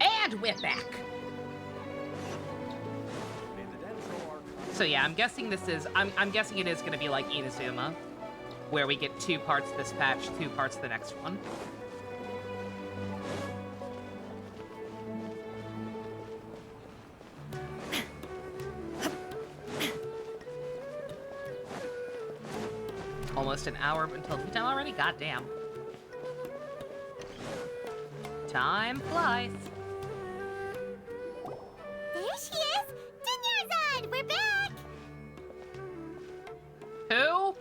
And we're back! So yeah, I'm guessing this is... I'm guessing it is going to be like Inazuma, where we get 2 parts this patch, 2 parts the next one. Almost an hour until tea time already? Goddamn. Time flies. There she is! Dunyarzad! We're back! Who?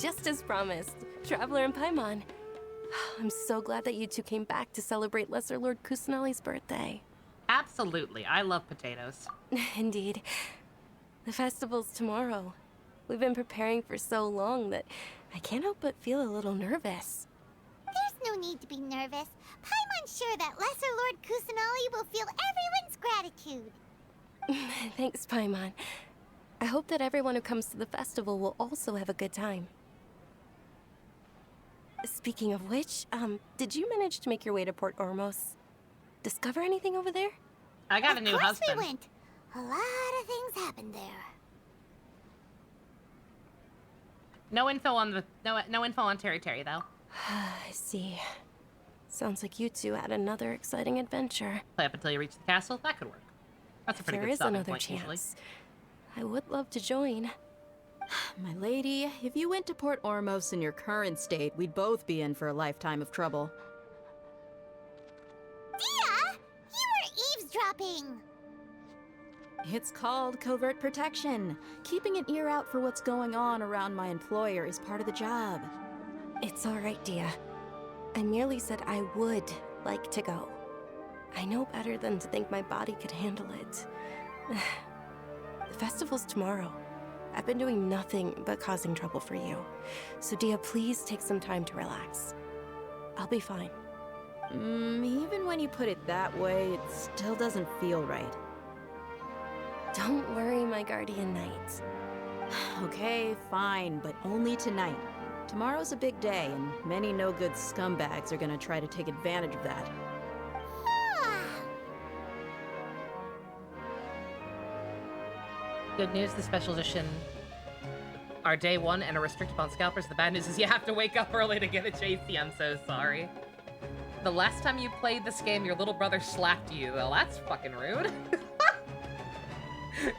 Just as promised, Traveler and Paimon. I'm so glad that you two came back to celebrate Lesser Lord Kusanali's birthday. Absolutely. I love potatoes. Indeed. The festival's tomorrow. We've been preparing for so long that I can't help but feel a little nervous. There's no need to be nervous. Paimon's sure that Lesser Lord Kusanali will feel everyone's gratitude. Thanks, Paimon. I hope that everyone who comes to the festival will also have a good time. Speaking of which, did you manage to make your way to Port Ormos? Discover anything over there? I got a new husband. Of course we went. A lot of things happened there. No info on the no info on Terry though. I see. Sounds like you two had another exciting adventure. Play up until you reach the castle. That could work. That's a pretty There good is stopping another point chance. usually. I would love to join. My lady, if you went to Port Ormos in your current state, we'd both be in for a lifetime of trouble. Dia! You were eavesdropping! It's called covert protection. Keeping an ear out for what's going on around my employer is part of the job. It's all right, Dia. I merely said I would like to go. I know better than to think my body could handle it. The festival's tomorrow. I've been doing nothing but causing trouble for you. So Dia, please take some time to relax. I'll be fine. Even when you put it that way, it still doesn't feel right. Don't worry, my guardian knight. Okay, fine, but only tonight. Tomorrow's a big day, and many no-good scumbags are gonna try to take advantage of that. Good news, the special edition are day 1 and are restricted on scalpers. The bad news is you have to wake up early to get a JC. I'm so sorry. The last time you played this game, your little brother slapped you. Well, that's fucking rude.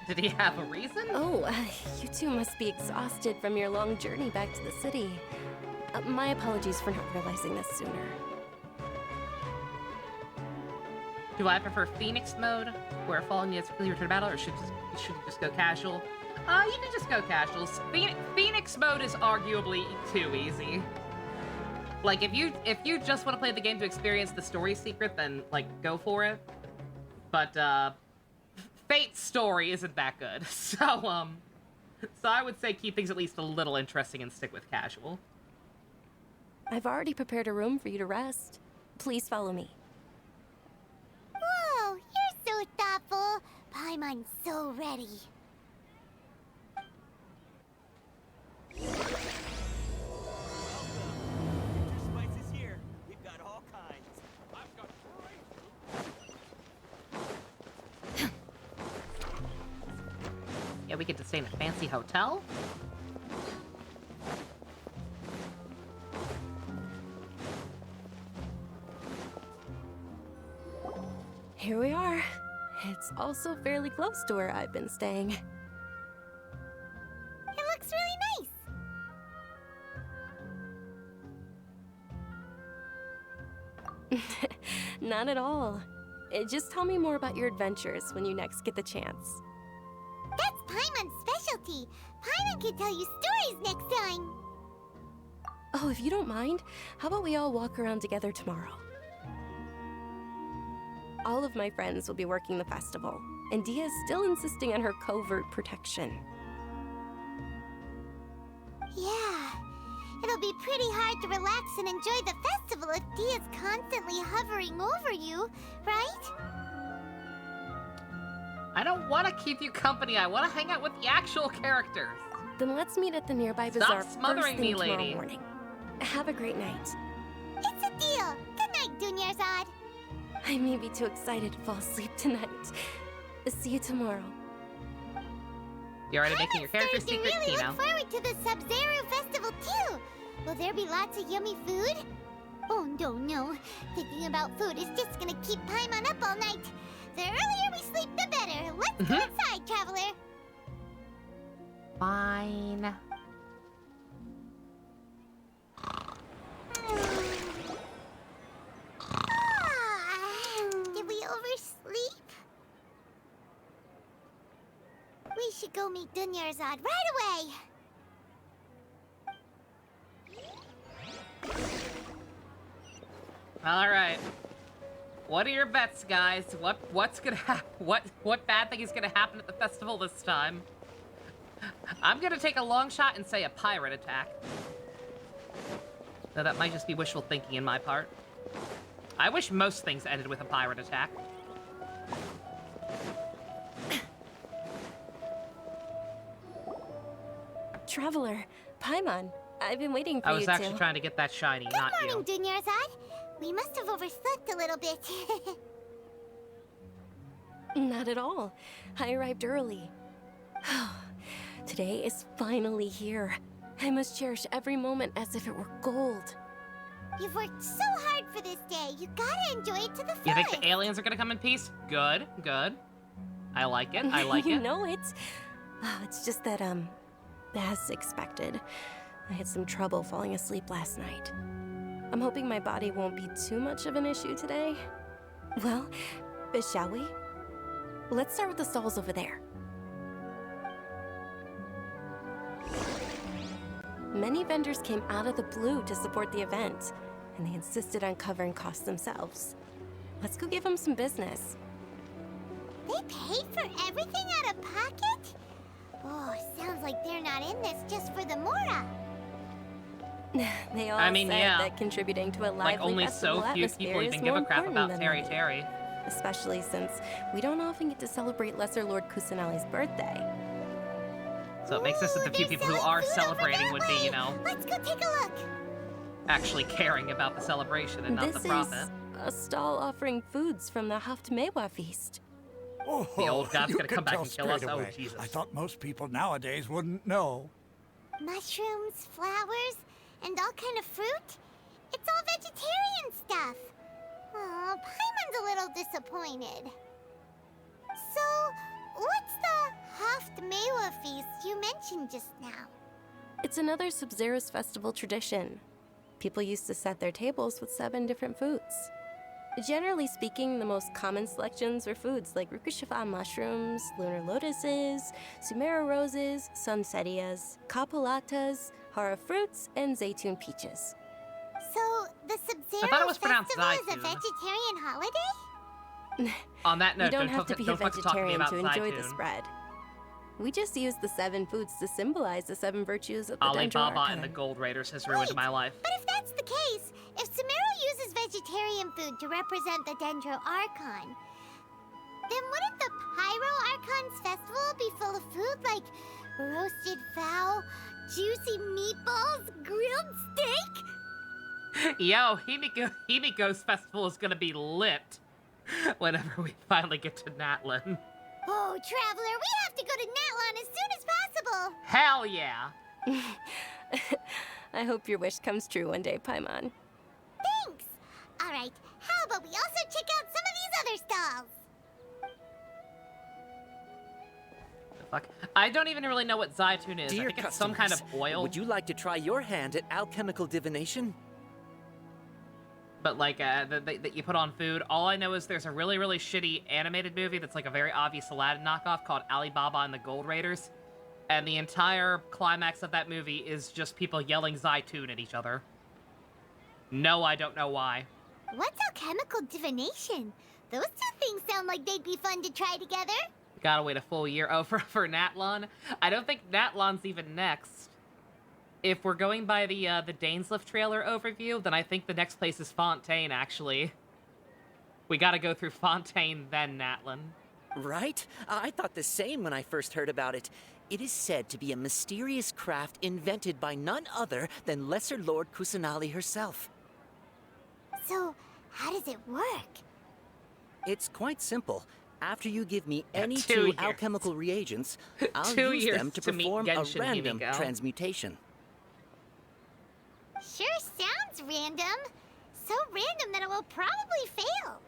Did he have a reason? Oh, you two must be exhausted from your long journey back to the city. My apologies for not realizing this sooner. Do I prefer Phoenix mode, where falling is quickly return to battle, or should you just go casual? You can just go casual. Phoenix mode is arguably too easy. Like, if you just want to play the game to experience the story secret, then, like, go for it. But, Fate's story isn't that good. So I would say keep things at least a little interesting and stick with casual. I've already prepared a room for you to rest. Please follow me. Whoa, you're so thoughtful. Paimon's so ready. Spices here. We've got all kinds. I've got Yeah, we get to stay in a fancy hotel. Here we are. It's also fairly close to where I've been staying. It looks really nice. Not at all. Just tell me more about your adventures when you next get the chance. That's Paimon's specialty. Paimon can tell you stories next time. Oh, if you don't mind, how about we all walk around together tomorrow? All of my friends will be working the festival, and Dia is still insisting on her covert protection. Yeah, it'll be pretty hard to relax and enjoy the festival if Dia's constantly hovering over you, right? I don't want to keep you company. I want to hang out with the actual characters. Then let's meet at the nearby Stop bazaar smothering first me, thing tomorrow lady. morning. Have a great night. It's a deal. Good night, Dunyarzad. I may be too excited to fall asleep tonight. See you tomorrow. You're already making your character Starting secret to key really now. look forward to the Sub-Zero Festival too. Will there be lots of yummy food? Oh no. Thinking about food is just gonna keep Paimon up all night. The earlier we sleep, the better. Let's go inside, Traveler. Fine. Did we oversleep? We should go meet Dunyarzad right away. All right. What are your bets, guys? What's gonna happen? What bad thing is gonna happen at the festival this time? I'm gonna take a long shot and say a pirate attack. Though that might just be wishful thinking in my part. I wish most things ended with a pirate attack. Traveler, Paimon, I've been waiting for I you was to... actually trying to get that shiny, not Good you. morning, Dunyarzad. We must have overslept a little bit. Not at all. I arrived early. Today is finally here. I must cherish every moment as if it were gold. You've worked so hard for this day. You gotta enjoy it to the fullest. You think the aliens are gonna come in peace? Good, good. I like it, I like you it. know, it's just that, as expected, I had some trouble falling asleep last night. I'm hoping my body won't be too much of an issue today. Well, shall we? Let's start with the stalls over there. Many vendors came out of the blue to support the event, and they insisted on covering costs themselves. Let's go give them some business. They paid for everything out of pocket? Oh, sounds like they're not in this just for the Mora. They all I mean, said yeah. that contributing to a lively Like, only festival so few atmosphere people is even give more a crap important about than Terry money. Terry. Especially since we don't often get to celebrate Lesser Lord Kusanali's birthday. So it makes sense that the few They're people who selling are food over celebrating that would be, way. you know, Let's go take a look. actually caring about the celebration and not This the profit. is a stall offering foods from the Haftmewa feast. Oh, The old god's you gonna could come back tell and kill us. straight Oh, away. Jesus. I thought most people nowadays wouldn't know. Mushrooms, flowers, and all kind of fruit? It's all vegetarian stuff. Oh, Paimon's a little disappointed. So, what's the Haftmewa feast you mentioned just now? It's another Sub-Zero's festival tradition. People used to set their tables with 7 different foods. Generally speaking, the most common selections were foods like Rukushifa mushrooms, lunar lotuses, Sumera roses, sunsetias, capulatas, hara fruits, and zaytun peaches. So, the Sub-Zero I thought it was pronounced festival is a Zaytun. vegetarian holiday? On that note, You don't have to be a fucking talk to me vegetarian about to enjoy the Zaytun. spread. We just use the 7 foods to symbolize the 7 virtues of the Dendro Alibaba Archon. and the Gold Raiders has ruined my life. But if that's the case, if Sumero uses vegetarian food to represent the Dendro Archon, then wouldn't the Pyro Archon's festival be full of food like roasted fowl, juicy meatballs, grilled steak? Yo, Himiko's festival is gonna be lit whenever we finally get to Natlin. Oh, Traveler, we have to go to Natlon as soon as possible. Hell yeah! I hope your wish comes true one day, Paimon. Thanks. All right, how about we also check out some of these other stalls? The fuck? I don't even really know what Zaytun is. Dear I think it's some kind of customers, oil. Would you like to try your hand at alchemical divination? But like that you put on food. All I know is there's a really, really shitty animated movie that's like a very obvious Aladdin knockoff called Alibaba and the Gold Raiders. And the entire climax of that movie is just people yelling Zaytun at each other. No, I don't know why. What's alchemical divination? Those two things sound like they'd be fun to try together. Gotta wait a full year. Oh, for Natlon? I don't think Natlon's even next. If we're going by the Dainslift trailer overview, then I think the next place is Fontaine, actually. We gotta go through Fontaine, then Natlin. Right? I thought the same when I first heard about it. It is said to be a mysterious craft invented by none other than Lesser Lord Kusanali herself. So, How does it work? It's quite simple. After you give me Yeah, any 2 two years. alchemical reagents, I'll 2 use years them to to meet perform a Genshin, random Himiko. transmutation. Sure sounds random. So random that it will probably fail.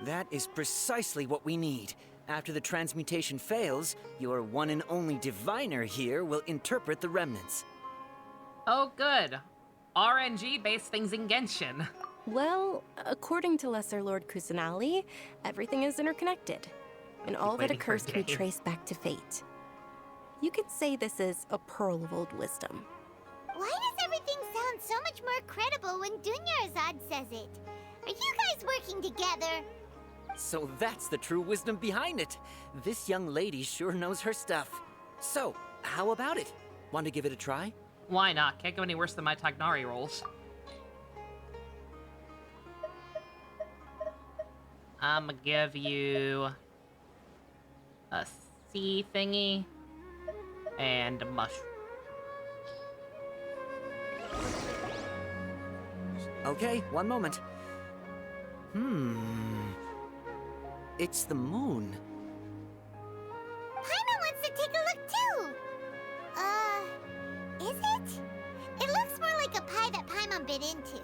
That is precisely what we need. After the transmutation fails, your one and only diviner here will interpret the remnants. Oh, good. RNG-based things in Genshin. Well, according to Lesser Lord Kusanali, everything is interconnected, and all that waiting for occurs can be Dave. traced back to fate. You could say this is a pearl of old wisdom. Why does everything sound so much more credible when Dunyarzad says it? Are you guys working together? So that's the true wisdom behind it. This young lady sure knows her stuff. So, how about it? Want to give it a try? Why not? Can't go any worse than my Tagnari rolls. I'ma give you a sea thingy and a mushroom. Okay, one moment. It's the moon. Paimon wants to take a look too. Is it? It looks more like a pie that Paimon bit into.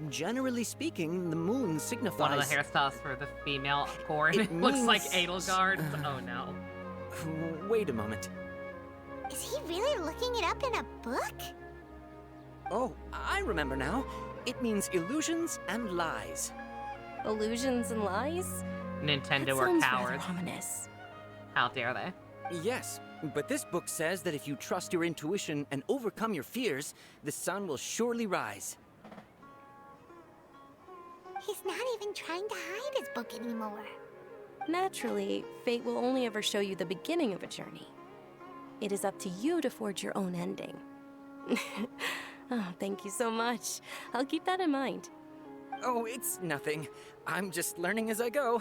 Generally speaking, the moon signifies... One of the hairstyles for the female corn. It Looks like means- Edelgard. Oh no. Wait a moment. Is he really looking it up in a book? Oh, I remember now. It means illusions and lies. Illusions and lies? Nintendo That are sounds rather cowards. ominous. How dare they? Yes, but this book says that if you trust your intuition and overcome your fears, the sun will surely rise. He's not even trying to hide his book anymore. Naturally, fate will only ever show you the beginning of a journey. It is up to you to forge your own ending. Oh, thank you so much. I'll keep that in mind. Oh, it's nothing. I'm just learning as I go.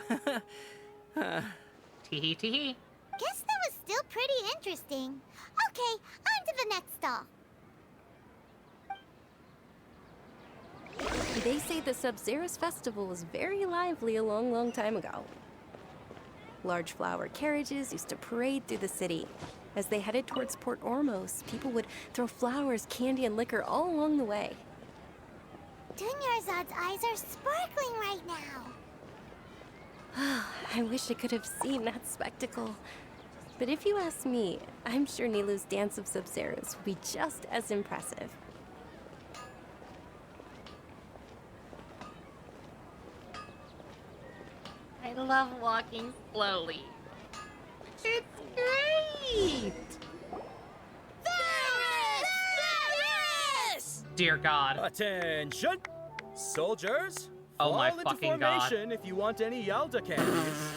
Teehee teehee. Guess that was still pretty interesting. Okay, on to the next stall. They say the Sub-Zeros Festival was very lively a long, long time ago. Large flower carriages used to parade through the city. As they headed towards Port Ormos, people would throw flowers, candy, and liquor all along the way. Dunyarzad's eyes are sparkling right now. I wish I could have seen that spectacle. But if you ask me, I'm sure Nilu's Dance of Sub-Zeros will be just as impressive. I love walking slowly. It's great! Dear God. Attention! Soldiers! Oh my fall into fucking God. formation if you want any Yalda candies.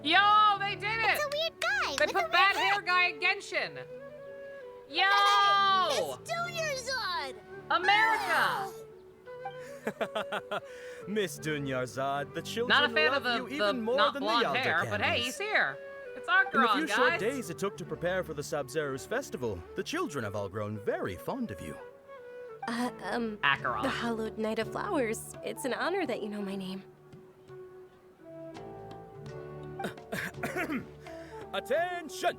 Yo, they did it! It's a weird guy They with put a bad red hair hat. guy in Genshin. Yo! Dunyarzad! America! Miss Dunyarzad, the children Not a fan love of you the even more not than blonde the Yalda hair, but hey, candies. he's here. It's In the Archeron, few guys. short days it took to prepare for the Sub-Zeros festival, the children have all grown very fond of you. The Acheron. Hallowed Night of Flowers. It's an honor that you know my name. Attention!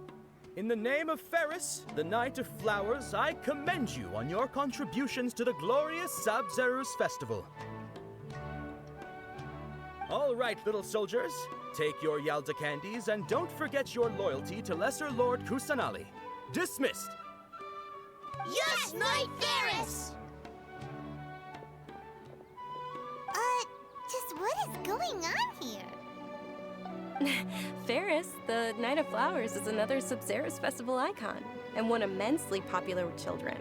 In the name of Ferris, the Knight of Flowers, I commend you on your contributions to the glorious Sub-Zeros festival. All right, little soldiers, take your Yalda candies and don't forget your loyalty to Lesser Lord Kusanali. Dismissed! Yes, Knight Ferris! Just what is going on here? Ferris, the Night of Flowers, is another Sub-Zeros festival icon, and one immensely popular with children.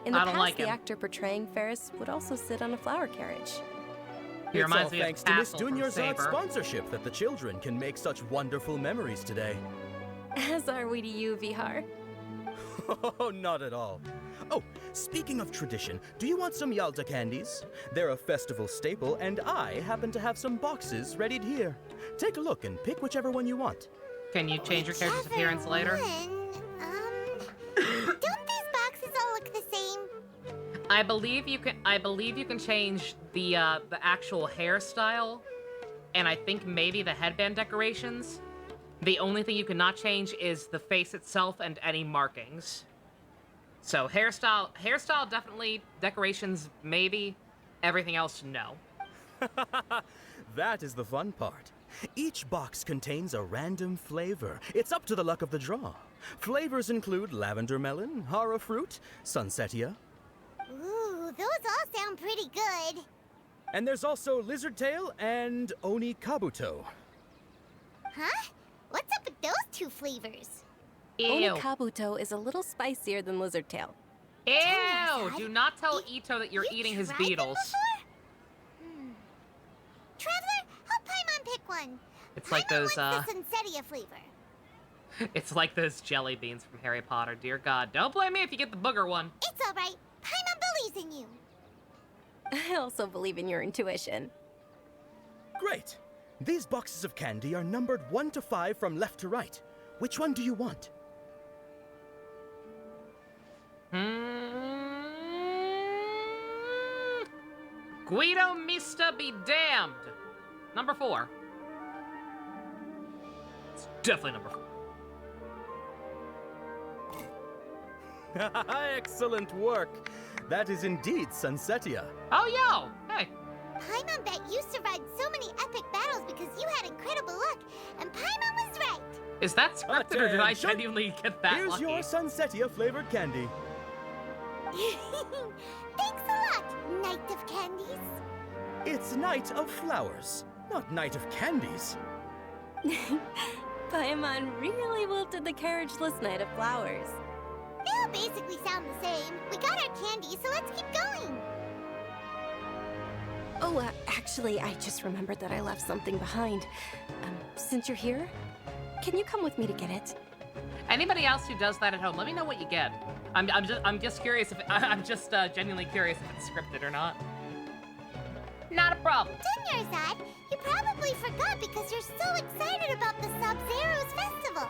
In the I don't past, like the him. actor portraying Ferris would also sit on a flower carriage. He It's reminds all me of thanks to Miss Tassel from Dunyarzad's Saber. sponsorship that the children can make such wonderful memories today. As are we to you, Vihar. Oh, not at all. Oh, speaking of tradition, do you want some Yalda candies? They're a festival staple, and I happen to have some boxes readied here. Take a look and pick whichever one you want. Can you change your character's Whichever appearance later? one, I believe you can change the actual hairstyle, and I think maybe the headband decorations. The only thing you cannot change is the face itself and any markings. So hairstyle definitely, decorations maybe, everything else no. That is the fun part. Each box contains a random flavor. It's up to the luck of the draw. Flavors include lavender melon, hara fruit, sunsetia. Ooh, those all sound pretty good. And there's also lizard tail and oni kabuto. Huh? What's up with those two flavors? Ew. Onikabuto is a little spicier than lizard tail. Ew! Dad, Do not tell Ito that you're You eating his tried them beetles. before? Traveler, help Paimon pick one. It's like Paimon those, wants the Sunsetia flavor. It's like those jelly beans from Harry Potter. Dear God, don't blame me if you get the booger one. It's all right. Paimon believes in you. I also believe in your intuition. Great! These boxes of candy are numbered 1 to 5 from left to right. Which one do you want? Guido Mista be damned. Number 4. It's definitely number 4. Excellent work! That is indeed Sunsetia. Oh, yo! Hey. Paimon bet you survived so many epic battles because you had incredible luck, and Paimon was right. Is that scripted or did I Attention. genuinely get that Here's lucky? your Sunsetia flavored candy. Thanks a lot, Knight of Candies. It's Night of Flowers, not Night of Candies. Paimon really wilted the carriageless Knight of Flowers. They all basically sound the same. We got our candy, so let's keep going. Oh, actually, I just remembered that I left something behind. Since you're here, can you come with me to get it? Anybody else who does that at home, let me know what you get. I'm just curious if I'm just genuinely curious if it's scripted or not. Not a problem. Dunyarzad, you probably forgot because you're so excited about the Sub-Zero's festival.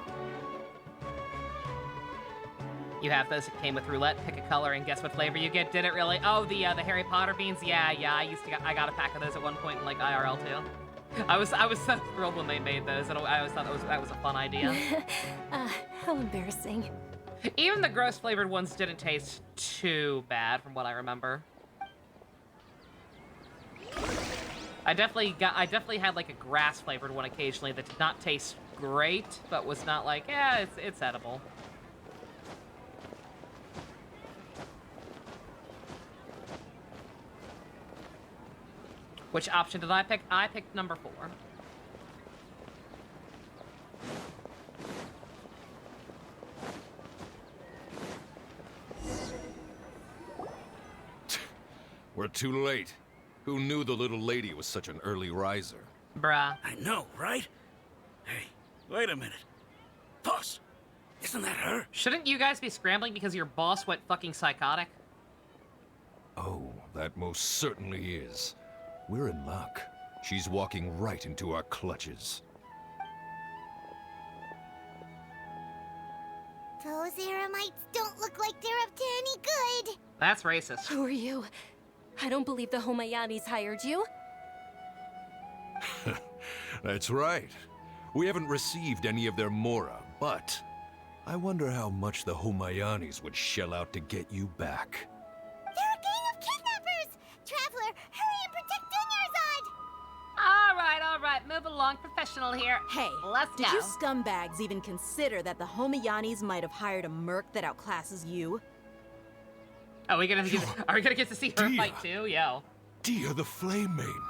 You have those that came with roulette. Pick a color and guess what flavor you get. Did it really? Oh, the Harry Potter beans. Yeah. I got a pack of those at one point in like IRL too. I was so thrilled when they made those, and I always thought that was a fun idea. How embarrassing. Even the gross flavored ones didn't taste too bad, from what I remember. I definitely had like a grass flavored one occasionally that did not taste great, but was not like, yeah, it's edible. Which option did I pick? I picked number 4. We're too late. Who knew the little lady was such an early riser? Bruh. I know, right? Hey, wait a minute. Boss, isn't that her? Shouldn't you guys be scrambling because your boss went fucking psychotic? Oh, that most certainly is. We're in luck. She's walking right into our clutches. Those Eremites don't look like they're up to any good. That's racist. Who are you? I don't believe the Homayanis hired you. That's right. We haven't received any of their mora, but I wonder how much the Homayanis would shell out to get you back. They're a gang of kidnappers! Traveler, hurry and protect Dunyarzad! All right, move along, professional here. Hey, Let's did go. you scumbags even consider that the Homayanis might have hired a merc that outclasses you? Are we gonna get to see her fight too? Yo. Dear the Flame Main.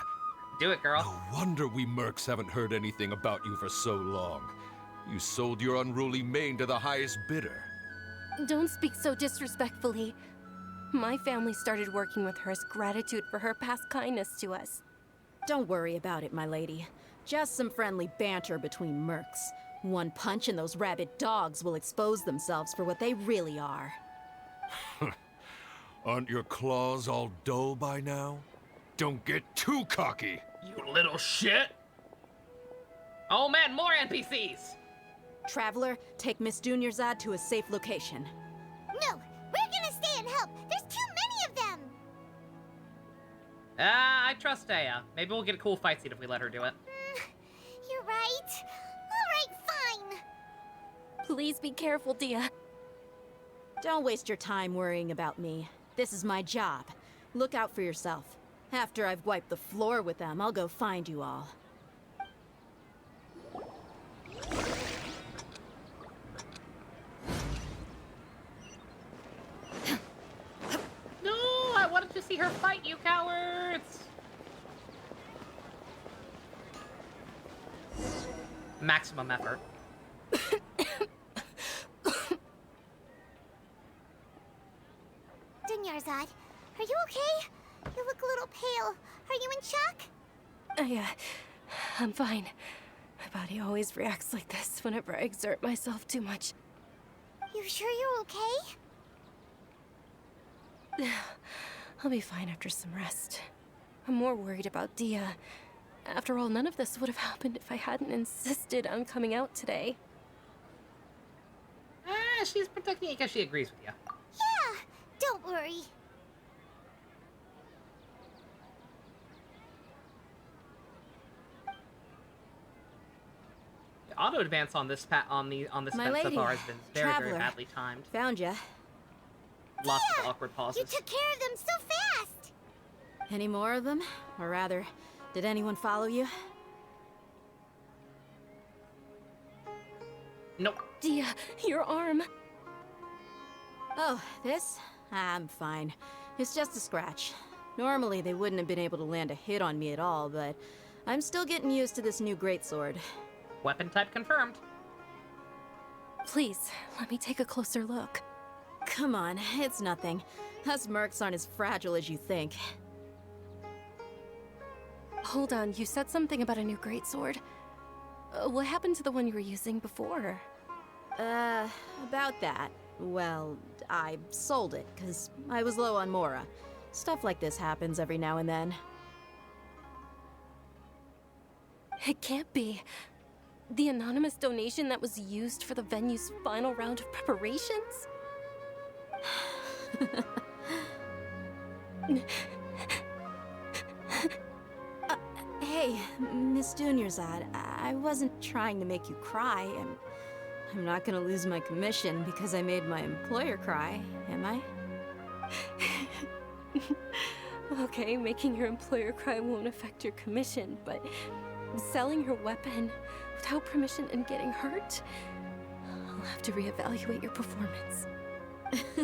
Do it, girl. No wonder we mercs haven't heard anything about you for so long. You sold your unruly mane to the highest bidder. Don't speak so disrespectfully. My family started working with her as gratitude for her past kindness to us. Don't worry about it, my lady. Just some friendly banter between mercs. One punch and those rabid dogs will expose themselves for what they really are. Aren't your claws all dull by now? Don't get too cocky! You little shit. Oh man, more NPCs. Traveler, take Miss Dunyarzad to a safe location. No, we're gonna stay and help. There's too many of them. I trust Aya. Maybe we'll get a cool fight scene if we let her do it. You're right. Alright, fine. Please be careful, Dia. Don't waste your time worrying about me. This is my job. Look out for yourself. After I've wiped the floor with them, I'll go find you all. No, I wanted to see her fight, you cowards! Maximum effort. Dunyarzad, are you okay? You look a little pale. Are you in shock? I'm fine. My body always reacts like this whenever I exert myself too much. You sure you're okay? I'll be fine after some rest. I'm more worried about Dia. After all, none of this would have happened if I hadn't insisted on coming out today. She's protecting you because she agrees with you. Yeah, don't worry. The auto advance on this on this My event so lady, far has been very, traveler. very badly timed. Found ya. Lots of Yeah, awkward You pauses. took care of them so fast. Any more of them? Or rather, did anyone follow you? Nope. Dia, your arm. Oh, this? I'm fine. It's just a scratch. Normally, they wouldn't have been able to land a hit on me at all, but I'm still getting used to this new greatsword. Weapon type confirmed. Please, let me take a closer look. Come on, it's nothing. Us mercs aren't as fragile as you think. Hold on, you said something about a new greatsword. What happened to the one you were using before? About that. Well, I sold it, because I was low on Mora. Stuff like this happens every now and then. It can't be. The anonymous donation that was used for the venue's final round of preparations? Hey, Miss Dunyarzad, I wasn't trying to make you cry. I'm not gonna lose my commission because I made my employer cry, am I? Okay, making your employer cry won't affect your commission, but selling your weapon without permission and getting hurt? I'll have to reevaluate your performance.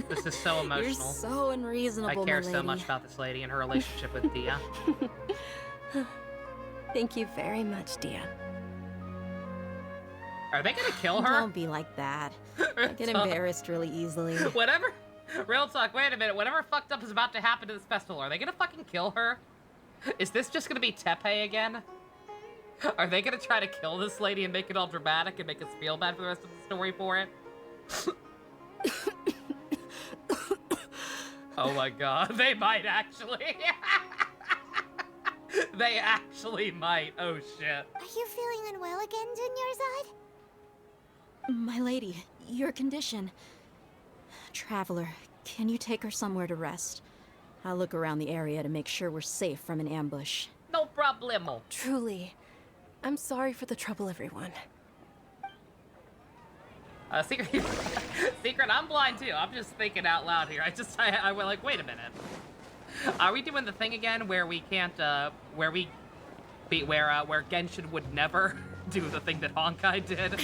This is so emotional. You're so unreasonable, I care my so lady. much about this lady and her relationship with Dia. Thank you very much, Dia. Are they gonna kill her? Don't be like that. I get embarrassed really easily. Whatever. Real talk, wait a minute. Whatever fucked up is about to happen to this festival, are they gonna fucking kill her? Is this just gonna be Tepe again? Are they gonna try to kill this lady and make it all dramatic and make us feel bad for the rest of the story for it? Oh my god, they might actually. They actually might. Oh shit. Are you feeling unwell again, Dunyarzad? My lady, your condition. Traveler, can you take her somewhere to rest? I'll look around the area to make sure we're safe from an ambush. No problemo. Truly. I'm sorry for the trouble, everyone. Secret, Secret, I'm blind too. I'm just thinking out loud here. I went like, wait a minute. Are we doing the thing again where we can't, where Genshin would never do the thing that Honkai did?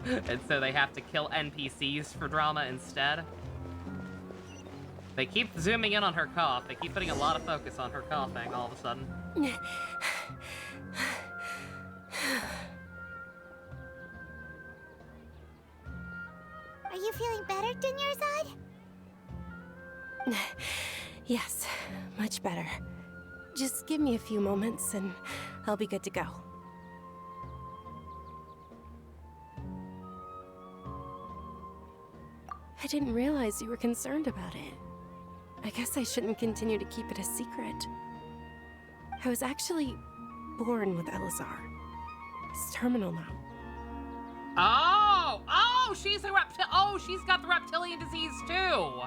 And so they have to kill NPCs for drama instead? They keep zooming in on her cough. They keep putting a lot of focus on her coughing all of a sudden. Are you feeling better, Dunyarzad? Yes, much better. Just give me a few moments and I'll be good to go. I didn't realize you were concerned about it. I guess I shouldn't continue to keep it a secret. I was actually born with Elazar. It's terminal now. Oh, she's a she's got the reptilian disease too.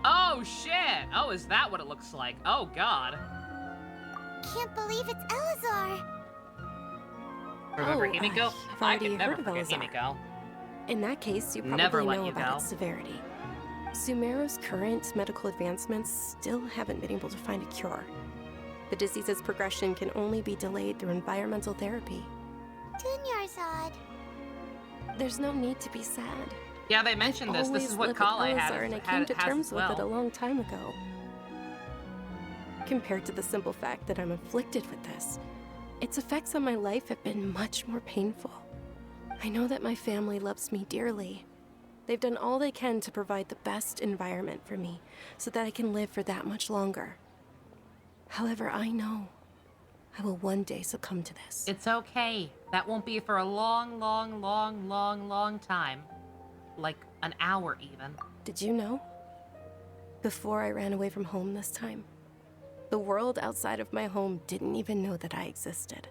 Oh Oh, shit! Oh, is that what it looks like? Oh, God. Can't believe it's Elazar. Remember Oh, Himiko? you've I already could never heard of forget Elazar. Himiko. In that case, you Never probably let know you about go. its severity. Sumeru's current medical advancements still haven't been able to find a cure. The disease's progression can only be delayed through environmental therapy. Dunyarzad. There's no need to be sad. Yeah, they mentioned this. This is what Lived Kale with had, Elazar, and I has came to as terms with it a well. long time ago. Compared to the simple fact that I'm afflicted with this, its effects on my life have been much more painful. I know that my family loves me dearly. They've done all they can to provide the best environment for me so that I can live for that much longer. However, I know I will one day succumb to this. It's okay. That won't be for a long, long, long, long, long time. Like an hour, even. Did you know? Before I ran away from home this time, the world outside of my home didn't even know that I existed.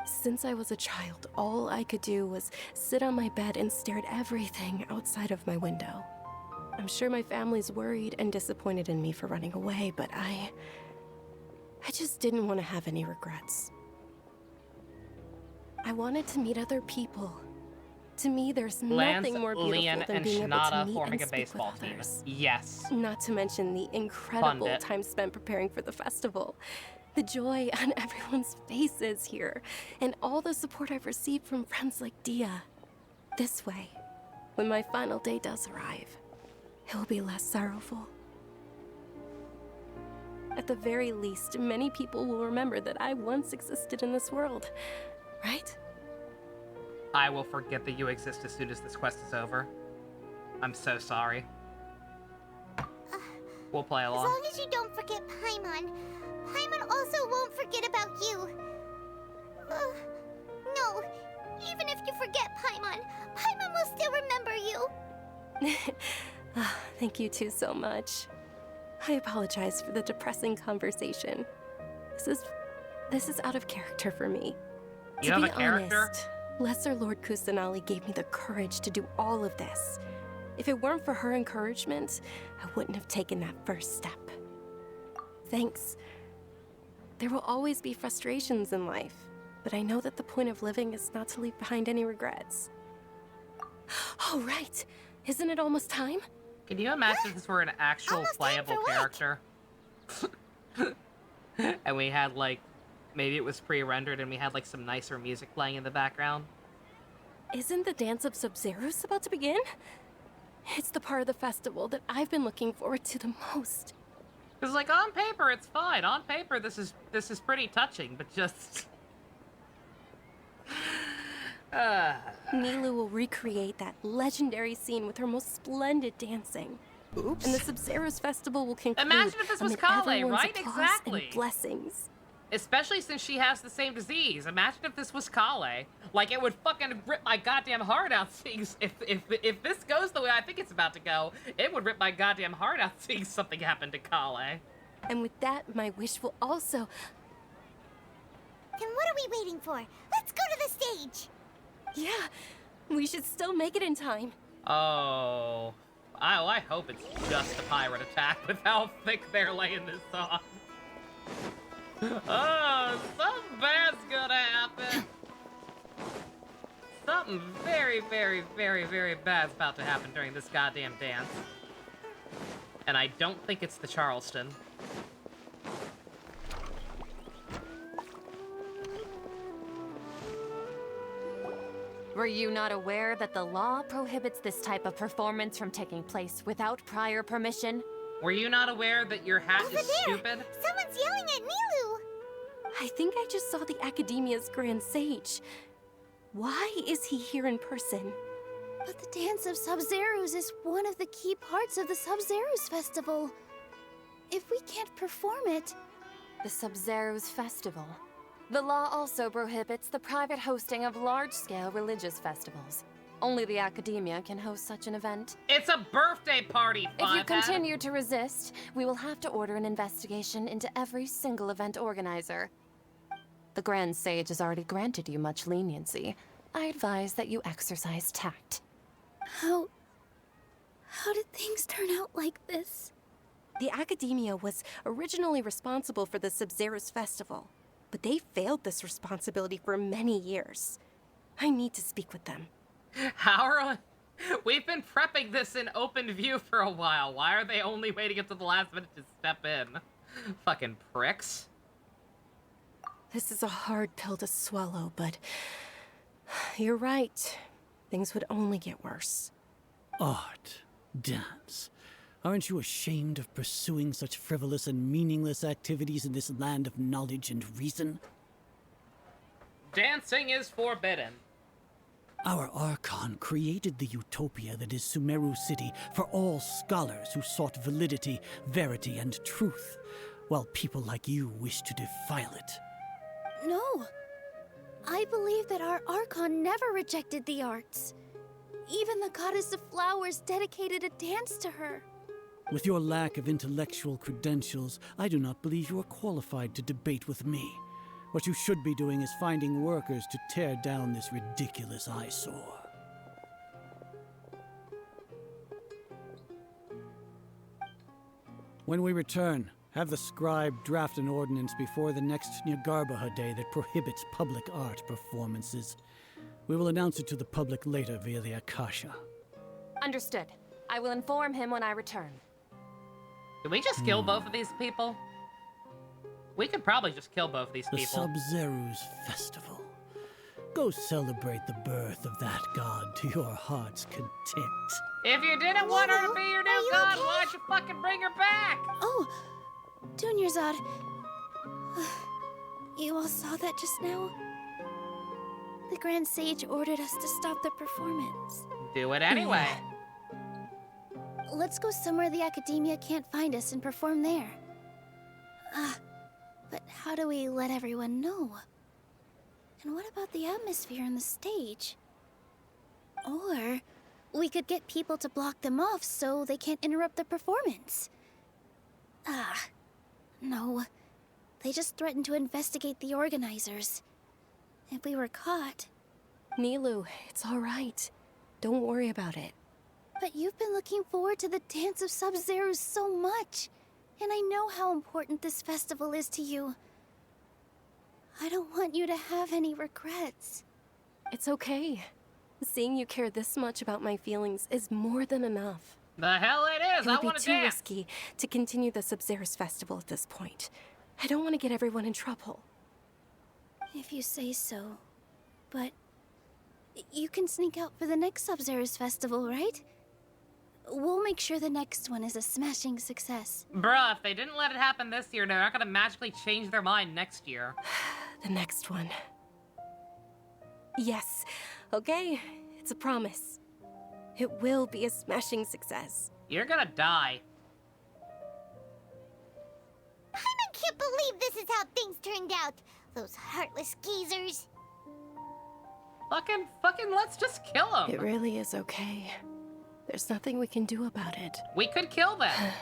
Since I was a child, all I could do was sit on my bed and stare at everything outside of my window. I'm sure my family's worried and disappointed in me for running away, but I just didn't want to have any regrets. I wanted to meet other people. To me, there's Lance, nothing more beautiful Leon, than and being able to Shinada meet forming and a speak baseball with team. others. Yes. Not to mention the incredible it. time spent preparing for the festival. The joy on everyone's faces here, and all the support I've received from friends like Dia. This way, when my final day does arrive, it will be less sorrowful. At the very least, many people will remember that I once existed in this world, right? I will forget that you exist as soon as this quest is over. I'm so sorry. We'll play As along. long as you don't forget Paimon, Paimon also won't forget about you. No, even if you forget Paimon, Paimon will still remember you. Thank you two so much. I apologize for the depressing conversation. This is out of character for me. You To have be a character? honest, Lesser Lord Kusanali gave me the courage to do all of this. If it weren't for her encouragement, I wouldn't have taken that first step. Thanks. There will always be frustrations in life, but I know that the point of living is not to leave behind any regrets. Oh, right. Isn't it almost time? Can you imagine if this were an actual Almost time playable for what? character? And we had, like, maybe it was pre-rendered and we had, like, some nicer music playing in the background? Isn't the Dance of Sub-Zeros about to begin? It's the part of the festival that I've been looking forward to the most. Because, like, on paper, it's fine. On paper, this is pretty touching, but just... Nilu will recreate that legendary scene with her most splendid dancing. Oops. And the Sub-Zeros festival will conclude Imagine if this was amid Kale, everyone's right? applause Exactly. and blessings. Especially since she has the same disease. Imagine if this was Kale. Like, it would fucking rip my goddamn heart out seeing... If this goes the way I think it's about to go, it would rip my goddamn heart out seeing something happen to Kale. And with that, my wish will also... Then what are we waiting for? Let's go to the stage. Yeah, we should still make it in time. Oh... I hope it's just a pirate attack with how thick they're laying this on. Oh, something bad's gonna happen. Something very, very, very, very bad's about to happen during this goddamn dance. And I don't think it's the Charleston. Were you not aware that the law prohibits this type of performance from taking place without prior permission? Were you not aware that your hat Over is there! stupid? Someone's yelling at Nilu! I think I just saw the Academia's Grand Sage. Why is he here in person? But the Dance of Sub-Zeros is one of the key parts of the Sub-Zeros Festival. If we can't perform it... The Sub-Zeros Festival. The law also prohibits the private hosting of large-scale religious festivals. Only the Academia can host such an event. It's a birthday party, If you Fivehead. continue to resist, we will have to order an investigation into every single event organizer. The Grand Sage has already granted you much leniency. I advise that you exercise tact. How did things turn out like this? The Academia was originally responsible for the Sub-Zerus Festival, but they failed this responsibility for many years. I need to speak with them. We've been prepping this in open view for a while. Why are they only waiting up to the last minute to step in? Fucking pricks. This is a hard pill to swallow, but you're right. Things would only get worse. Art. Dance. Aren't you ashamed of pursuing such frivolous and meaningless activities in this land of knowledge and reason? Dancing is forbidden. Our Archon created the utopia that is Sumeru City for all scholars who sought validity, verity, and truth, while people like you wish to defile it. No. I believe that our Archon never rejected the arts. Even the goddess of flowers dedicated a dance to her. With your lack of intellectual credentials, I do not believe you are qualified to debate with me. What you should be doing is finding workers to tear down this ridiculous eyesore. When we return, have the scribe draft an ordinance before the next Nyargarbaha Day that prohibits public art performances. We will announce it to the public later via the Akasha. Understood. I will inform him when I return. Did we just kill both of these people? We could probably just kill both of these The people. Sub-Zerus Festival. Go celebrate the birth of that god to your heart's content. If you didn't want her to be your Are new you god, okay? why'd you fucking bring her back? Oh, Dunyarzad. You all saw that just now? The Grand Sage ordered us to stop the performance. Do it anyway. Let's go somewhere the Academia can't find us and perform there. But how do we let everyone know? And what about the atmosphere and the stage? Or we could get people to block them off so they can't interrupt the performance. No. They just threatened to investigate the organizers. If we were caught... Nilu, it's all right. Don't worry about it. But you've been looking forward to the Dance of Sub-Zerus so much. And I know how important this festival is to you. I don't want you to have any regrets. It's okay. Seeing you care this much about my feelings is more than enough. The hell it is! It I would be want to too dance! risky to continue the Sub-Zerus Festival at this point. I don't want to get everyone in trouble. If you say so. But... you can sneak out for the next Sub-Zerus Festival, right? We'll make sure the next one is a smashing success. Bruh, if they didn't let it happen this year, they're not gonna magically change their mind next year. The next one. Yes. Okay. It's a promise. It will be a smashing success. You're gonna die. I can't believe this is how things turned out. Those heartless geezers. Fucking, let's just kill them. It really is okay. There's nothing we can do about it. We could kill them.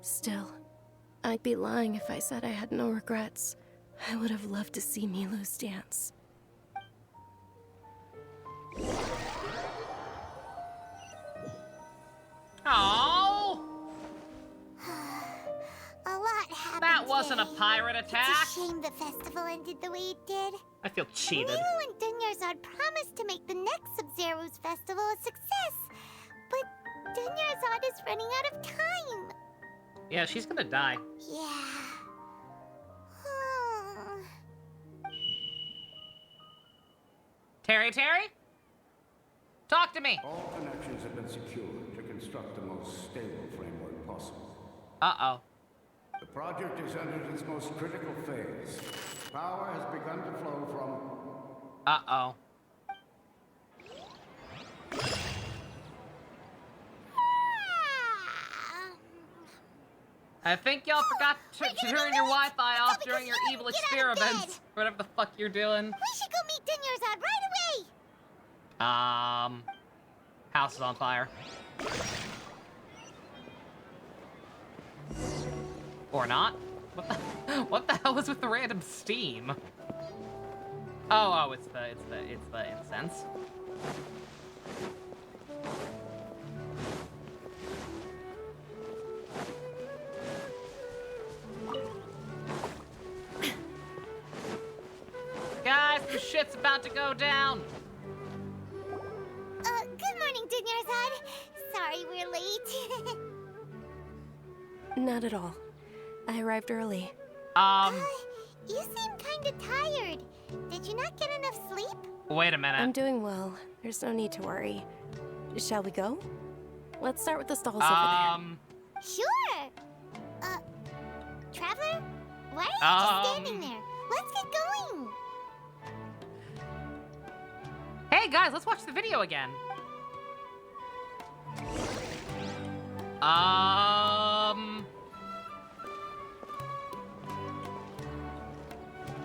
Still, I'd be lying if I said I had no regrets. I would have loved to see Milu's dance. Oh, A lot happened that wasn't a today. pirate attack. It's a shame the festival ended the way it did. I feel cheated. Milu and Dunyarzad promised to make the next Sub-Zerus festival a success. But Dunyarzad is running out of time. Yeah, she's gonna die. Yeah. Terry? Talk to me. All connections have been secured to construct the most stable framework possible. Uh-oh. The project has entered its most critical phase. Power has begun to flow from... Uh-oh. I think y'all forgot to turn your Wi-Fi off during your evil experiments. Whatever the fuck you're doing. We should go meet Dunyarzad right away. House is on fire. Or not? What the hell was with the random steam? Oh, it's the incense. shit's about to go down. Good morning, Dunyarzad. Sorry we're late. Not at all. I arrived early. You seem kinda tired. Did you not get enough sleep? Wait a minute. I'm doing well. There's no need to worry. Shall we go? Let's start with the stalls over there. Sure. Traveler? Why are you just standing there? Let's get going. Hey guys, let's watch the video again.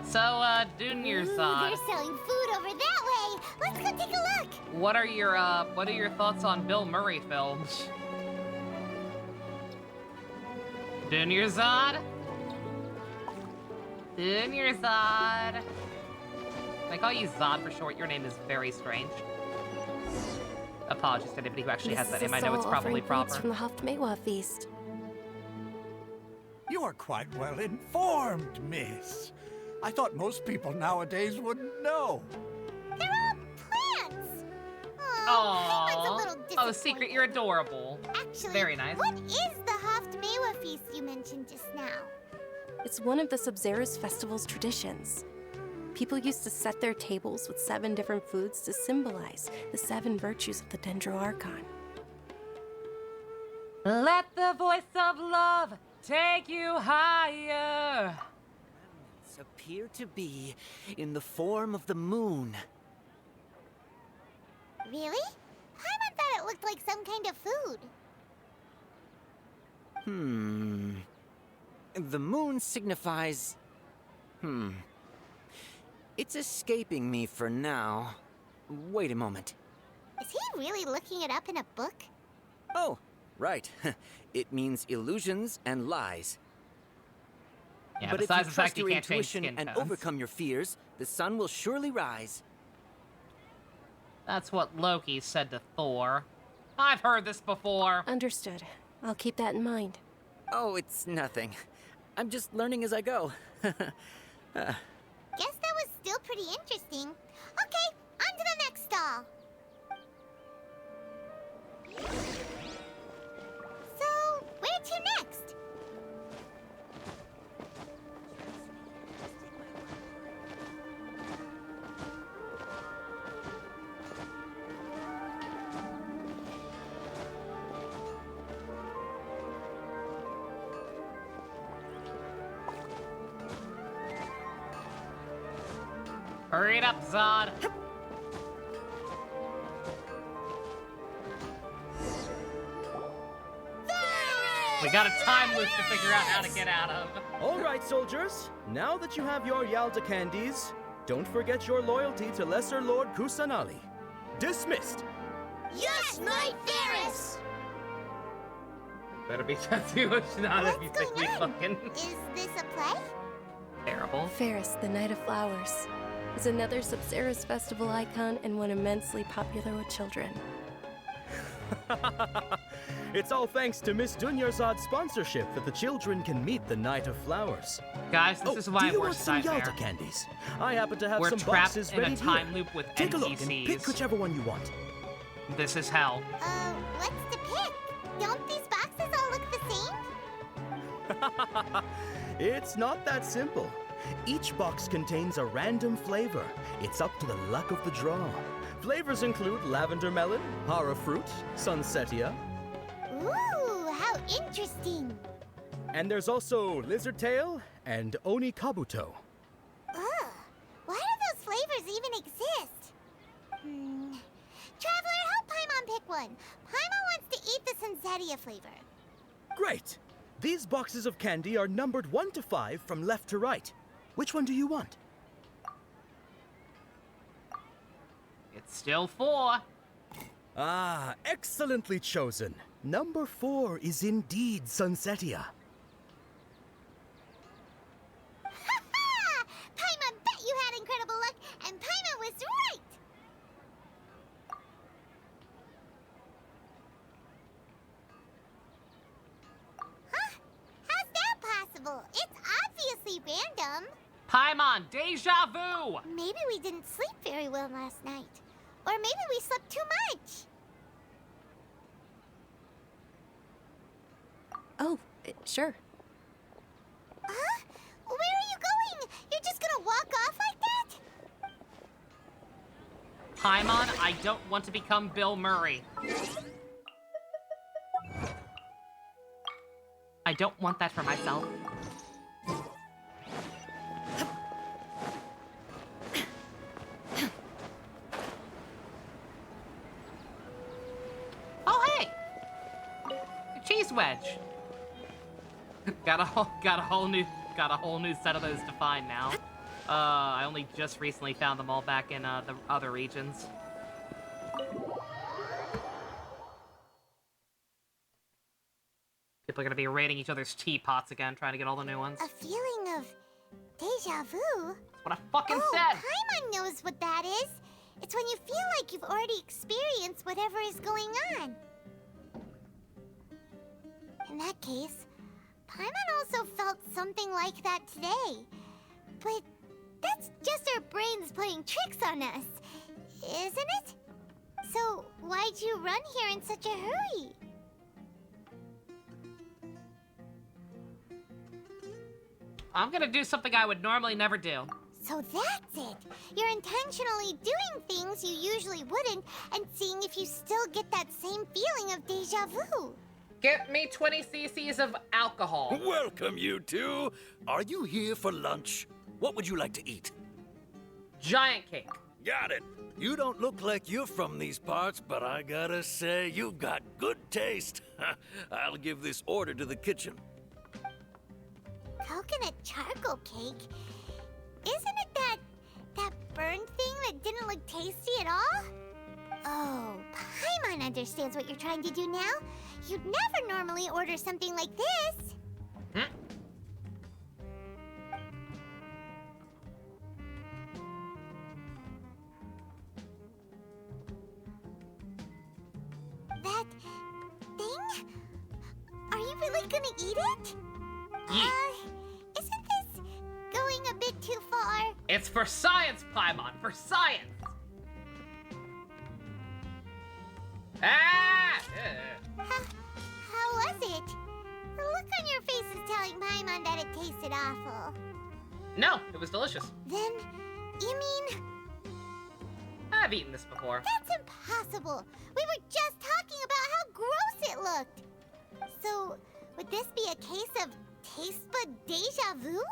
So, Dunyarzad, They're selling food over that way. Let's go take a look. what are your thoughts on Bill Murray films? Dunyarzad? Dunyarzad. I call you Zod for short. Your name is very strange. Apologies to anybody who actually has that name. I know it's probably proper. From the Haftmewa feast. You're quite well informed, miss. I thought most people nowadays wouldn't know. They're all plants. Paimon's a little disappointed. Oh, Secret, you're adorable. Actually, very nice. What is the Haftmewa feast you mentioned just now? It's one of the Sabzeruz festival's traditions. People used to set their tables with 7 different foods to symbolize the 7 virtues of the Dendro Archon. Let the voice of love take you higher. Appear to be in the form of the moon. Really? Paimon thought it looked like some kind of food. The moon signifies... It's escaping me for now. Wait a moment. Is he really looking it up in a book? Oh, right. It means illusions and lies. Yeah, But if you besides the fact trust you your can't change intuition skin and tones. overcome your fears, the sun will surely rise. That's what Loki said to Thor. I've heard this before. Understood. I'll keep that in mind. Oh, it's nothing. I'm just learning as I go. Guess that was still pretty interesting. Okay, on to the next stall. So, where to next? Hurry it up, Zod. We got a time loop to figure out how to get out of. All right, soldiers. Now that you have your Yalta candies, don't forget your loyalty to Lesser Lord Kusanali. Dismissed. Yes, Knight Varys! Better be Tatsuoshi, not if you think we fucking Is this a play? terrible. Ferris, the Night of Flowers, is another Sabzeruz festival icon and one immensely popular with children. It's all thanks to Miss Dunyarzad's sponsorship that the children can meet the Night of Flowers. Guys, this is why do you we're want some nightmare. Yalta candies? I happen to have We're some trapped boxes in a ready time here. loop with Take a look and NPCs. pick whichever one you want. This is hell. What's to pick? Don't these boxes all look the same? It's not that simple. Each box contains a random flavor. It's up to the luck of the draw. Flavors include lavender melon, hara fruit, sunsetia, Ooh, how interesting. and there's also lizard tail and oni kabuto. Ugh, why do those flavors even exist? Traveler, help Paimon pick one. Paimon wants to eat the Sunsetia flavor. Great! These boxes of candy are numbered 1 to 5 from left to right. Which one do you want? It's still 4. Ah, excellently chosen. Number 4 is indeed Sunsetia. Ha-ha! Paimon bet you had incredible luck, and Paimon was right! Huh? How's that possible? It's obviously random. Paimon, deja vu! Maybe we didn't sleep very well last night. Or maybe we slept too much. Oh, sure. Huh? Where are you going? You're just gonna walk off like that? Paimon, I don't want to become Bill Murray. I don't want that for myself. Oh, hey! Cheese wedge. got a whole new set of those to find now. I only just recently found them all back in the other regions. People are gonna be raiding each other's teapots again, trying to get all the new ones. A feeling of deja vu? That's what I fucking said! Paimon knows what that is. It's when you feel like you've already experienced whatever is going on. In that case, Paimon also felt something like that today. But that's just our brains playing tricks on us, isn't it? So why'd you run here in such a hurry? I'm gonna do something I would normally never do. So that's it. You're intentionally doing things you usually wouldn't and seeing if you still get that same feeling of deja vu. Get me 20 cc's of alcohol. Welcome, you two. Are you here for lunch? What would you like to eat? Giant cake. Got it. You don't look like you're from these parts, but I gotta say, you've got good taste. I'll give this order to the kitchen. Coconut charcoal cake? Isn't it that burned thing that didn't look tasty at all? Oh, Paimon understands what you're trying to do now. You'd never normally order something like this. Hmm? That thing? Are you really gonna eat it? Yeah. Isn't this going a bit too far? It's for science, Paimon, for science! Ah! How was it? The look on your face is telling Paimon that it tasted awful. No, it was delicious. Then, you mean... I've eaten this before. That's impossible! We were just talking about how gross it looked! So, would this be a case of taste bud deja vu?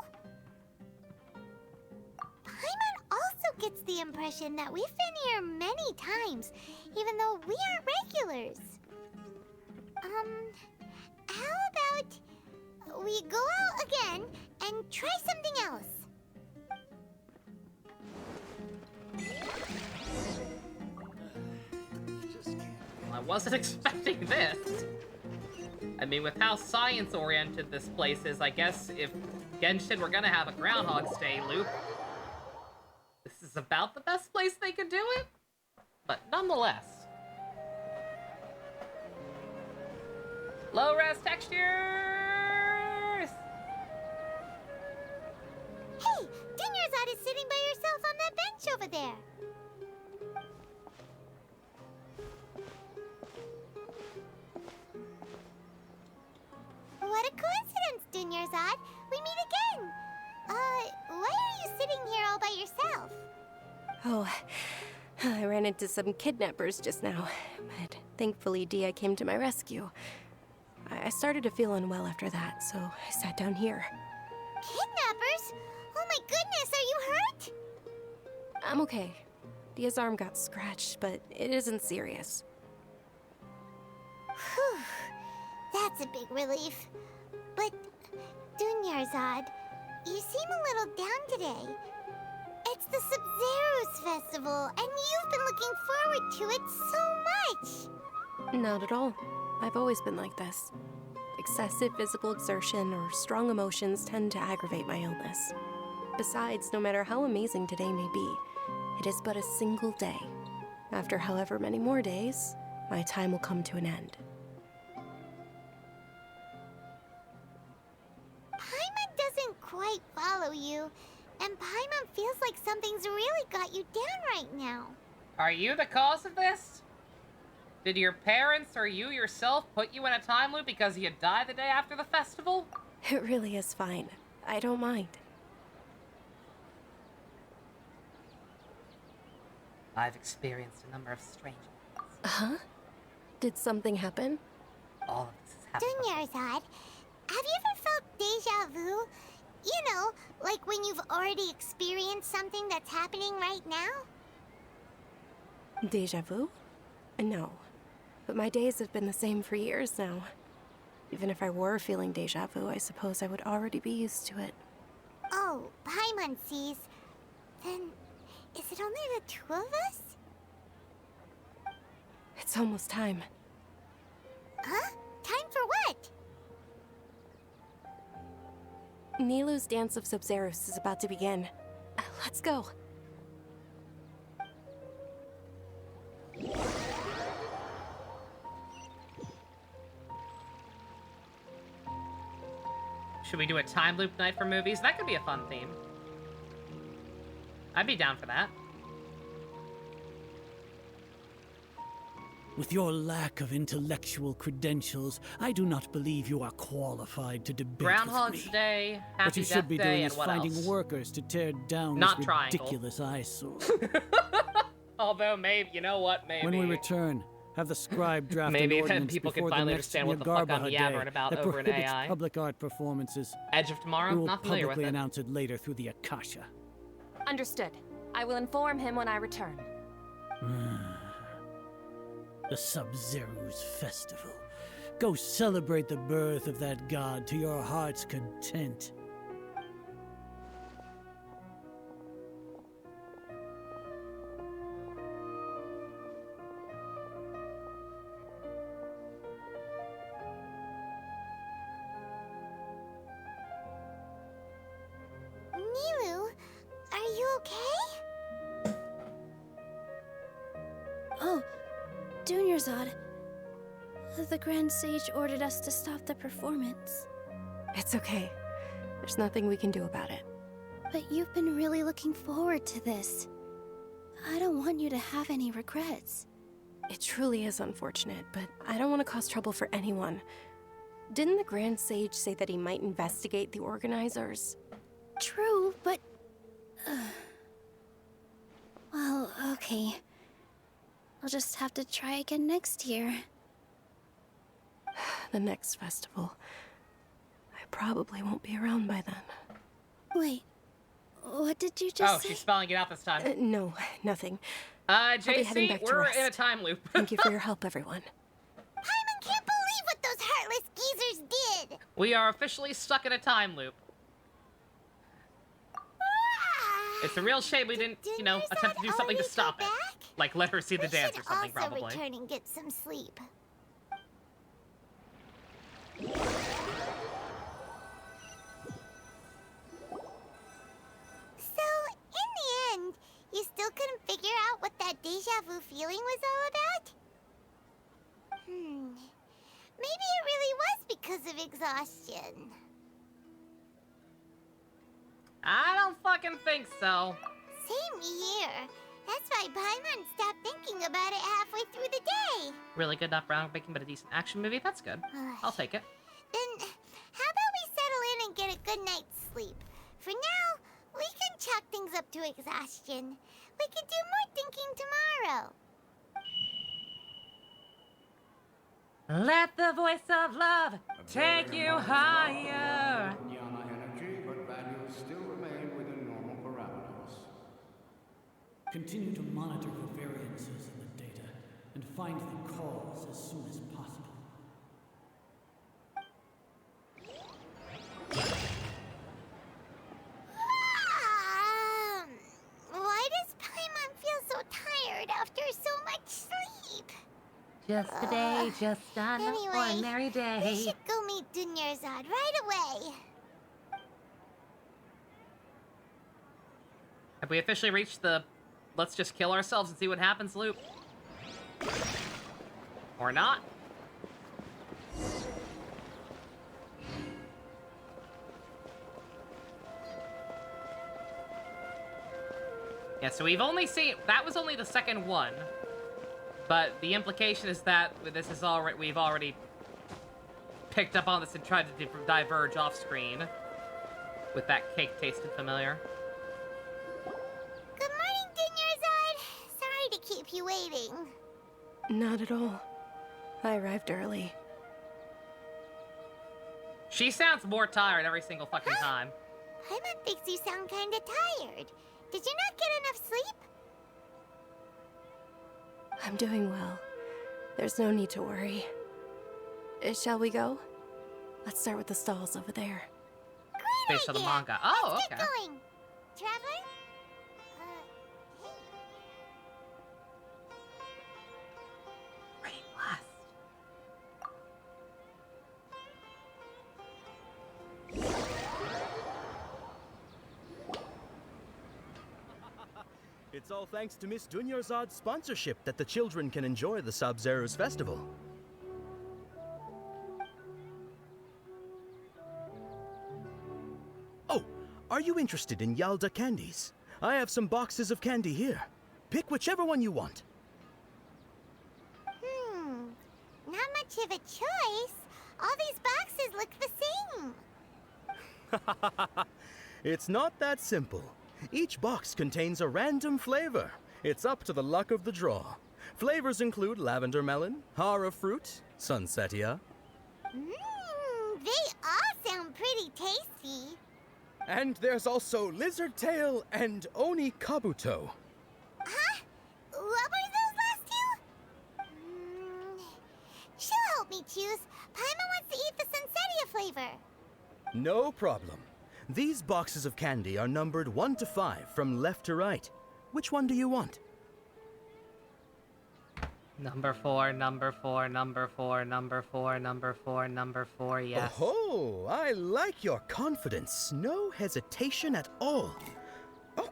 Paimon also gets the impression that we've been here many times, even though we aren't regulars. How about we go out again and try something else? I wasn't expecting this. I mean, with how science-oriented this place is, I guess if Genshin were gonna have a Groundhog's Day loop, this is about the best place they could do it. But nonetheless. Low-res textures! Hey, Dinyarzad is sitting by herself on that bench over there. What a coincidence, Dinyarzad. We meet again. Why are you sitting here all by yourself? Oh, I ran into some kidnappers just now, but thankfully Dia came to my rescue. I started to feel unwell after that, so I sat down here. Kidnappers? Oh my goodness, are you hurt? I'm okay. Dia's arm got scratched, but it isn't serious. Whew. That's a big relief. But, Dunyarzad, you seem a little down today. It's the Sub-Zero's festival, and you've been looking forward to it so much! Not at all. I've always been like this. Excessive physical exertion or strong emotions tend to aggravate my illness. Besides, no matter how amazing today may be, it is but a single day. After however many more days, my time will come to an end. Paimon doesn't quite follow you. And Paimon feels like something's really got you down right now. Are you the cause of this? Did your parents or you yourself put you in a time loop because you died the day after the festival? It really is fine. I don't mind. I've experienced a number of strange things. Huh? Did something happen? All of this has happened. Dunyarzad, have you ever felt deja vu? You know, like when you've already experienced something that's happening right now? Deja vu? No. But my days have been the same for years now. Even if I were feeling deja vu, I suppose I would already be used to it. Oh, Paimon sees. Then, is it only the two of us? It's almost time. Huh? Time for what? Nilu's Dance of Sub-Zerus is about to begin. Let's go. Should we do a time loop night for movies? That could be a fun theme. I'd be down for that. With your lack of intellectual credentials, I do not believe you are qualified to debate Groundhog's with me. Day, What Happy you Death should be Day, doing and is what finding else? workers to tear down Not this triangle. ridiculous eyesore. Although, maybe, you know what, maybe. When we return, have the scribe draft Maybe an then ordinance people can before the finally next understand what the fuck I'm Yagarbaha yabbering Day about that over an prohibits AI. public art performances. Edge of Tomorrow? We will Not familiar with publicly it. announce it later through the Akasha. Understood. I will inform him when I return. The Sub-Zerus Festival. Go celebrate the birth of that god to your heart's content. Nilu, are you okay? Oh, Dunyarzad. The Grand Sage ordered us to stop the performance. It's okay. There's nothing we can do about it. But you've been really looking forward to this. I don't want you to have any regrets. It truly is unfortunate, but I don't want to cause trouble for anyone. Didn't the Grand Sage say that he might investigate the organizers? True, but... well, okay. I'll just have to try again next year. The next festival. I probably won't be around by then. Wait, what did you just say? She's spelling it out this time. No, nothing. I'll be heading JC, back to we're rest. in a time loop. Thank you for your help, everyone. Paimon can't believe what those heartless geezers did! We are officially stuck in a time loop. It's a real shame we didn't, you know, attempt to do something to stop it. Like let her see the dance or something, also probably. return and get some sleep. So, in the end, you still couldn't figure out what that deja vu feeling was all about? Maybe it really was because of exhaustion. I don't fucking think so. Same here. That's why Paimon stopped thinking about it halfway through the day. Really good, not groundbreaking, but a decent action movie. That's good. I'll take it. Then, how about we settle in and get a good night's sleep? For now, we can chalk things up to exhaustion. We can do more thinking tomorrow. Let the voice of love take you higher. Yana energy, but values still remain within normal parameters. Continue to monitor for variances in the data and find the cause as soon as possible. Why does Paimon feel so tired after so much sleep? Just a day, just an ordinary We day. should go meet Dunyarzad right away. Have we officially reached the let's just kill ourselves and see what happens loop? Or not? Yeah, so we've only seen... That was only the second one. But the implication is that this is already... We've already picked up on this and tried to diverge off-screen. With that cake tasted familiar. Good morning, Dinyarzad. Sorry to keep you waiting. Not at all. I arrived early. She sounds more tired every single fucking time. Paimon thinks you sound kinda tired. Did you not get enough sleep? I'm doing well. There's no need to worry. Shall we go? Let's start with the stalls over there. Great Based on idea. the manga. Oh, Let's okay. get going. Traveler? Hey. Great blast. It's all thanks to Miss Dunyarzad's sponsorship that the children can enjoy the Sub-Zero's festival. Oh, are you interested in Yalda candies? I have some boxes of candy here. Pick whichever one you want. Not much of a choice. All these boxes look the same. It's not that simple. Each box contains a random flavor. It's up to the luck of the draw. Flavors include lavender melon, hara fruit, sunsetia. They all sound pretty tasty. And there's also lizard tail and oni kabuto. Huh? What were those last two? She'll help me choose. Paimon wants to eat the sunsetia flavor. No problem. These boxes of candy are numbered 1 to 5 from left to right. Which one do you want? Number 4, number 4, number 4, number 4, number 4, number 4, yes. Oh, I like your confidence. No hesitation at all. Oh,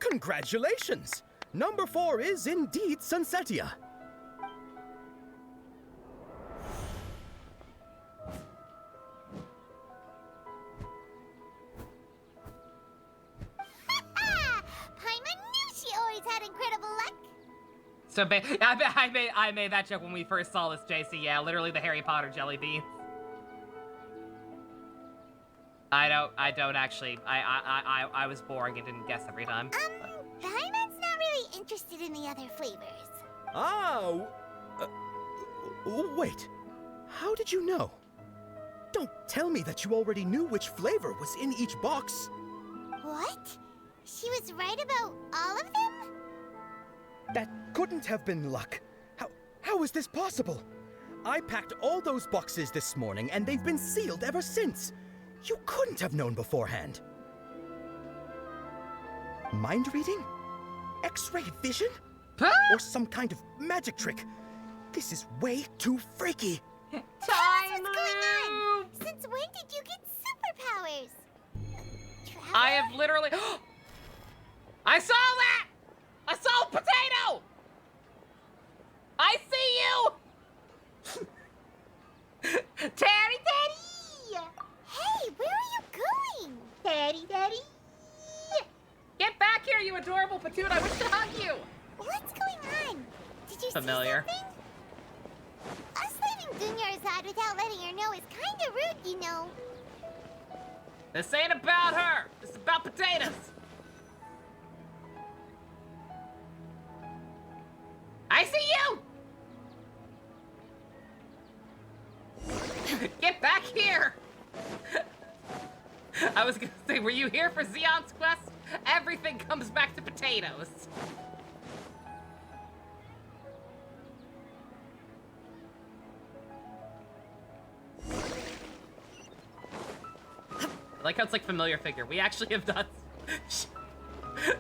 congratulations! Number 4 is indeed sunsetia. So I made that joke when we first saw this, JC. Yeah, literally the Harry Potter jelly beans. I don't actually. I was boring and didn't guess every time. Paimon's not really interested in the other flavors. Oh, wait. How did you know? Don't tell me that you already knew which flavor was in each box. What? She was right about all of them? That couldn't have been luck. How is this possible? I packed all those boxes this morning, and they've been sealed ever since. You couldn't have known beforehand. Mind reading? X-ray vision? Or some kind of magic trick? This is way too freaky. What's going on? Since when did you get superpowers? I have literally... I saw that! I saw a potato! I see you! Daddy! Hey, where are you going? Daddy! Get back here, you adorable patoon! I wish to hug you! What's going on? Did you Familiar. see something? Us leaving Dunyarzad without letting her know is kinda rude, you know. This ain't about her! This is about potatoes! I see you! Get back here! I was gonna say, were you here for Zeon's quest? Everything comes back to potatoes. I like how it's like familiar figure. We actually have done...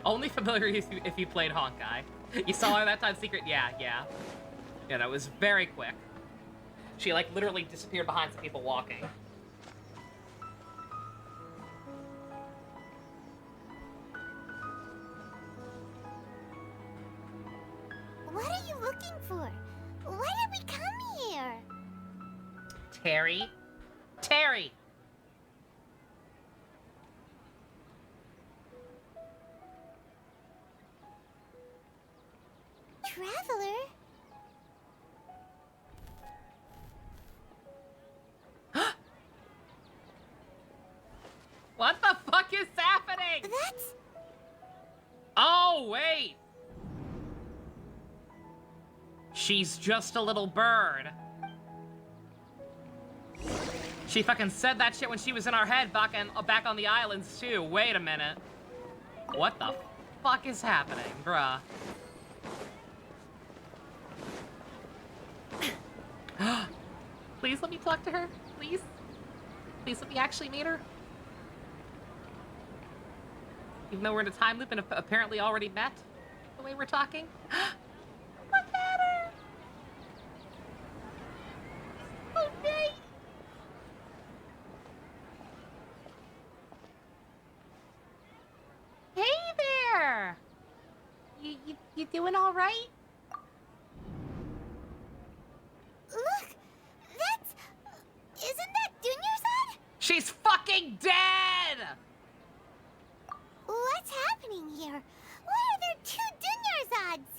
Only familiar if you played Honkai. You saw her that time secret? Yeah. Yeah, that was very quick. She, like, literally disappeared behind some people walking. What are you looking for? Why did we come here? Terry? traveler. What the fuck is happening? That's... Oh, wait. She's just a little bird. She fucking said that shit when she was in our head back on the islands, too. Wait a minute. What the fuck is happening, bruh? Please let me talk to her. Please? Please let me actually meet her. Even though we're in a time loop and apparently already met the way we're talking. Look at her! Oh, Nate! Hey there! You doing all right? Look! That's... Isn't that Dunyarzad? She's fucking dead! What's happening here? Why are there two Dunярzads?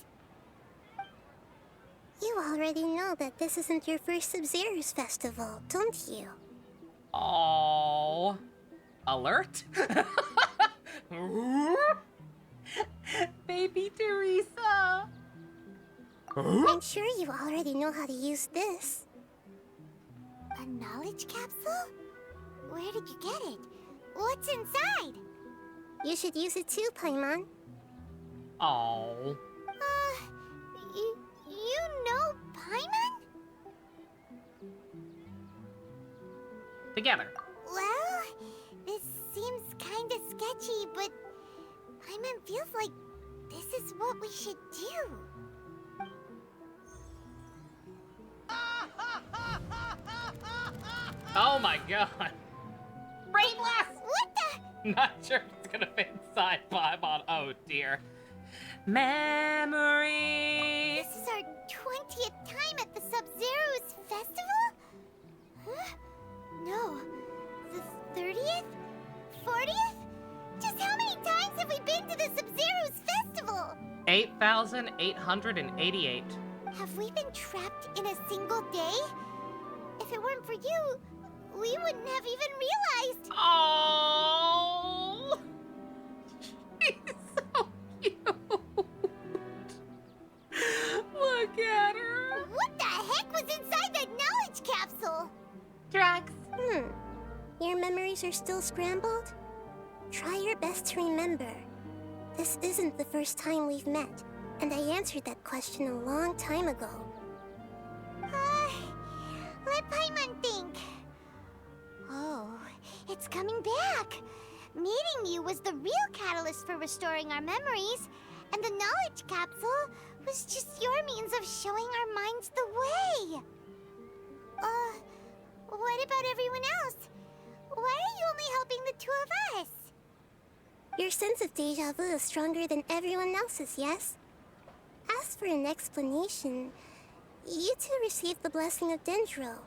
You already know that this isn't your first Sub-Zero's festival, don't you? Oh, alert! Baby Teresa! I'm sure you already know how to use this. A knowledge capsule? Where did you get it? What's inside? You should use it too, Paimon. Oh. You know Paimon? Together. Well, this seems kinda sketchy, but Paimon feels like this is what we should do. Oh my god. Brain blast! What the? Not sure if it's gonna fit inside Paimon. Oh dear. Memory. This is our 20th time at the Sub-Zero's festival? Huh? No. The 30th? 40th? Just how many times have we been to the Sub-Zero's festival? 8,888. Have we been trapped in a single day? If it weren't for you, we wouldn't have even realized. Oh, she's so cute. Look at her. What the heck was inside that knowledge capsule? Drugs. Your memories are still scrambled? Try your best to remember. This isn't the first time we've met, and I answered that question a long time ago. Let Paimon think. Oh, it's coming back. Meeting you was the real catalyst for restoring our memories, and the knowledge capsule was just your means of showing our minds the way. What about everyone else? Why are you only helping the two of us? Your sense of deja vu is stronger than everyone else's, yes? As for an explanation, you two received the blessing of Dendro.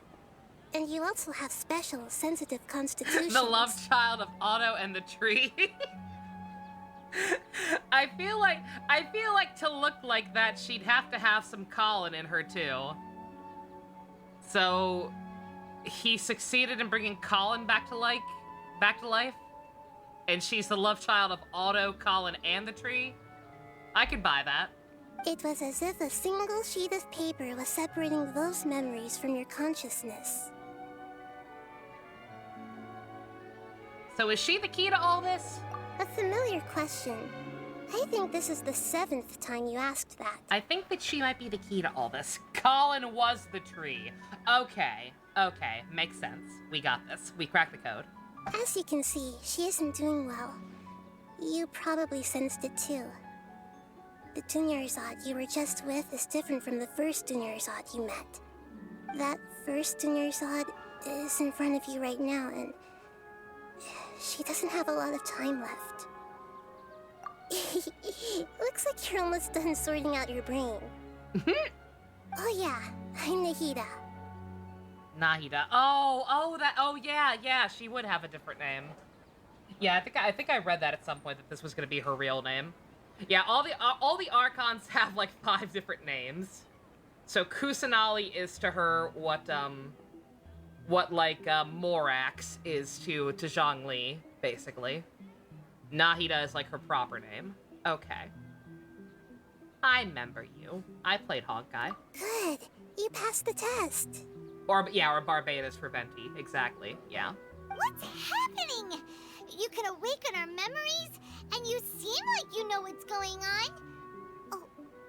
And you also have special, sensitive constitutions. The love child of Otto and the tree. I feel like to look like that, she'd have to have some Colin in her too. So he succeeded in bringing Colin back to life, and she's the love child of Otto, Colin, and the tree. I could buy that. It was as if a single sheet of paper was separating those memories from your consciousness. So is she the key to all this? A familiar question. I think this is the 7th time you asked that. I think that she might be the key to all this. Colin was the tree. Okay, makes sense. We got this. We cracked the code. As you can see, she isn't doing well. You probably sensed it too. The Dunyarzad you were just with is different from the first Dunyarzad you met. That first Dunyarzad is in front of you right now, and she doesn't have a lot of time left. Looks like you're almost done sorting out your brain. Oh yeah, I'm Nahida. Nahida. Yeah, she would have a different name. Yeah, I think I read that at some point that this was gonna be her real name. Yeah, all the Archons have like 5 different names. So Kusanali is to her what Morax is to Zhongli, basically. Nahida is like her proper name. Okay. I remember you. I played Honkai. Good. You passed the test. Or Barbados for Venti. Exactly. Yeah. What's happening? You can awaken our memories, and you seem like you know what's going on. Oh,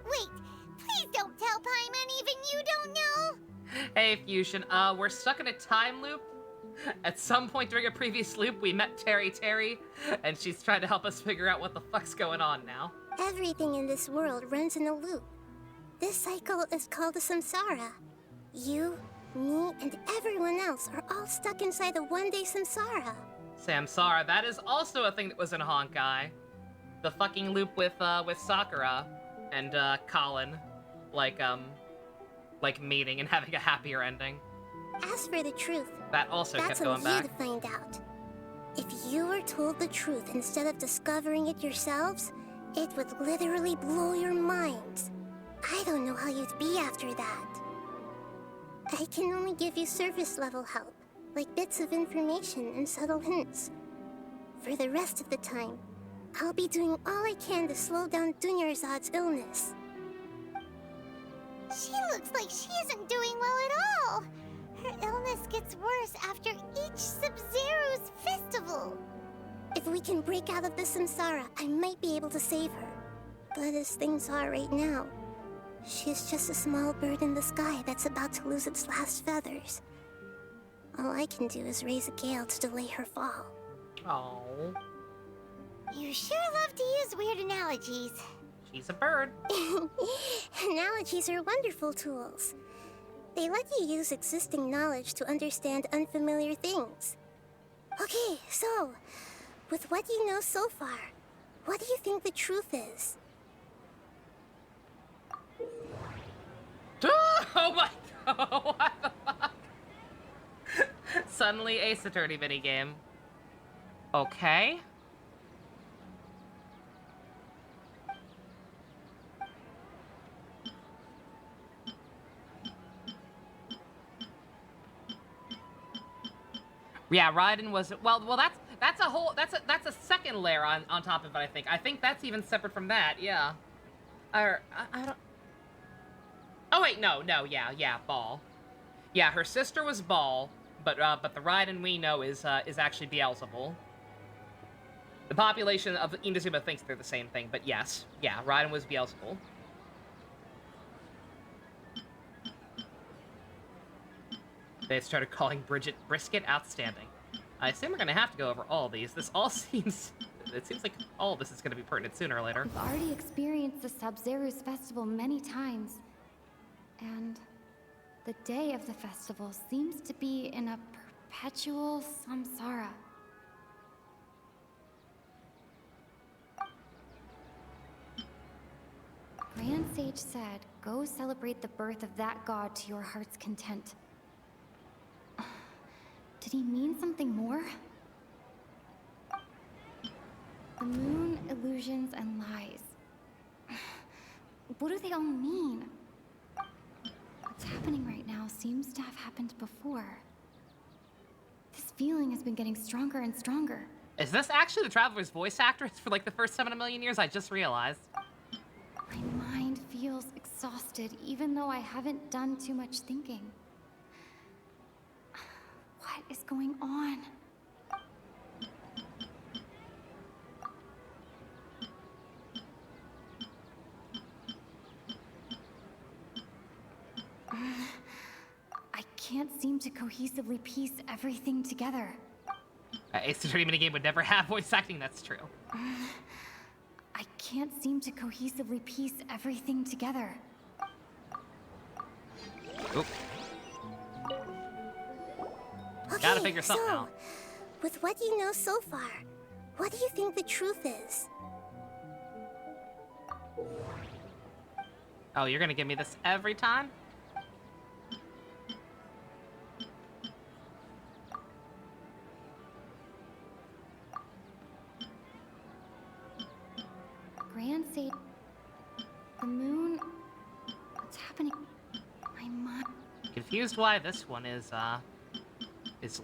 wait. Please don't tell Paimon even you don't know. Hey, Fusion. We're stuck in a time loop. At some point during a previous loop, we met Terry, and she's trying to help us figure out what the fuck's going on now. Everything in this world runs in a loop. This cycle is called a samsara. You, me, and everyone else are all stuck inside a one-day samsara. Samsara, that is also a thing that was in Honkai. The fucking loop with Sakura and Colin, like meeting and having a happier ending. As for the truth, that also that's kept going back. That's on you to find out. If you were told the truth instead of discovering it yourselves, it would literally blow your minds. I don't know how you'd be after that. I can only give you surface level help, like bits of information and subtle hints. For the rest of the time, I'll be doing all I can to slow down Dunyarzad's illness. She looks like she isn't doing well at all. Her illness gets worse after each Sub-Zero's festival. If we can break out of the samsara, I might be able to save her. But as things are right now, she's just a small bird in the sky that's about to lose its last feathers. All I can do is raise a gale to delay her fall. Oh. You sure love to use weird analogies. She's a bird. Analogies are wonderful tools. They let you use existing knowledge to understand unfamiliar things. Okay, so, with what you know so far, what do you think the truth is? Oh my god, what the fuck? Suddenly Ace Attorney minigame. Okay. Yeah, Raiden was well. That's a second layer on top of it. I think that's even separate from that. Yeah. I don't. Oh wait, no, yeah, Ball. Yeah, her sister was Ball, but the Raiden we know is actually Beelzebul. The population of Inazuma thinks they're the same thing, but yes, yeah, Raiden was Beelzebul. They started calling Bridget Brisket outstanding. I assume we're gonna have to go over all these. This all seems... It seems like all this is gonna be pertinent sooner or later. We've already experienced the Sub-Zero's festival many times. And the day of the festival seems to be in a perpetual samsara. Grand Sage said, go celebrate the birth of that god to your heart's content. Did he mean something more? The moon, illusions, and lies. What do they all mean? What's happening right now seems to have happened before. This feeling has been getting stronger and stronger. Is this actually the Traveler's voice actress for like the first time in a million years? I just realized. My mind feels exhausted, even though I haven't done too much thinking. What is going on? I can't seem to cohesively piece everything together. Ace Attorney minigame would never have voice acting, that's true. I can't seem to cohesively piece everything together. Oop. Okay, Gotta figure something out. With what you know so far, what do you think the truth is? Oh, you're gonna give me this every time? Grand fade. The moon. What's happening? My mind. Confused why this one is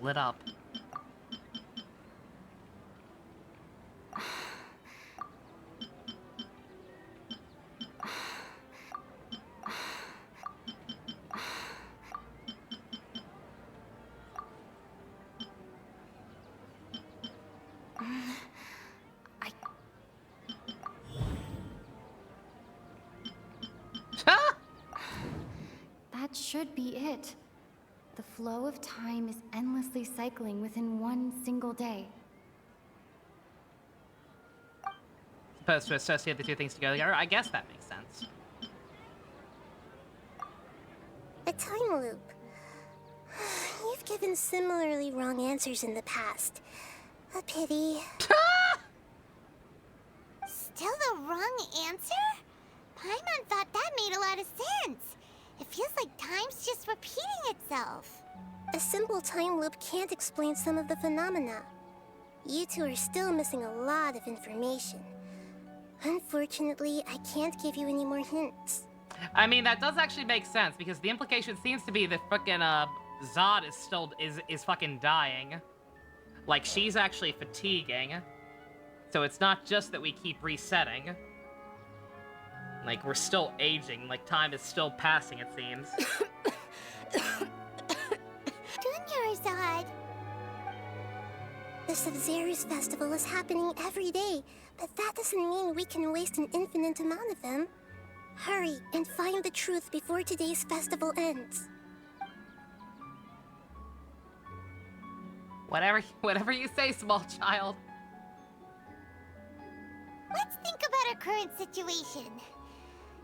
lit up. That should be it. The flow of time is endlessly cycling within one single day. Supposed to associate the two things together. I guess that makes sense. A time loop. You've given similarly wrong answers in the past. A pity. Still the wrong answer? Paimon thought that made a lot of sense. It feels like time's just repeating itself. A simple time loop can't explain some of the phenomena. You two are still missing a lot of information. Unfortunately, I can't give you any more hints. I mean, that does actually make sense, because the implication seems to be that fucking, Zod is still, is fucking dying. Like, she's actually fatiguing. So it's not just that we keep resetting. Like, we're still aging. Like, time is still passing, it seems. Zod. The Sub-Zero's festival is happening every day, but that doesn't mean we can waste an infinite amount of them. Hurry and find the truth before today's festival ends. Whatever you say, small child. Let's think about our current situation.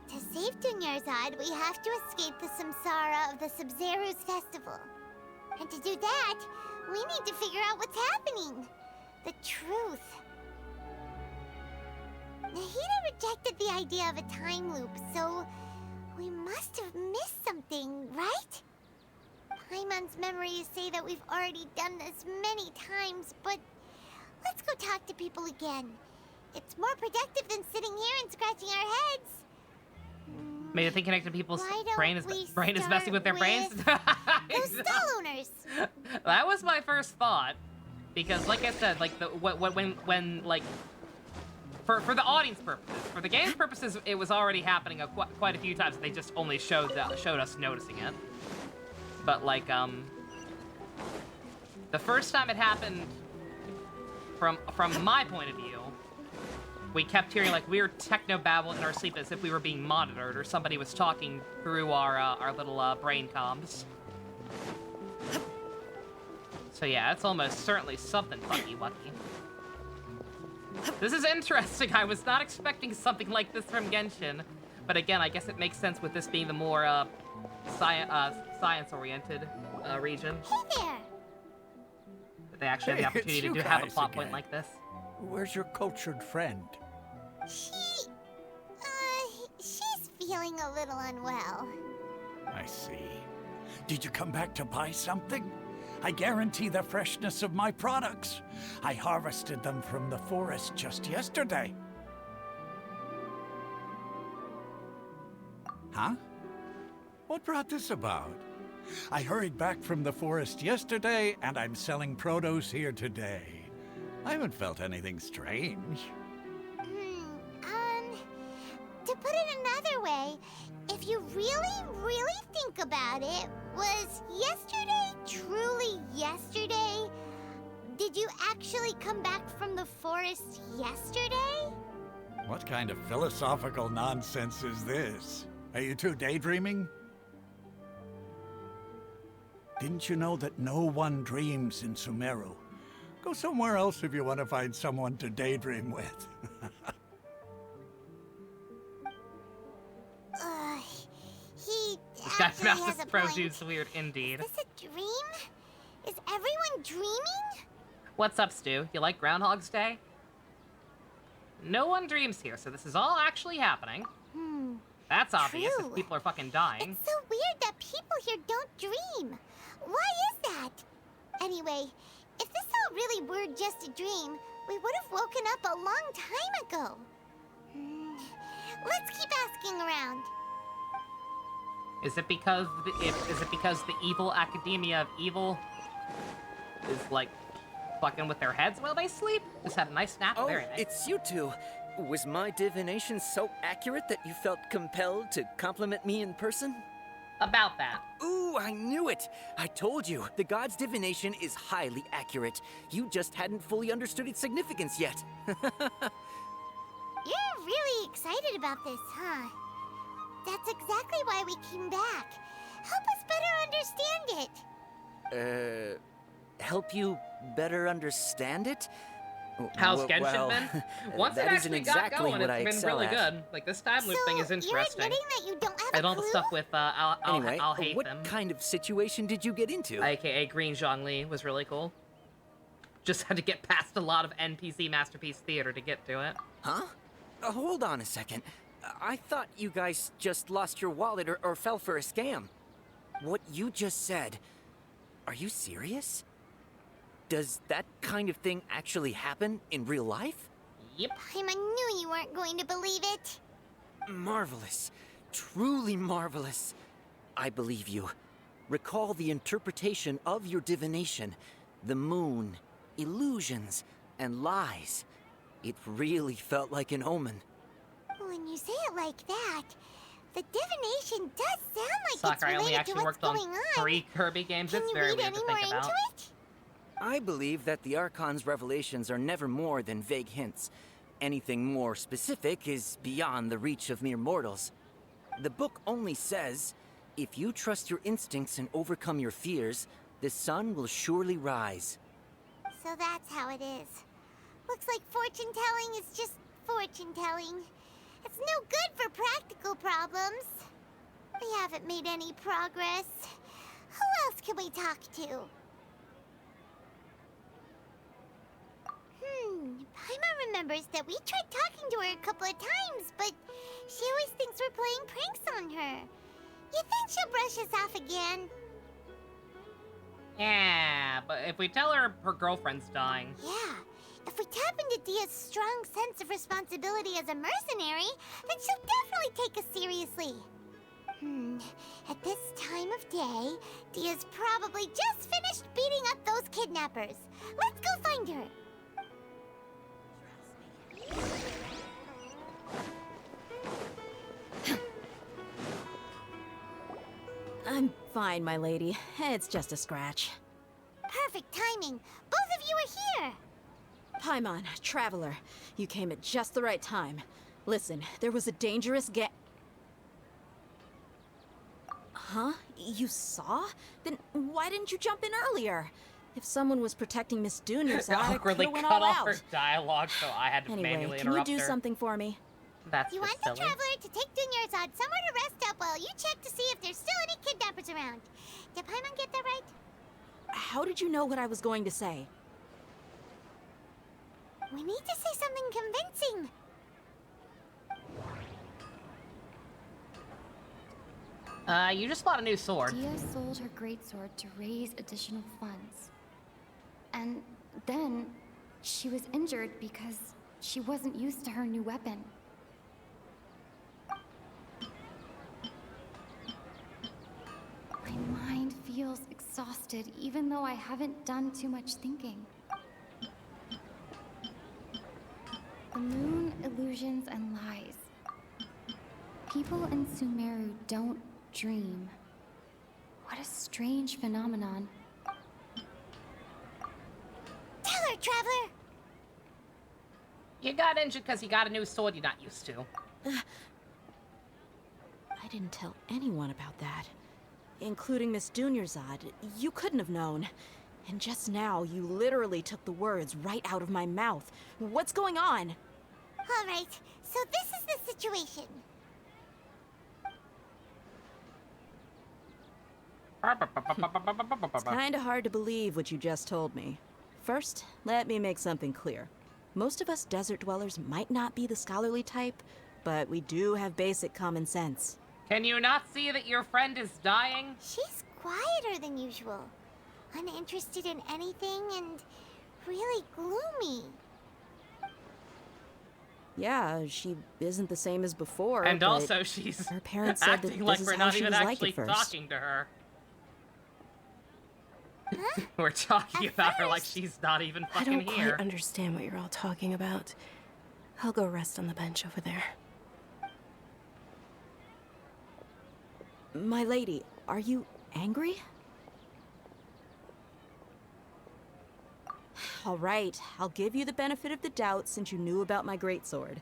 To save Dunyarzad, we have to escape the samsara of the Sub-Zero's festival. And to do that, we need to figure out what's happening. The truth. Nahida rejected the idea of a time loop, so we must have missed something, right? Paimon's memories say that we've already done this many times, but let's go talk to people again. It's more productive than sitting here and scratching our heads. Maybe I think connecting people's brain is messing with their brains. Those stall owners. That was my first thought, because like I said, like when like for the audience purposes, for the game's purposes, it was already happening quite a few times. They just only showed us noticing it. But like the first time it happened, from my point of view, we kept hearing like weird techno babble in our sleep as if we were being monitored or somebody was talking through our little brain comms. So yeah, it's almost certainly something fucky-wucky. This is interesting. I was not expecting something like this from Genshin, but again, I guess it makes sense with this being the more science-oriented region. Hey there. That they actually have the opportunity to have a plot point like this. Where's your cultured friend? She's feeling a little unwell. I see. Did you come back to buy something? I guarantee the freshness of my products. I harvested them from the forest just yesterday. Huh? What brought this about? I hurried back from the forest yesterday, and I'm selling produce here today. I haven't felt anything strange. To put it another way, if you really think about it, was yesterday truly yesterday? Did you actually come back from the forest yesterday? What kind of philosophical nonsense is this? Are you two daydreaming? Didn't you know that no one dreams in Sumeru? Go somewhere else if you want to find someone to daydream with. This guy's mouth is produce weird indeed. Is this a dream? Is everyone dreaming? What's up, Stu? You like Groundhog's Day? No one dreams here, so this is all actually happening. That's obvious if people are fucking dying. It's so weird that people here don't dream. Why is that? Anyway, if this all really were just a dream, we would have woken up a long time ago. Let's keep asking around. Is it because the evil Academia of Evil is like fucking with their heads while they sleep? Just had a nice nap. Oh, Very nice. it's you two. Was my divination so accurate that you felt compelled to compliment me in person? About that. Ooh, I knew it! I told you, the god's divination is highly accurate. You just hadn't fully understood its significance yet. You're really excited about this, huh? That's exactly why we came back. Help us better understand it. Help you better understand it? How's Genshin well, been? Once it that isn't actually exactly got going, what I it's been excel really at. good. Like, this time loop thing is interesting. You're admitting that you don't have And a all the clue? stuff with, Anyway, I'll hate what them. kind of situation did you get into? AKA Green Zhongli was really cool. Just had to get past a lot of NPC Masterpiece Theater to get to it. Huh? Hold on a second. I thought you guys just lost your wallet or fell for a scam. What you just said, are you serious? Does that kind of thing actually happen in real life? Yep. I knew you weren't going to believe it. Marvelous. Truly marvelous. I believe you. Recall the interpretation of your divination. The moon, illusions, and lies. It really felt like an omen. When you say it like that, the divination does sound like Sakura, I it's only related to actually what's worked on going on. 3 Kirby games. Can It's you very read weird any to more think about. into it? I believe that the Archon's revelations are never more than vague hints. Anything more specific is beyond the reach of mere mortals. The book only says, if you trust your instincts and overcome your fears, the sun will surely rise. So that's how it is. Looks like fortune-telling is just fortune-telling. It's no good for practical problems. We haven't made any progress. Who else can we talk to? Paimon remembers that we tried talking to her a couple of times, but she always thinks we're playing pranks on her. You think she'll brush us off again? Yeah, but if we tell her her girlfriend's dying... Yeah. If we tap into Dia's strong sense of responsibility as a mercenary, then she'll definitely take us seriously. At this time of day, Dia's probably just finished beating up those kidnappers. Let's go find her. I'm fine, my lady. It's just a scratch. Perfect timing. Both of you are here. Paimon, Traveler, you came at just the right time. Listen, there was a dangerous Huh? You saw? Then why didn't you jump in earlier? If someone was protecting Miss Dunyar's, I awkwardly could've went cut all off out. her dialogue, so I had to Anyway, manually can you interrupt do her. something for me? That's You just want the silly. Traveler to take Dunyarzad somewhere to rest up while you check to see if there's still any kidnappers around. Did Paimon get that right? How did you know what I was going to say? We need to say something convincing. You just bought a new sword. Dia sold her greatsword to raise additional funds. And then she was injured because she wasn't used to her new weapon. My mind feels exhausted, even though I haven't done too much thinking. The moon, illusions, and lies. People in Sumeru don't dream. What a strange phenomenon. Tell her, Traveler! You got injured because you got a new sword you're not used to. I didn't tell anyone about that. Including Miss Dunyarzad. You couldn't have known. And just now, you literally took the words right out of my mouth. What's going on? All right, so this is the situation. It's kinda hard to believe what you just told me. First, let me make something clear. Most of us desert dwellers might not be the scholarly type, but we do have basic common sense. Can you not see that your friend is dying? She's quieter than usual. Uninterested in anything and really gloomy. Yeah, she isn't the same as before. And but also, she's her parents said that acting this like is we're how not she even was like actually at first. talking to her. We're talking about her like she's not even I fucking don't here. quite understand what you're all talking about. I'll go rest on the bench over there. My lady, are you angry? All right, I'll give you the benefit of the doubt since you knew about my greatsword.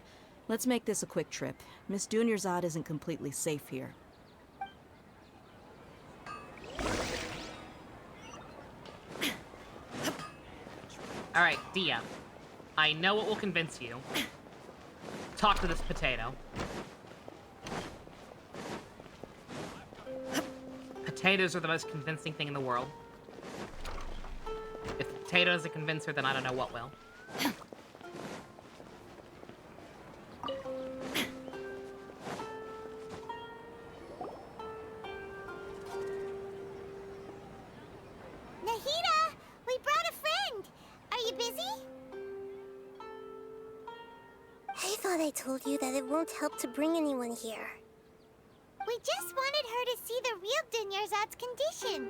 Let's make this a quick trip. Miss Dunyarzad isn't completely safe here. Alright, Dia. I know what will convince you. Talk to this potato. Potatoes are the most convincing thing in the world. If the potato doesn't convince her, then I don't know what will. Nahida, we brought a friend. Are you busy? I thought I told you that it won't help to bring anyone here. We just wanted her to see the real Dunyarzad's condition.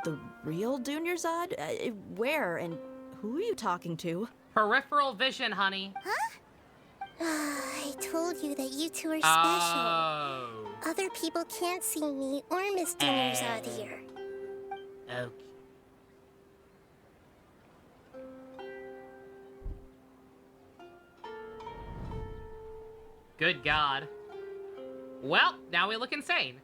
The real Dunyarzad? Where and who are you talking to? Peripheral vision, honey. Huh? I told you that you two are special. Oh. Other people can't see me or Miss Dunyarzad here. Okay. Good God. Well, now we look insane.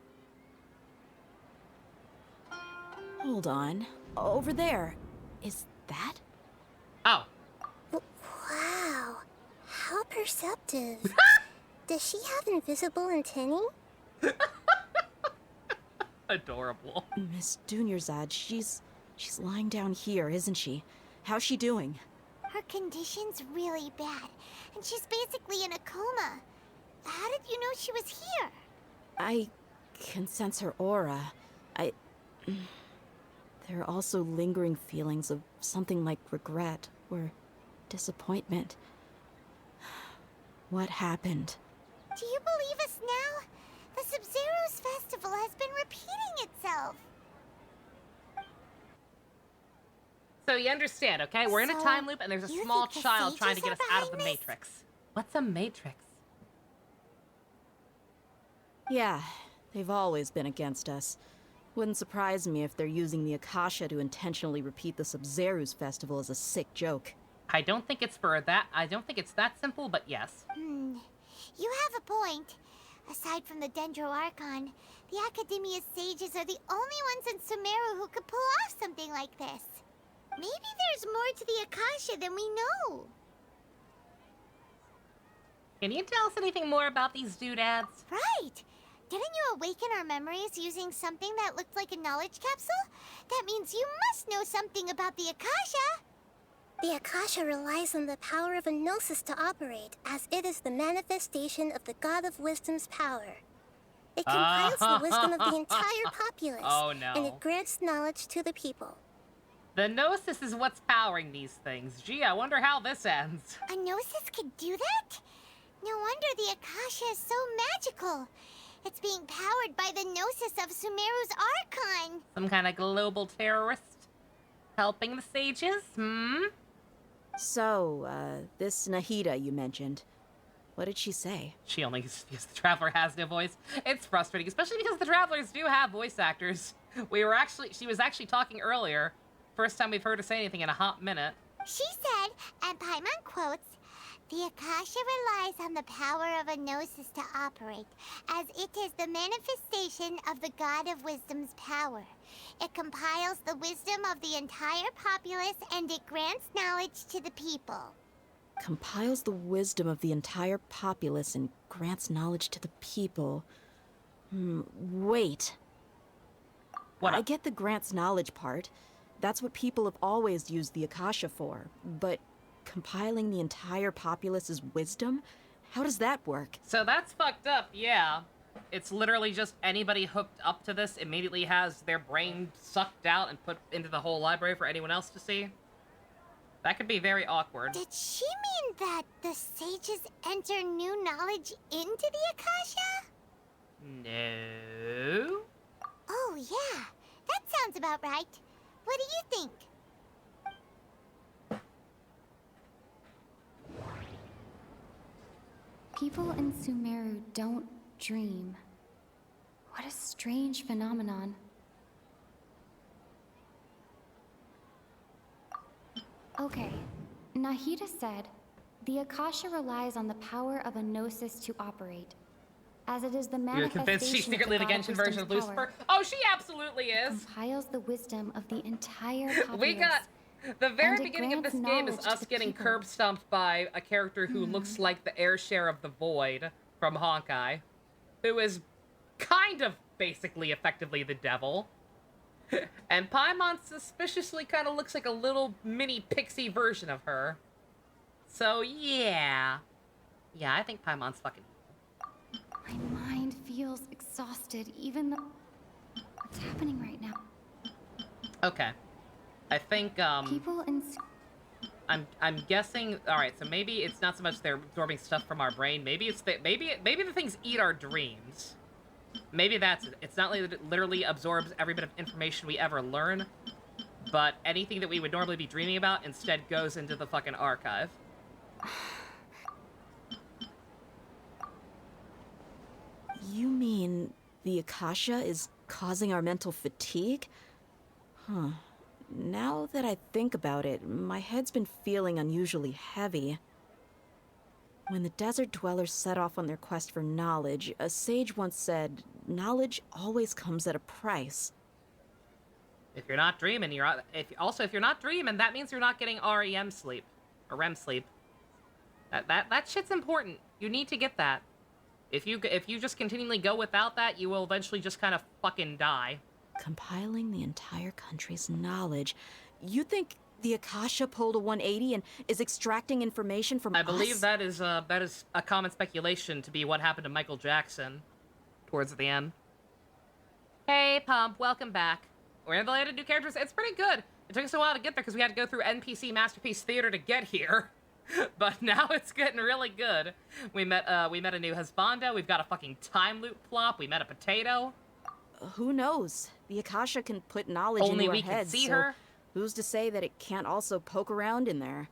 Hold on. Over there. Is that? Oh. Wow. How perceptive. Does she have invisible antennae? Adorable. Miss Dunyarzad, she's lying down here, isn't she? How's she doing? Her condition's really bad, and she's basically in a coma. How did you know she was here? I can sense her aura. There are also lingering feelings of something like regret or disappointment. What happened? Do you believe us now? The Sub-Zero's festival has been repeating itself. So you understand, okay? We're in a So, time loop and there's a you small think the child trying to sages get are us out of the behind this? Matrix. What's a Matrix? Yeah, they've always been against us. Wouldn't surprise me if they're using the Akasha to intentionally repeat the Sub-Zero's festival as a sick joke. I don't think it's that simple, but yes. You have a point. Aside from the Dendro Archon, the Academia's sages are the only ones in Sumeru who could pull off something like this. Maybe there's more to the Akasha than we know. Can you tell us anything more about these doodads? Right! Didn't you awaken our memories using something that looked like a knowledge capsule? That means you must know something about the Akasha! The Akasha relies on the power of a gnosis to operate, as it is the manifestation of the God of Wisdom's power. It compiles the wisdom of the entire populace, Oh, no. and it grants knowledge to the people. The Gnosis is what's powering these things. Gee, I wonder how this ends. A gnosis could do that? No wonder the Akasha is so magical. It's being powered by the gnosis of Sumeru's Archon. Some kind of global terrorist helping the sages? So, this Nahida you mentioned, what did she say? She only because the Traveler has no voice. It's frustrating, especially because the Travelers do have voice actors. She was actually talking earlier. First time we've heard her say anything in a hot minute. She said, and Paimon quotes, "The Akasha relies on the power of a gnosis to operate, as it is the manifestation of the God of Wisdom's power. It compiles the wisdom of the entire populace, and it grants knowledge to the people." Compiles the wisdom of the entire populace and grants knowledge to the people. Wait. What? I get the grants knowledge part. That's what people have always used the Akasha for. But compiling the entire populace's wisdom? How does that work? So that's fucked up, yeah. It's literally just anybody hooked up to this immediately has their brain sucked out and put into the whole library for anyone else to see. That could be very awkward. Did she mean that the sages enter new knowledge into the Akasha? No. Oh, yeah. That sounds about right. What do you think? People in Sumeru don't dream. What a strange phenomenon. Okay, Nahida said, the Akasha relies on the power of a gnosis to operate, as it is the You're manifestation convinced she's secretly the of the God Genshin of version of Wisdom's Lucifer? power. Oh, she absolutely is. Compiles the wisdom of the entire populace. We got the very and it beginning of this grants game is knowledge to us the getting people. curb stomped by a character who looks like the heir share of the Void from Honkai, who is kind of basically effectively the devil. And Paimon suspiciously kind of looks like a little mini pixie version of her. So yeah. Yeah, I think Paimon's fucking evil. My mind feels exhausted, even though... What's happening right now? Okay. I think, People in... I'm guessing. All right, so maybe it's not so much they're absorbing stuff from our brain. Maybe it's maybe the things eat our dreams. Maybe that's it. It's not like it literally absorbs every bit of information we ever learn, but anything that we would normally be dreaming about instead goes into the fucking archive. You mean the Akasha is causing our mental fatigue? Huh. Now that I think about it, my head's been feeling unusually heavy. When the desert dwellers set off on their quest for knowledge, a sage once said, knowledge always comes at a price. If you're not dreaming, if you're not dreaming, that means you're not getting REM sleep or REM sleep. That shit's important. You need to get that. If you just continually go without that, you will eventually just kind of fucking die. Compiling the entire country's knowledge. You think the Akasha pulled a 180 and is extracting information from us? I believe that is a common speculation to be what happened to Michael Jackson towards the end. Hey, Pump, welcome back. We're in the land of new characters. It's pretty good. It took us a while to get there because we had to go through NPC Masterpiece Theater to get here. But now it's getting really good. We met a new husbando. We've got a fucking time loop plop. We met a potato. Who knows? The Akasha can put knowledge Only into our we can heads, see so her. Who's to say that it can't also poke around in there?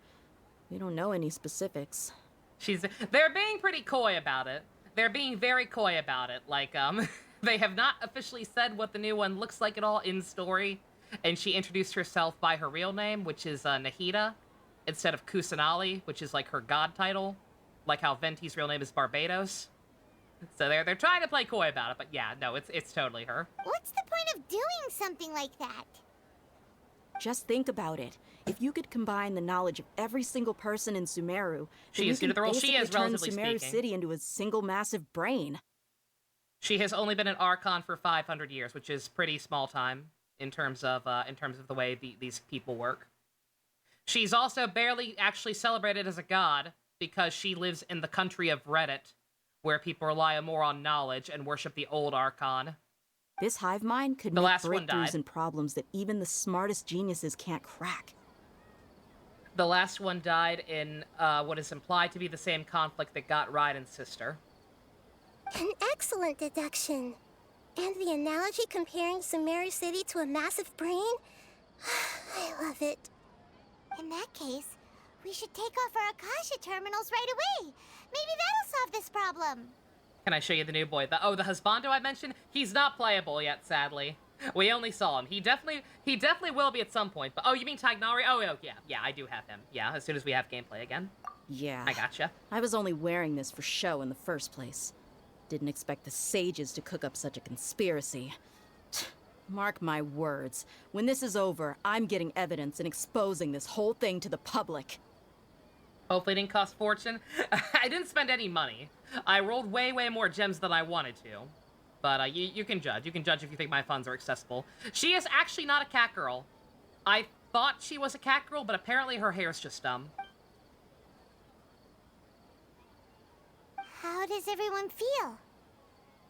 We don't know any specifics. They're being pretty coy about it. They're being very coy about it. Like, they have not officially said what the new one looks like at all in story. And she introduced herself by her real name, which is Nahida, instead of Kusanali, which is like her god title. Like how Venti's real name is Barbados. So they're trying to play coy about it, but yeah, no, it's totally her. What's the point of doing something like that? Just think about it. If you could combine the knowledge of every single person in Sumeru, She then you is new to can the role. She basically is, turn relatively Sumeru speaking. City into a single massive brain. She has only been an Archon for 500 years, which is pretty small time in terms of the way these people work. She's also barely actually celebrated as a god because she lives in the country of Reddit, where people rely more on knowledge and worship the old Archon. This hive mind could The make last one died. breakthroughs in problems that even the smartest geniuses can't crack. The last one died in what is implied to be the same conflict that got Raiden's sister. An excellent deduction. And the analogy comparing Sumeru City to a massive brain? I love it. In that case, we should take off our Akasha terminals right away. Maybe that'll solve this problem. Can I show you the new boy? The husbando I mentioned? He's not playable yet, sadly. We only saw him. He definitely will be at some point. But you mean Tagnari? Oh, yeah, I do have him. Yeah, as soon as we have gameplay again. Yeah. I gotcha. I was only wearing this for show in the first place. Didn't expect the sages to cook up such a conspiracy. Mark my words. When this is over, I'm getting evidence and exposing this whole thing to the public. Hopefully it didn't cost fortune. I didn't spend any money. I rolled way more gems than I wanted to. But you can judge. You can judge if you think my funds are accessible. She is actually not a cat girl. I thought she was a cat girl, but apparently her hair's just dumb. How does everyone feel?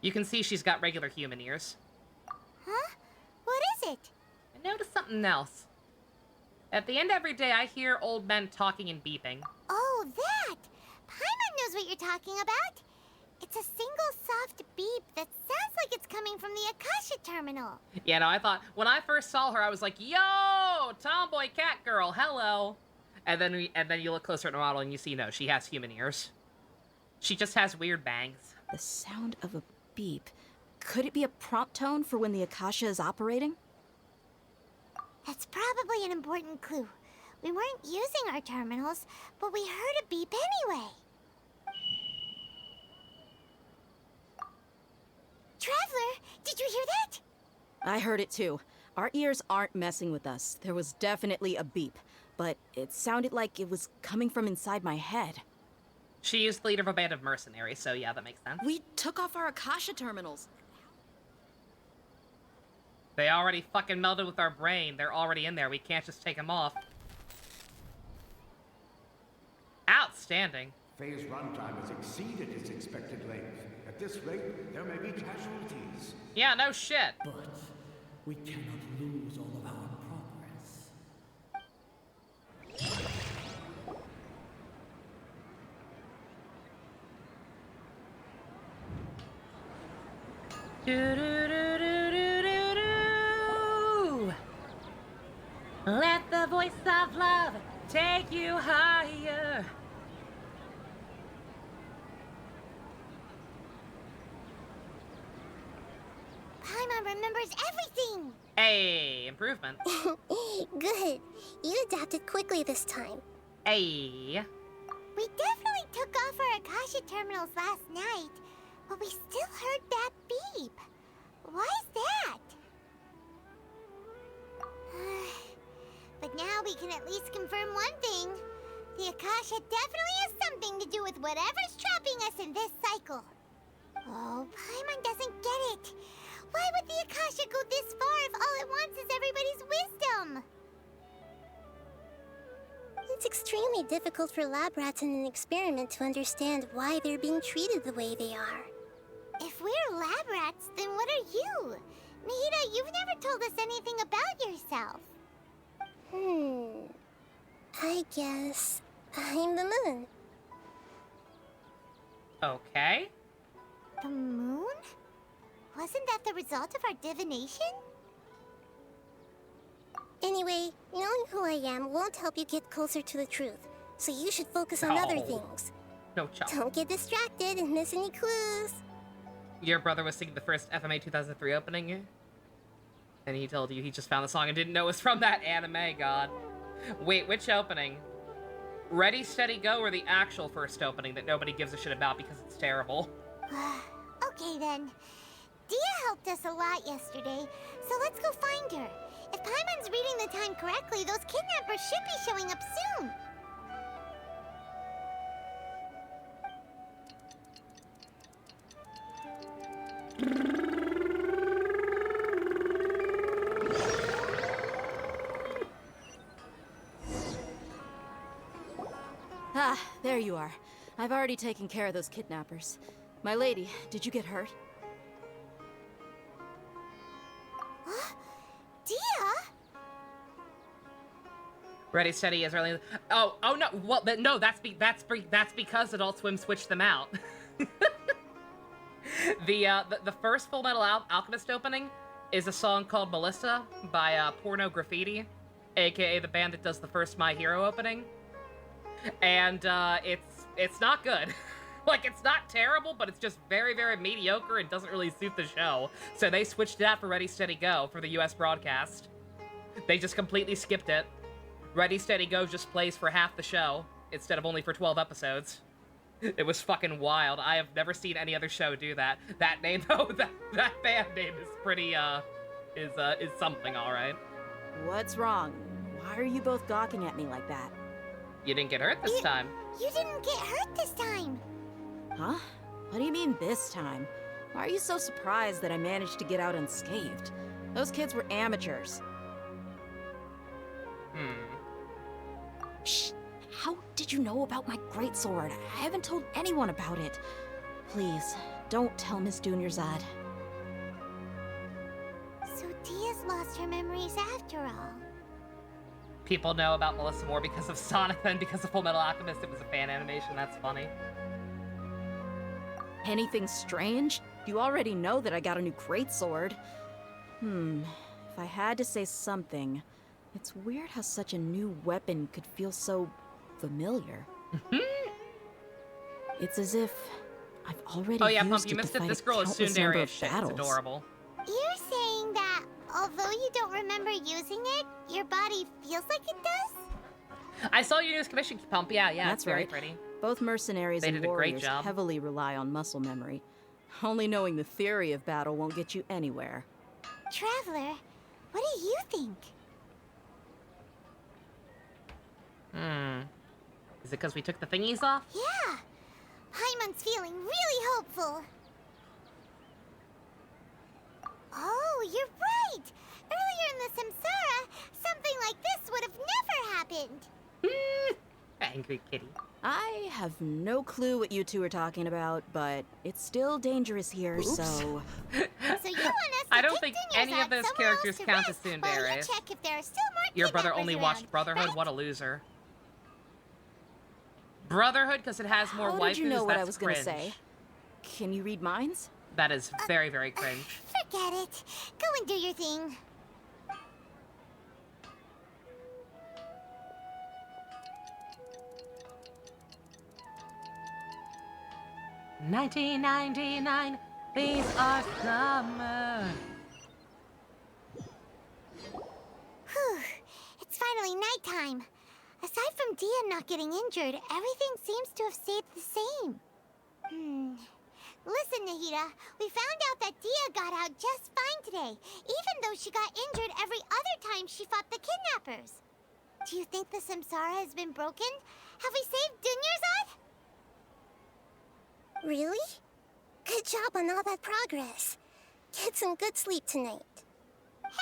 You can see she's got regular human ears. Huh? What is it? I noticed something else. At the end of every day, I hear old men talking and beeping. Oh, that! Paimon knows what you're talking about. It's a single soft beep that sounds like it's coming from the Akasha terminal. Yeah, no, I thought, when I first saw her, I was like, yo, tomboy cat girl, hello. And then you look closer at the model and you see, no, she has human ears. She just has weird bangs. The sound of a beep. Could it be a prompt tone for when the Akasha is operating? That's probably an important clue. We weren't using our terminals, but we heard a beep anyway. Traveler, did you hear that? I heard it too. Our ears aren't messing with us. There was definitely a beep, but it sounded like it was coming from inside my head. She is the leader of a band of mercenaries, so yeah, that makes sense. We took off our Akasha terminals. They already fucking melded with our brain. They're already in there. We can't just take them off. Outstanding. Phase runtime has exceeded its expected length. At this rate, there may be casualties. Yeah, no shit. But we cannot lose all of our progress. Let the voice of love take you higher. Paimon remembers everything! Hey, improvement. Good. You adapted quickly this time. Hey. We definitely took off our Akasha terminals last night, but we still heard that beep. Why is that? But now we can at least confirm one thing. The Akasha definitely has something to do with whatever's trapping us in this cycle. Oh, Paimon doesn't get it. Why would the Akasha go this far if all it wants is everybody's wisdom? It's extremely difficult for lab rats in an experiment to understand why they're being treated the way they are. If we're lab rats, then what are you? Nahida, you've never told us anything about yourself. I guess I'm the moon. Okay. The moon? Wasn't that the result of our divination? Anyway, knowing who I am won't help you get closer to the truth, so you should focus on other things. No chop. Don't get distracted and miss any clues. Your brother was singing the first FMA 2003 opening, and he told you he just found the song and didn't know it was from that anime, god. Wait, which opening? Ready, Steady, Go, or the actual first opening that nobody gives a shit about because it's terrible? Okay then. Dia helped us a lot yesterday, so let's go find her. If Paimon's reading the time correctly, those kidnappers should be showing up soon. Ah, there you are. I've already taken care of those kidnappers. My lady, did you get hurt? Dia? Ready, Steady is really. Oh no! Well, no, that's because Adult Swim switched them out. The first Full Metal Alchemist opening is a song called Melissa by Porno Graffiti, aka the band that does the first My Hero opening, and it's not good. Like, it's not terrible, but it's just very, very mediocre and doesn't really suit the show. So they switched it out for Ready, Steady, Go for the US broadcast. They just completely skipped it. Ready, Steady, Go just plays for half the show, instead of only for 12 episodes. It was fucking wild. I have never seen any other show do that. That name, though, that band name is pretty, is something, alright. What's wrong? Why are you both gawking at me like that? You didn't get hurt this time. You didn't get hurt this time. Huh? What do you mean this time? Why are you so surprised that I managed to get out unscathed? Those kids were amateurs. Shh! How did you know about my greatsword? I haven't told anyone about it. Please, don't tell Miss Dunyarzad. So Dia's lost her memories after all. People know about Melissa more because of Sonic than because of Full Metal Alchemist. It was a fan animation. That's funny. Anything strange? You already know that I got a new greatsword. If I had to say something, it's weird how such a new weapon could feel so familiar. It's as if I've already used Pump, you it missed to it. fight This a girl is countless number tsundere of as shit. It's battles. adorable. You're saying that although you don't remember using it, your body feels like it does? I saw your newest commission, Pump. Yeah, That's it's very right. pretty. Both mercenaries They and did a great warriors job. heavily rely on muscle memory. Only knowing the theory of battle won't get you anywhere. Traveler, what do you think? Is it because we took the thingies off? Yeah. Paimon's feeling really hopeful. Oh, you're right. Earlier in the Samsara, something like this would have never happened. Angry kitty. I have no clue what you two are talking about, but it's still dangerous here, so... So you want us to I don't take think any Dinya's of those out characters somewhere else count to as rest while you tsundere. check if there are still more Your brother kidnappers only around, watched Brotherhood? right? What a loser. Brotherhood, because it has more How waifus, did you know what I that's was gonna cringe. say? Can you read minds? That is very, very cringe. Forget it. Go and do your thing. $19.99. These are summer. Whew. It's finally nighttime. Aside from Dia not getting injured, everything seems to have stayed the same. Listen, Nahida, we found out that Dia got out just fine today, even though she got injured every other time she fought the kidnappers. Do you think the Samsara has been broken? Have we saved Dunyarzad? Really? Good job on all that progress. Get some good sleep tonight.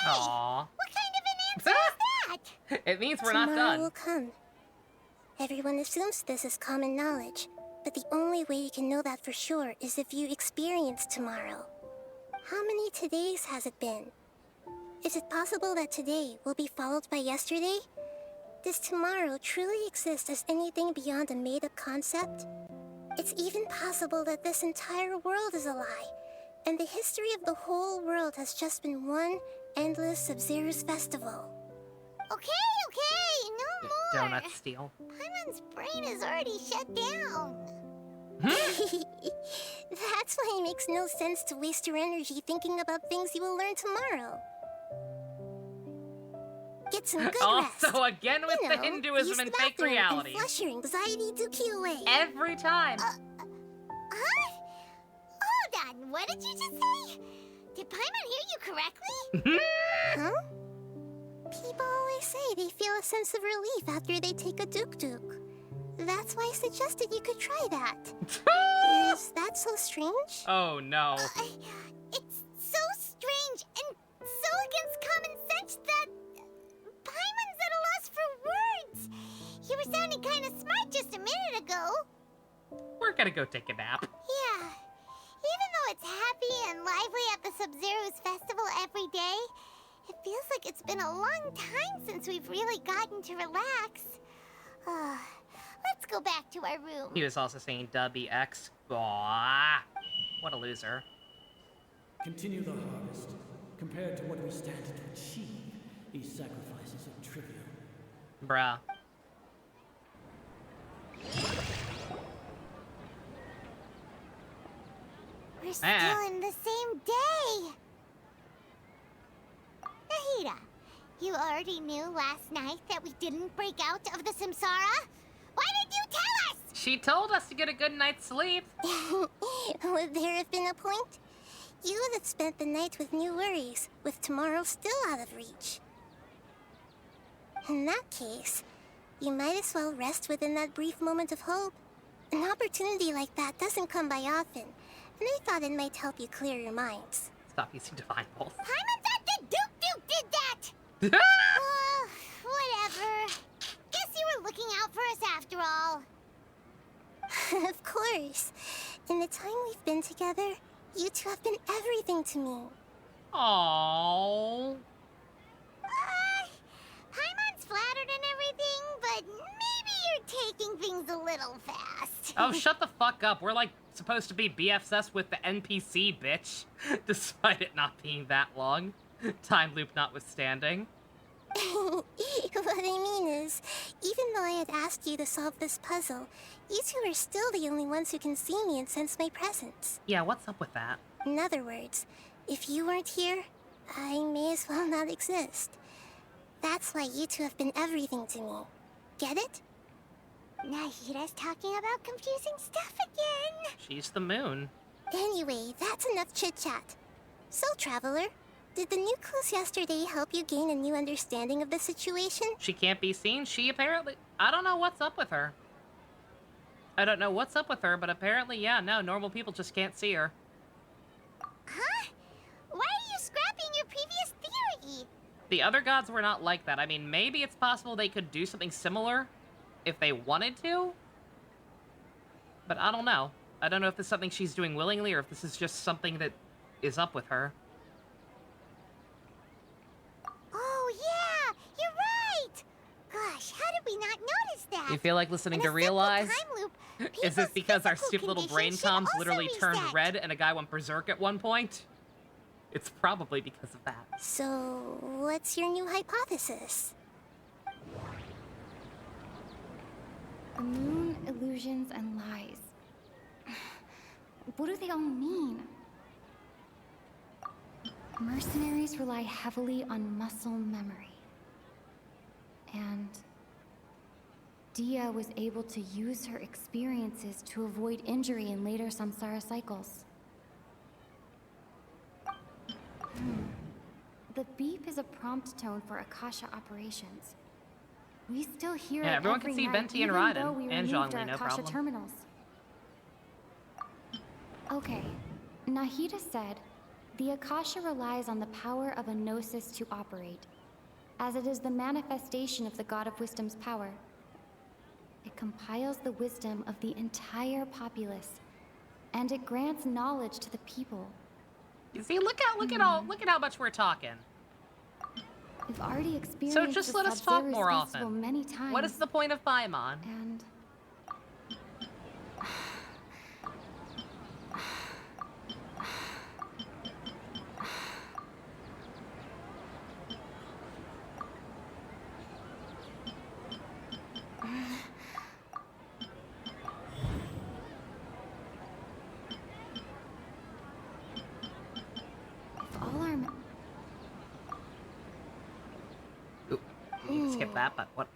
Aww. What kind of an answer is that? It means we're not Tomorrow done. will come. Everyone assumes this is common knowledge, but the only way you can know that for sure is if you experience tomorrow. How many todays has it been? Is it possible that today will be followed by yesterday? Does tomorrow truly exist as anything beyond a made-up concept? It's even possible that this entire world is a lie, and the history of the whole world has just been one endless Sub-Zero's festival. Okay, no more. Donut steal. Paimon's brain is already shut down. That's why it makes no sense to waste your energy thinking about things you will learn tomorrow. Get some good rest. Also, again with You the know, Hinduism use and the fake bathroom reality. And flush your anxiety dookie away. Every time. Huh? Hold on, what did you just say? Did Paimon hear you correctly? Huh? People always say they feel a sense of relief after they take a duk-duk. That's why I suggested you could try that. Is that so strange? Oh no. It's so strange and so against common sense that Paimon's at a loss for words. You were sounding kind of smart just a minute ago. We're gonna go take a nap. Yeah. Even though it's happy and lively at the Sub-Zero's festival every day, it feels like it's been a long time since we've really gotten to relax. Let's go back to our room. He was also saying WX. Aww. What a loser. Continue the harvest. Compared to what we stand to achieve, these sacrifices are trivial. Bruh. We're still in the same day. Nahida, you already knew last night that we didn't break out of the Samsara? Why did you tell us? She told us to get a good night's sleep. Would there have been a point? You would have spent the night with new worries, with tomorrow still out of reach. In that case, you might as well rest within that brief moment of hope. An opportunity like that doesn't come by often, and I thought it might help you clear your minds. Stop using divine pulse. Paimon thought that Duke did that! Whatever. Guess you were looking out for us after all. Of course. In the time we've been together, you two have been everything to me. Aww. Paimon's flattered and taking things a little fast. Oh, shut the fuck up. We're like supposed to be BFS with the NPC, bitch. Despite it not being that long. Time loop notwithstanding. What I mean is, even though I had asked you to solve this puzzle, you two are still the only ones who can see me and sense my presence. Yeah, what's up with that? In other words, if you weren't here, I may as well not exist. That's why you two have been everything to me. Get it? Nahita's talking about confusing stuff again. She's the moon. Anyway, that's enough chit-chat. So, Traveler, did the new clues yesterday help you gain a new understanding of the situation? She can't be seen. She apparently... I don't know what's up with her. I don't know what's up with her, but apparently, yeah, no, normal people just can't see her. Huh? Why are you scrapping your previous theory? The other gods were not like that. I mean, maybe it's possible they could do something similar if they wanted to. But I don't know. I don't know if this is something she's doing willingly or if this is just something that is up with her. Oh, yeah! You're right! Gosh, how did we not notice that? You feel like listening to Realize? Is it because our stupid little brain comms literally turned red and a guy went berserk at one point? It's probably because of that. So, what's your new hypothesis? The moon, illusions, and lies. What do they all mean? Mercenaries rely heavily on muscle memory. And Dia was able to use her experiences to avoid injury in later samsara cycles. The beep is a prompt tone for Akasha operations. We still hear it everyone every can see night, Venti and even Raiden, though we and removed Zhongli, our no Akasha problem. terminals. Okay, Nahida said, the Akasha relies on the power of a gnosis to operate, as it is the manifestation of the God of Wisdom's power. It compiles the wisdom of the entire populace, and it grants knowledge to the people. You see, look at how much we're talking. We've already experienced So just let us talk Sub-Zero's more festival often. many times. What is the point of Paimon? And if all our You can skip that, but what?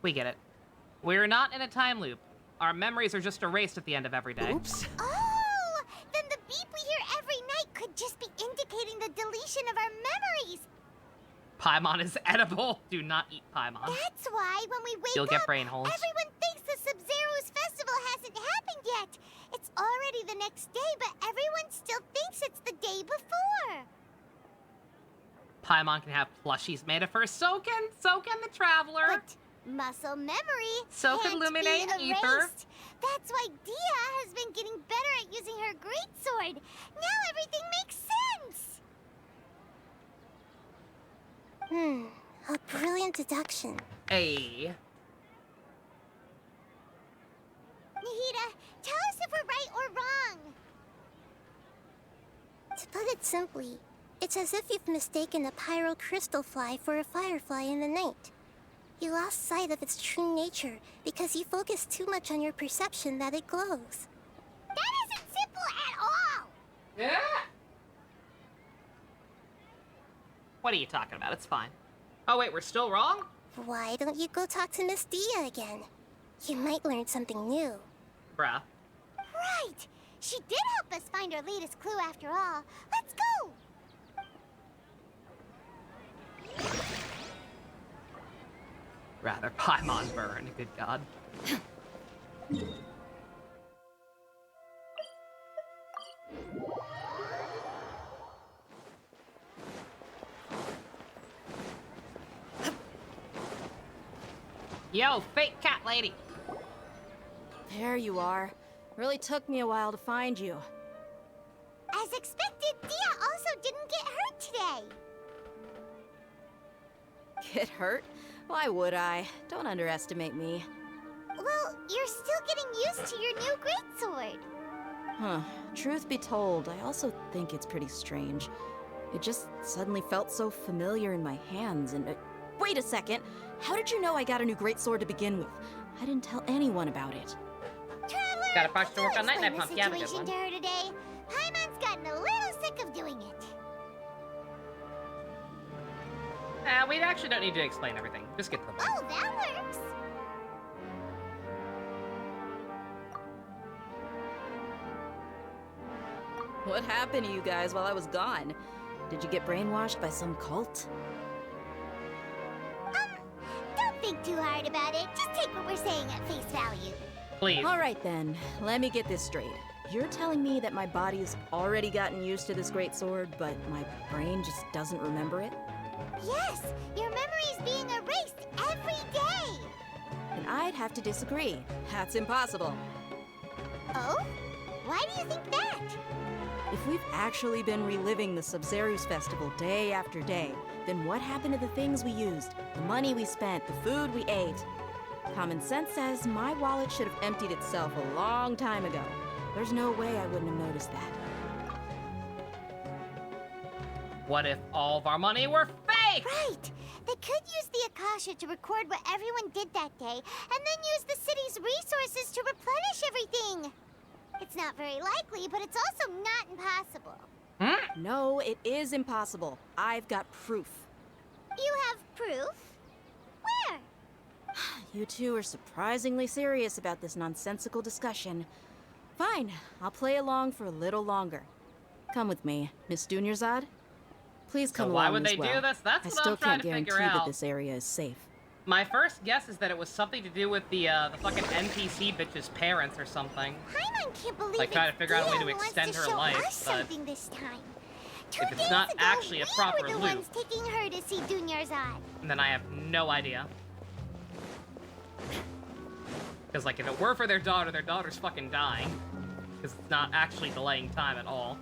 We get it. We're not in a time loop. Our memories are just erased at the end of every day. Oops. Oh! Then the beep we hear every night could just be indicating the deletion of our memories. Paimon is edible. Do not eat Paimon. That's why when we wake You'll up, get brain holes. everyone thinks the Sub-Zero's festival hasn't happened yet. It's already the next day, but everyone still thinks it's the day before. Paimon can have plushies made of her. So can the Traveler. But muscle memory So can't can Luminate be and Ether. erased. That's why Dia has been getting better at using her greatsword. Now everything makes sense. A brilliant deduction. Hey. Nahida, tell us if we're right or wrong. To put it simply, it's as if you've mistaken a pyro crystal fly for a firefly in the night. You lost sight of its true nature because you focused too much on your perception that it glows. That isn't simple at all. Yeah. What are you talking about? It's fine. Oh wait, we're still wrong? Why don't you go talk to Miss Dia again? You might learn something new. Bruh. Right. She did help us find our latest clue after all. Let's go. Rather Paimon burn, good god. Yo, fake cat lady. There you are. Really took me a while to find you. As expected, Dia also didn't get hurt today. Get hurt? Why would I? Don't underestimate me. Well, you're still getting used to your new greatsword. Huh. Truth be told, I also think it's pretty strange. It just suddenly felt so familiar in my hands, and wait a second! How did you know I got a new greatsword to begin with? I didn't tell anyone about it. Traveler, Got a project to work on Night explain Pump. the Yeah, have a good situation one. to her today. Paimon's gotten a little sick of doing it. We actually don't need to explain everything. Just get to the point. Oh, that works. What happened to you guys while I was gone? Did you get brainwashed by some cult? Don't think too hard about it. Just take what we're saying at face value. Please. Alright then, let me get this straight. You're telling me that my body's already gotten used to this great sword, but my brain just doesn't remember it? Yes, your memory's being erased every day. And I'd have to disagree. That's impossible. Oh? Why do you think that? If we've actually been reliving the Sub-Zerus Festival day after day, then what happened to the things we used, the money we spent, the food we ate? Common sense says my wallet should have emptied itself a long time ago. There's no way I wouldn't have noticed that. What if all of our money were fake? Right. They could use the Akasha to record what everyone did that day, and then use the city's resources to replenish everything. It's not very likely, but it's also not impossible. No, it is impossible. I've got proof. You have proof? Where? You two are surprisingly serious about this nonsensical discussion. Fine, I'll play along for a little longer. Come with me, Miss Dunyarzad. Please come So along why would as they well. do this? That's I what still I'm trying can't to guarantee figure that out. this area is safe. My first guess is that it was something to do with the fucking NPC bitch's parents or something. Paimon can't believe Like trying to figure out a way to Dion wants extend her show life, us but something this time. if it's not actually a proper we were the loop, ones taking her to see Dunyarzad. then I have no idea. Because, like, if it were for their daughter's fucking dying. Because it's not actually delaying time at all.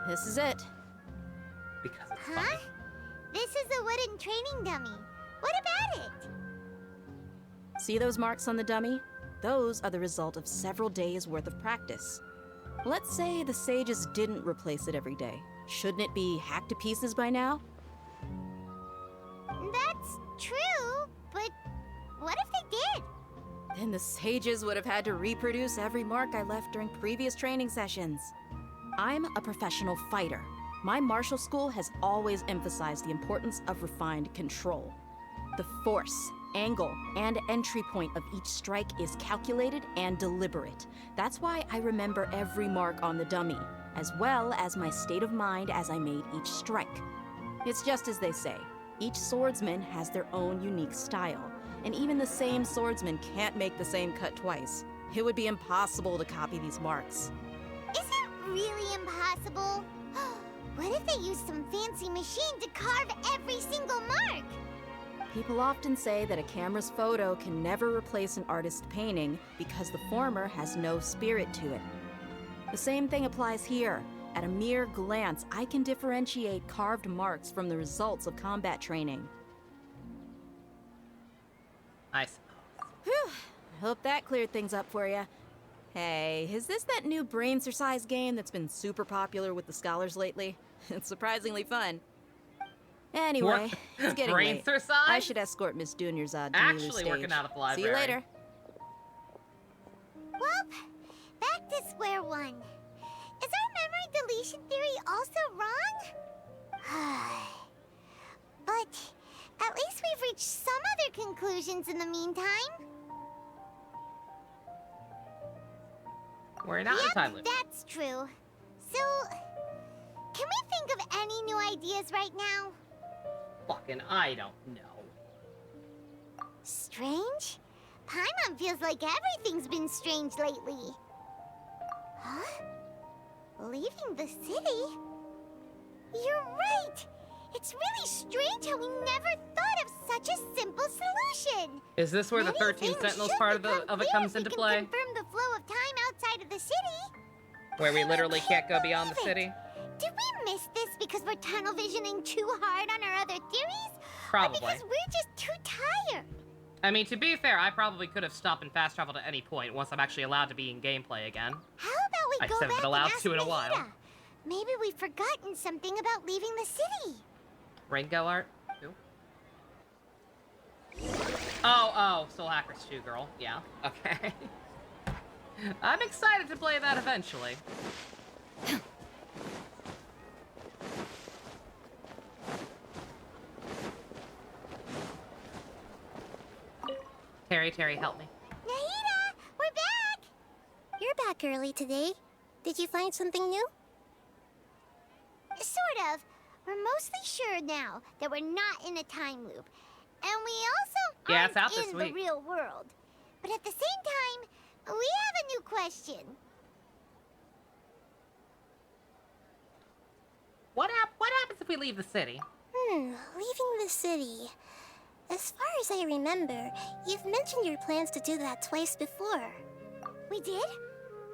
This is it. Because it's Huh? funny. This is a wooden training dummy. What about it? See those marks on the dummy? Those are the result of several days' worth of practice. Let's say the sages didn't replace it every day. Shouldn't it be hacked to pieces by now? That's true, but what if they did? Then the sages would have had to reproduce every mark I left during previous training sessions. I'm a professional fighter. My martial school has always emphasized the importance of refined control. The force, angle, and entry point of each strike is calculated and deliberate. That's why I remember every mark on the dummy, as well as my state of mind as I made each strike. It's just as they say, each swordsman has their own unique style, and even the same swordsman can't make the same cut twice. It would be impossible to copy these marks. Is it really impossible? What if they used some fancy machine to carve every single mark? People often say that a camera's photo can never replace an artist's painting because the former has no spirit to it. The same thing applies here. At a mere glance, I can differentiate carved marks from the results of combat training. I suppose. Whew. Hope that cleared things up for you. Hey, is this that new brain-exercise game that's been super popular with the scholars lately? It's surprisingly fun. Anyway, What? it's getting late. Brain-exercise? I should escort Miss Dunyarzad to Actually Milu's stage. working out at the See you library. later. Well, back to square one. Is our memory deletion theory also wrong? But at least we've reached some other conclusions in the meantime. We're not in a time loop. That's true. So, can we think of any new ideas right now? Fucking, I don't know. Strange? Paimon feels like everything's been strange lately. Huh? Leaving the city? You're right! It's really strange how we never thought of such a simple solution! Is this where the Many 13 things Sentinels should part of become it clear comes if we into can play? Confirm the flow of time outside of the city. Where we I literally can't can't go beyond the believe it. city? Did we miss this because we're tunnel visioning too hard on our other theories? Probably. Or because we're just too tired? I mean, to be fair, I probably could have stopped and fast traveled at any point once I'm actually allowed to be in gameplay again. How about we I go just haven't back been allowed and ask to in a Nahida? while. Maybe we've forgotten something about leaving the city. Ringo art? Who? Oh, Soul Hackers 2, girl. Yeah, okay. I'm excited to play that eventually. Terry, help me. Nahida, we're back! You're back early today. Did you find something new? Sort of. We're mostly sure now that we're not in a time loop. And we also Yeah, it's out aren't this in week. the real world. But at the same time, we have a new question. What happens if we leave the city? Leaving the city. As far as I remember, you've mentioned your plans to do that twice before. We did?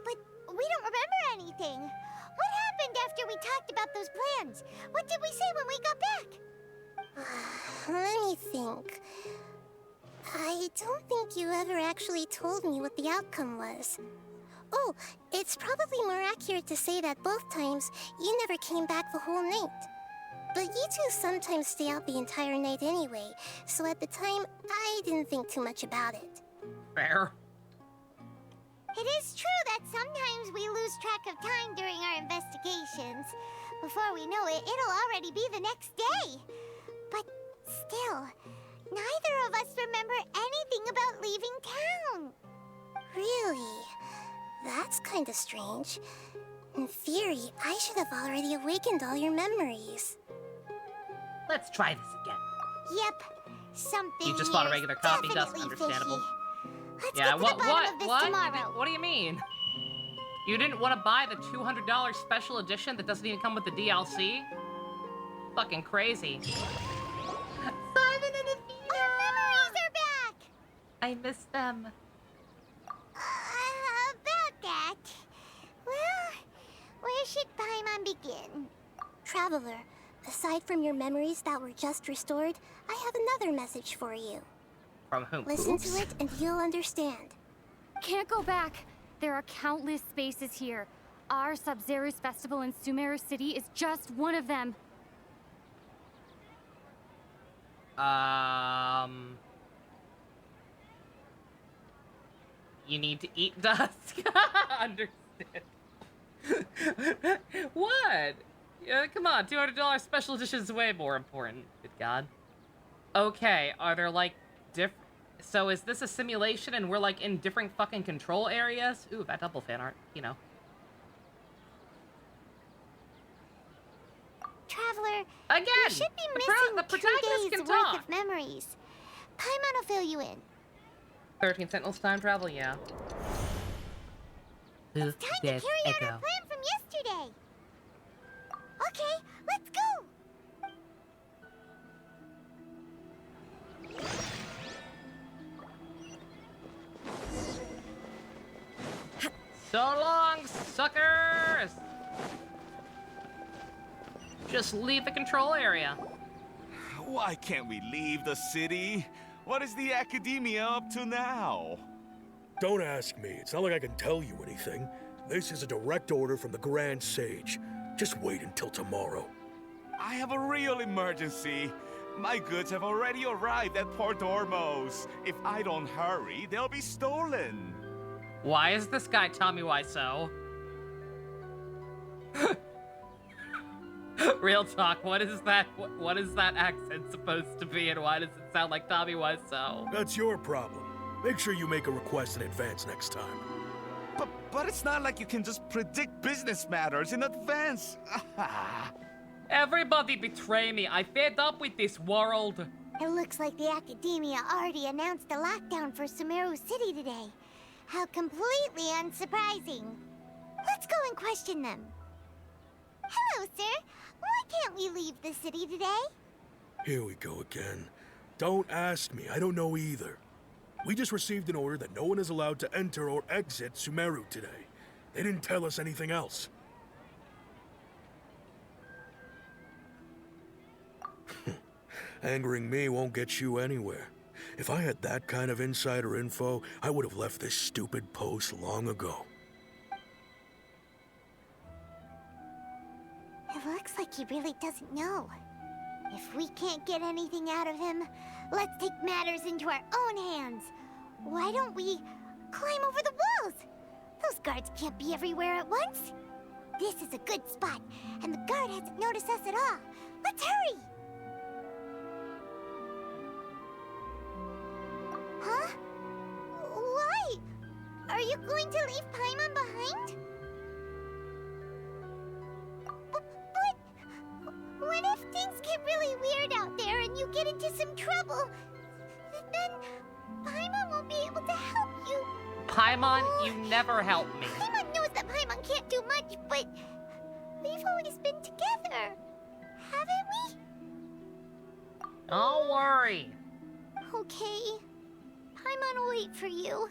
But we don't remember anything. What happened after we talked about those plans? What did we say when we got back? Let me think. I don't think you ever actually told me what the outcome was. Oh, it's probably more accurate to say that both times you never came back the whole night. But you two sometimes stay out the entire night anyway, so at the time, I didn't think too much about it. Fair. It is true that sometimes we lose track of time during our investigations. Before we know it, it'll already be the next day. But still, neither of us remember anything about leaving town. Really? That's kinda strange. In theory, I should have already awakened all your memories. Let's try this again. Yep, something. You just bought a here's regular copy, that's definitely understandable. fishy. Let's Yeah, get to the bottom of this what? tomorrow. What do you mean? You didn't want to buy the $200 special edition that doesn't even come with the DLC? Fucking crazy. Simon and Athena! Our memories are back! I miss them. About that. Well, where should Paimon begin? Traveler, aside from your memories that were just restored, I have another message for you. From whom? Listen to it and you'll understand. Can't go back. There are countless spaces here. Our Sub-Zero's festival in Sumeru City is just one of them. You need to eat dust. Understand. What? Yeah, come on, $200 special edition is way more important. Good God. Okay, are there like different? So is this a simulation and we're like in different fucking control areas? Ooh, that double fan art, you know. Traveler, Again, you should be missing the 2 protagonist days can worth talk. of memories. Paimon will fill you in. 13 Sentinels time travel, yeah. Time to carry out our plan from yesterday. Okay, let's go. So long, suckers! Just leave the control area. Why can't we leave the city? What is the academia up to now? Don't ask me. It's not like I can tell you anything. This is a direct order from the Grand Sage. Just wait until tomorrow. I have a real emergency. My goods have already arrived at Port Ormos. If I don't hurry, they'll be stolen. Why is this guy Tommy Wiseau? Real talk, what is that? What is that accent supposed to be, and why does it sound like Tommy Wiseau? That's your problem. Make sure you make a request in advance next time. But it's not like you can just predict business matters in advance. Everybody betray me. I fed up with this world. It looks like the Academia already announced a lockdown for Sumeru City today. How completely unsurprising. Let's go and question them. Hello, sir. Why can't we leave the city today? Here we go again. Don't ask me. I don't know either. We just received an order that no one is allowed to enter or exit Sumeru today. They didn't tell us anything else. Angering me won't get you anywhere. If I had that kind of insider info, I would have left this stupid post long ago. It looks like he really doesn't know. If we can't get anything out of him, let's take matters into our own hands. Why don't we climb over the walls? Those guards can't be everywhere at once. This is a good spot, and the guard hasn't noticed us at all. Let's hurry! Huh? Why? Are you going to leave Paimon behind? But what if things get really weird out there and you get into some trouble? Then Paimon won't be able to help you. Paimon, you never help me. Paimon knows that Paimon can't do much, but we've always been together, haven't we? Don't worry. Okay. Paimon will wait for you.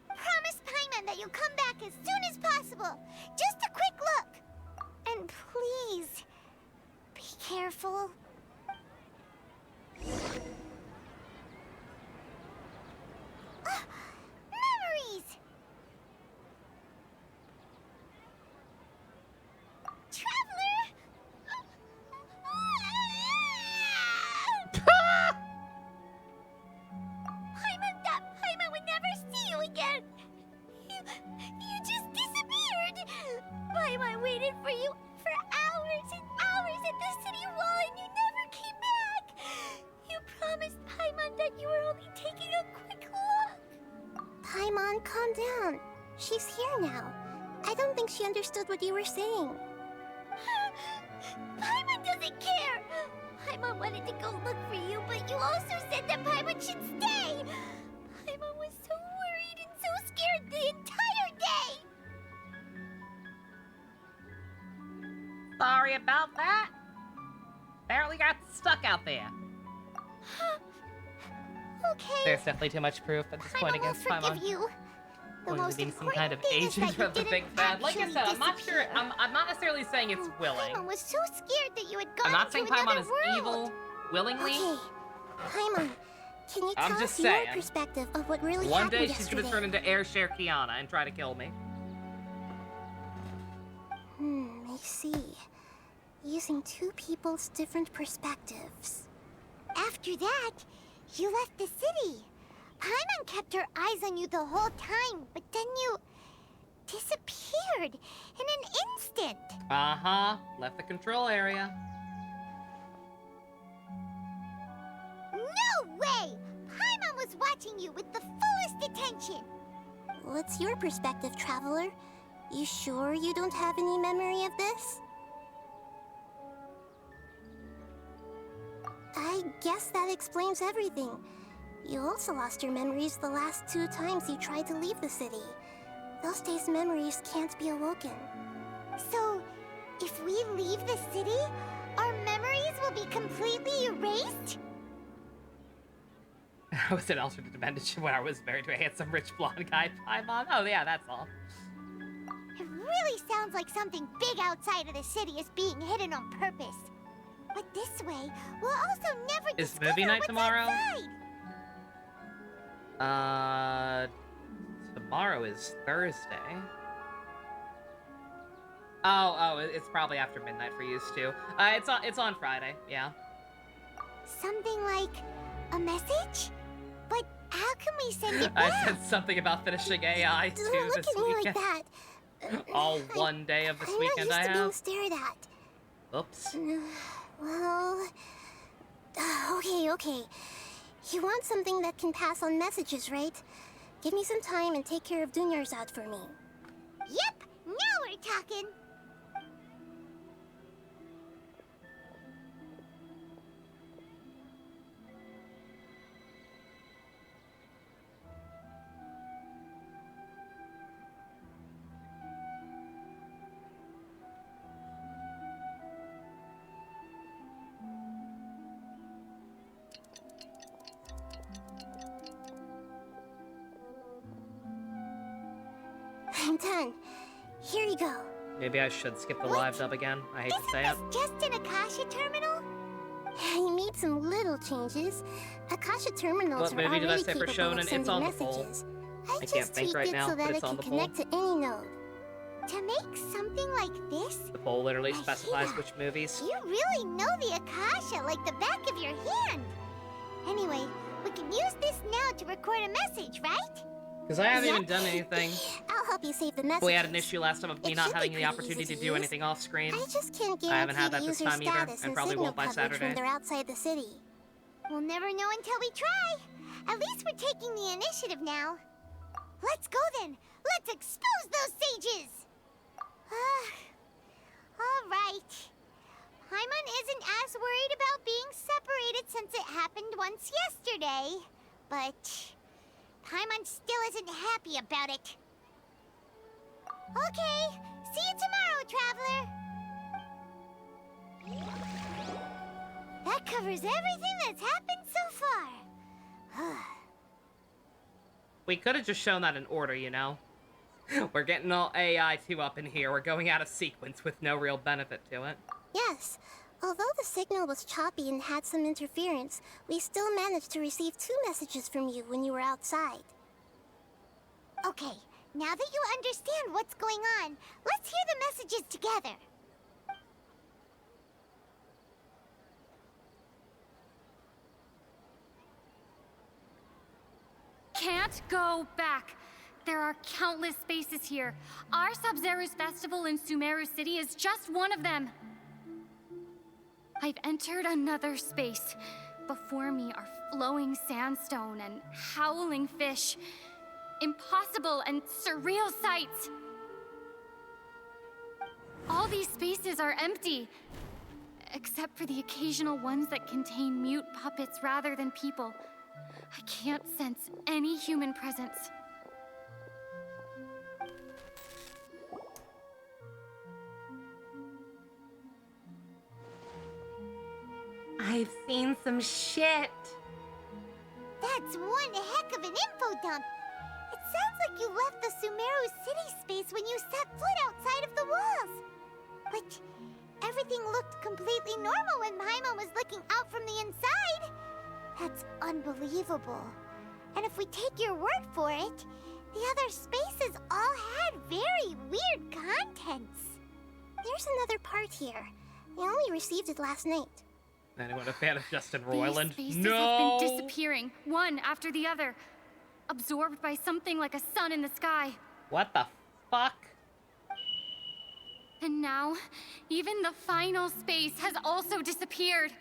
Promise Paimon that you'll come back as soon as possible. Just a quick look. And please, be careful. Memories! Traveler! Paimon would never see you again. You just disappeared. Paimon waited for you for hours and hours at the city wall and you never came back. You promised Paimon that you were only taking a quick look. Paimon, calm down. She's here now. I don't think she understood what you were saying. Paimon doesn't care. Paimon wanted to go look for you, but you also said that Paimon should stay. Paimon was so worried and so scared the entire day. Sorry about that. Apparently got stuck out there. Okay. There's definitely too much proof at this point Paimon will against Paimon. forgive you. The Going to most be some important kind of thing is agent that you of the didn't big bad. Like I actually said, I'm not sure. disappear. I'm not necessarily saying it's willing. Paimon was so scared that you had gone I'm not saying to Paimon another is world. evil willingly. Okay. Paimon, can you I'm tell just us your saying. perspective of what really One happened day she's yesterday? gonna turn into Airshare Kiana and try to kill me. I see. Using two people's different perspectives. After that, you left the city. Paimon kept her eyes on you the whole time, but then you disappeared in an instant. Uh-huh. Left the control area. No way! Paimon was watching you with the fullest attention. What's your perspective, Traveler? You sure you don't have any memory of this? I guess that explains everything. You also lost your memories the last 2 times you tried to leave the city. Those days' memories can't be awoken. So, if we leave the city, our memories will be completely erased? I was in alternate dimension when I was married to a handsome, rich, blonde guy. Paimon. Oh, yeah, that's all. It really sounds like something big outside of the city is being hidden on purpose. But this way, we'll also never Is discover movie night what's tomorrow? outside. Tomorrow is Thursday. Oh, it's probably after midnight for you too. It's on Friday, yeah. Something like a message? But how can we send it I back? said something about finishing AI too Don't look this at me like weekend. that. All one day of this I'm weekend not I used to being have. stared at. Oops. Well... Okay. You want something that can pass on messages, right? Give me some time and take care of Dunyarzad for me. Yep, now we're talking. I'm done. Here you go. Maybe I should skip the live dub again. I hate to say it. Just an Akasha terminal? You mean made some little changes. Akasha terminals What are movie did I already say for capable Shonen? of It's sending on the poll. messages. I I can't just think tweaked right it now, so but that it's it on can the poll. connect to any node. To make something like this? The poll literally Mahida, specifies which movies. You really know the Akasha like the back of your hand. Anyway, we can use this now to record a message, right? Because I haven't even done anything. I'll help you save the message. We had an issue last time of me It not should having be the pretty opportunity easy to to do use. anything off screen. I just can't I haven't had guarantee that the this user time either, status and and probably signal won't by coverage Saturday. when they're outside the city. We'll never know until we try. At least we're taking the initiative now. Let's go then. Let's expose those sages. All right. Paimon isn't as worried about being separated since it happened once yesterday. But Paimon still isn't happy about it. Okay. See you tomorrow, Traveler. That covers everything that's happened so far. We could have just shown that in order, you know? We're getting all AI2 up in here. We're going out of sequence with no real benefit to it. Yes. Although the signal was choppy and had some interference, we still managed to receive 2 messages from you when you were outside. Okay, now that you understand what's going on, let's hear the messages together. Can't go back. There are countless spaces here. Our Sub-Zero's festival in Sumeru City is just one of them. I've entered another space. Before me are flowing sandstone and howling fish. Impossible and surreal sights. All these spaces are empty, except for the occasional ones that contain mute puppets rather than people. I can't sense any human presence. I've seen some shit. That's one heck of an info dump. It sounds like you left the Sumeru City space when you set foot outside of the walls. But everything looked completely normal when Paimon was looking out from the inside. That's unbelievable. And if we take your word for it, the other spaces all had very weird contents. There's another part here. I only received it last night. Anyone a fan of Justin Roiland? These spaces No! have been disappearing, one after the other. Absorbed by something like a sun in the sky. What the fuck? And now, even the final space has also disappeared.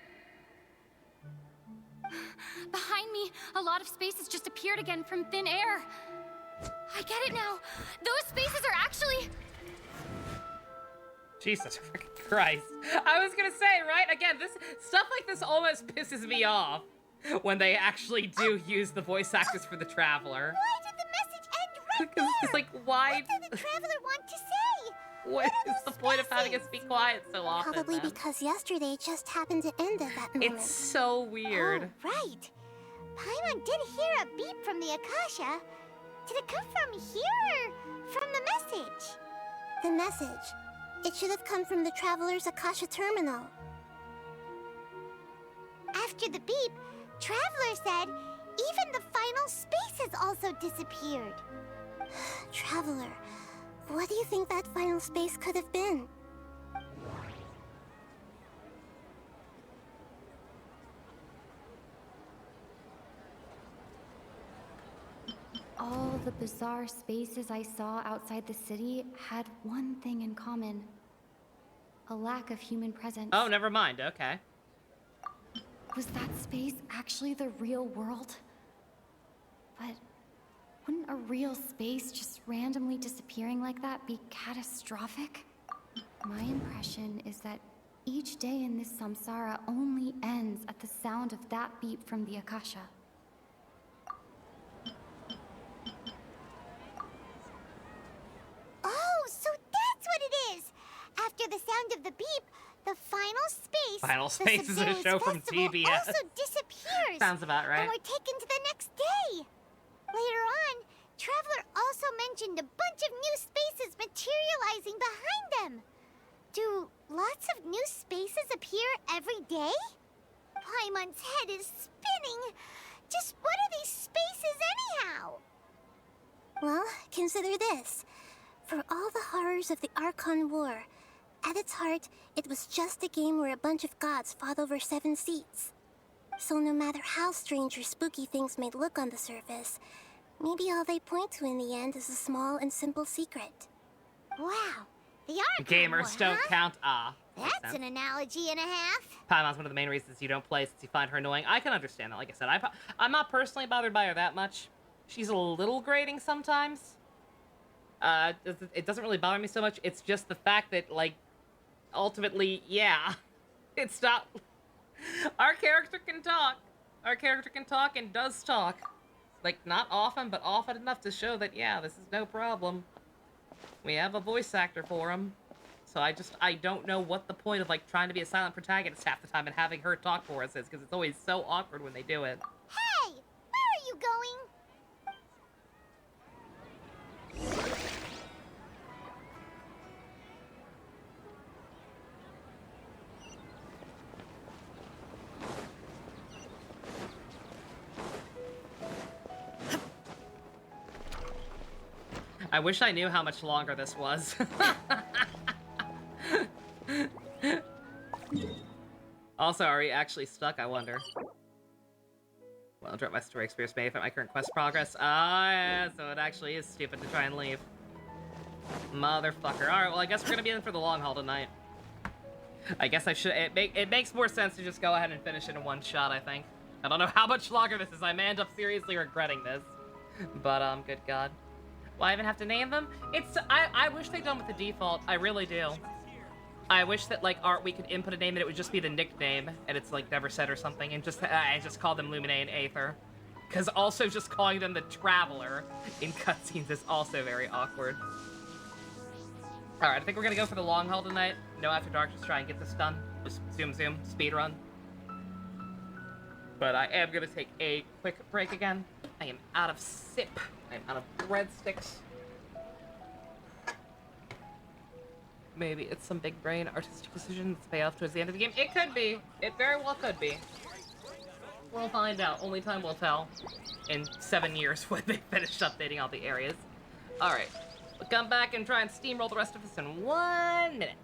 Behind me, a lot of spaces just appeared again from thin air. I get it now. Those spaces are actually... Jesus freaking Christ. I was gonna say, right? Again, this stuff like this almost pisses me off when they actually do use the voice actors for the Traveler. Why did the message end right Because it's like, why? What did the Traveler want to say? What is the point of having us be quiet so often? Probably then? because yesterday just happened to end at that moment. It's so weird. Oh, right. Paimon did hear a beep from the Akasha. Did it come from here or from the message? The message. It should have come from the Traveler's Akasha terminal. After the beep, Traveler said even the final space has also disappeared. Traveler, what do you think that final space could have been? All the bizarre spaces I saw outside the city had one thing in common. A lack of human presence. Oh, never mind. Okay. Was that space actually the real world? But wouldn't a real space just randomly disappearing like that be catastrophic? My impression is that each day in this samsara only ends at the sound of that beep from the Akasha. Oh, so that's what it is! After the sound of the beep, the final space. Final the Space is a Sub-Zero's show from festival TBS. Also disappears. Sounds about right. And we're taken to the next day. Later on, Traveler also mentioned a bunch of new spaces materializing behind them. Do lots of new spaces appear every day? Paimon's head is spinning. Just what are these spaces anyhow? Well, consider this. For all the horrors of the Archon War, at its heart, it was just a game where a bunch of gods fought over 7 seats. So no matter how strange or spooky things may look on the surface, maybe all they point to in the end is a small and simple secret. Wow, the Archon Gamers War, don't huh? count. Makes That's sense. an analogy and a half. Paimon's one of the main reasons you don't play, since you find her annoying. I can understand that. Like I said, I'm not personally bothered by her that much. She's a little grating sometimes. It doesn't really bother me so much. It's just the fact that, like, ultimately, yeah, it's not... Our character can talk. Our character can talk and does talk. Like, not often, but often enough to show that, yeah, this is no problem. We have a voice actor for him. So I don't know what the point of, like, trying to be a silent protagonist half the time and having her talk for us is, because it's always so awkward when they do it. Hey, where are you going? I wish I knew how much longer this was. Also, are we actually stuck, I wonder? Well, drop my story experience may affect my current quest progress. Ah, yeah, so it actually is stupid to try and leave. Motherfucker. Alright, well, I guess we're gonna be in for the long haul tonight. I guess I should... It makes more sense to just go ahead and finish it in one shot, I think. I don't know how much longer this is. I may end up seriously regretting this. But, good God. Will I even have to name them? I wish they'd done with the default. I really do. I wish that, like, we could input a name and it would just be the nickname, and it's, like, never said or something, and just call them Lumine and Aether. Because also just calling them the Traveler in cutscenes is also very awkward. Alright, I think we're gonna go for the long haul tonight. No After Dark, just try and get this done. Just zoom, speed run. But I am gonna take a quick break again. I am out of sip. I am out of breadsticks. Maybe it's some big brain artistic decisions pay off towards the end of the game. It could be. It very well could be. We'll find out. Only time will tell. In 7 years when they finish updating all the areas. Alright. We'll come back and try and steamroll the rest of this in 1 minute.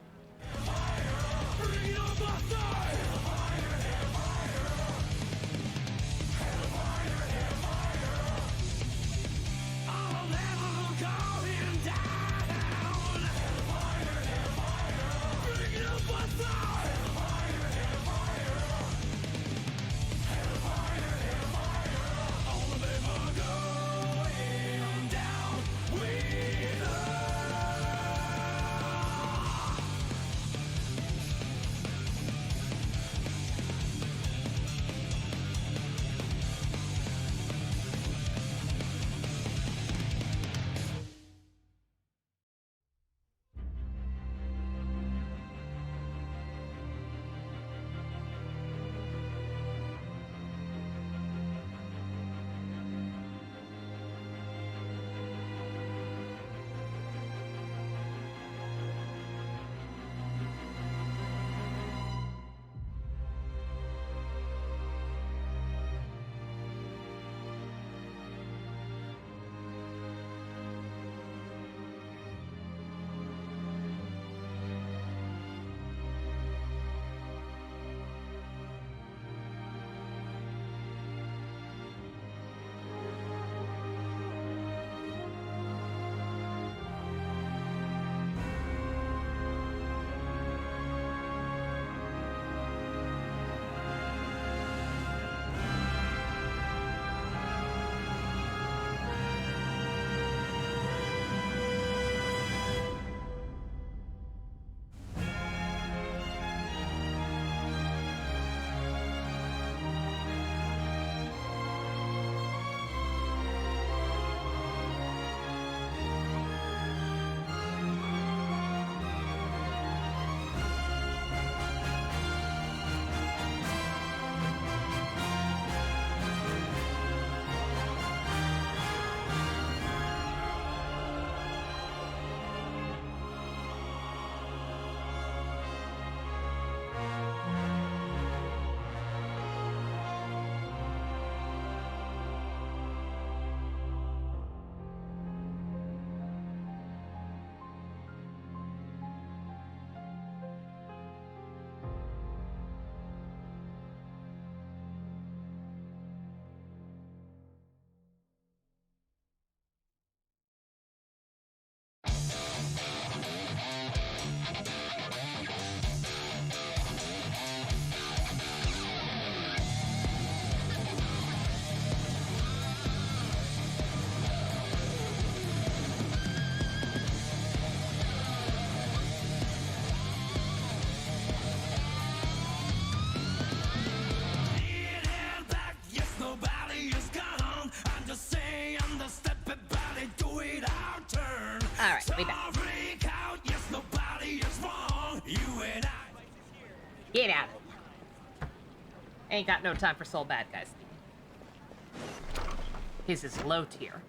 Alright, we back. Get out of here. Ain't got no time for soul bad guys. His is low tier.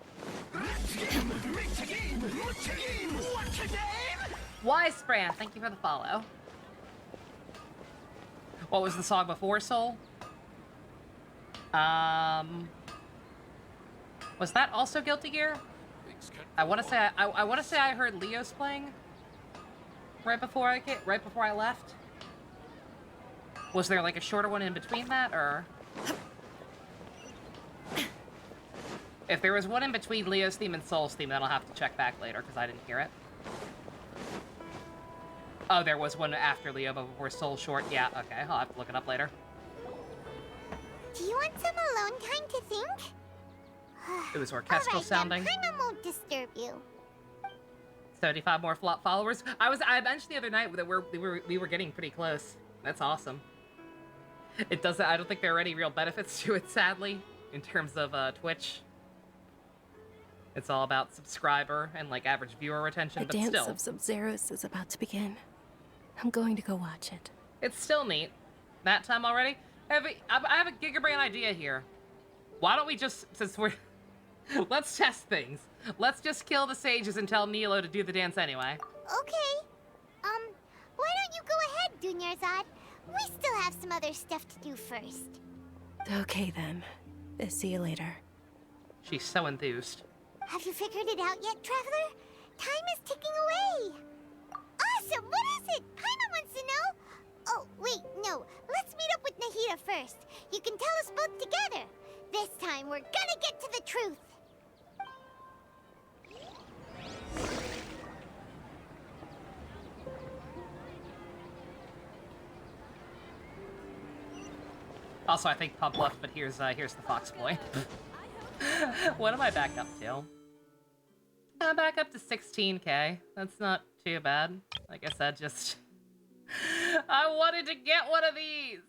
Wisebran, thank you for the follow. What was the song before Soul? Was that also Guilty Gear? I want to say I want to say I heard Leo's playing right before I left. Was there like a shorter one in between that, or if there was one in between Leo's theme and Soul's theme, then I'll have to check back later because I didn't hear it. Oh, there was one after Leo but before Soul short. Yeah, okay, I'll have to look it up later. Do you want some alone time to think? It was orchestral sounding. Paimon won't disturb you. 75 more flop followers. I mentioned the other night that we were getting pretty close. That's awesome. It doesn't. I don't think there are any real benefits to it, sadly, in terms of Twitch. It's all about subscriber and like average viewer retention, The but dance still. of Sub-Zeros is about to begin. I'm going to go watch it. It's still neat. That time already. I have a gigabrain idea here. Why don't we just, since we're, let's test things. Let's just kill the sages and tell Nilo to do the dance anyway. Okay. Why don't you go ahead, Dunyarzad? We still have some other stuff to do first. Okay then. See you later. She's so enthused. Have you figured it out yet, Traveler? Time is ticking away. Awesome! What is it? Paimon wants to know. Oh, wait, no. Let's meet up with Nahida first. You can tell us both together. This time, we're gonna get to the truth. Also, I think Pump left, but here's the Fox Boy. What am I back up to? I'm back up to 16k. That's not too bad. Like I said, just... I wanted to get one of these!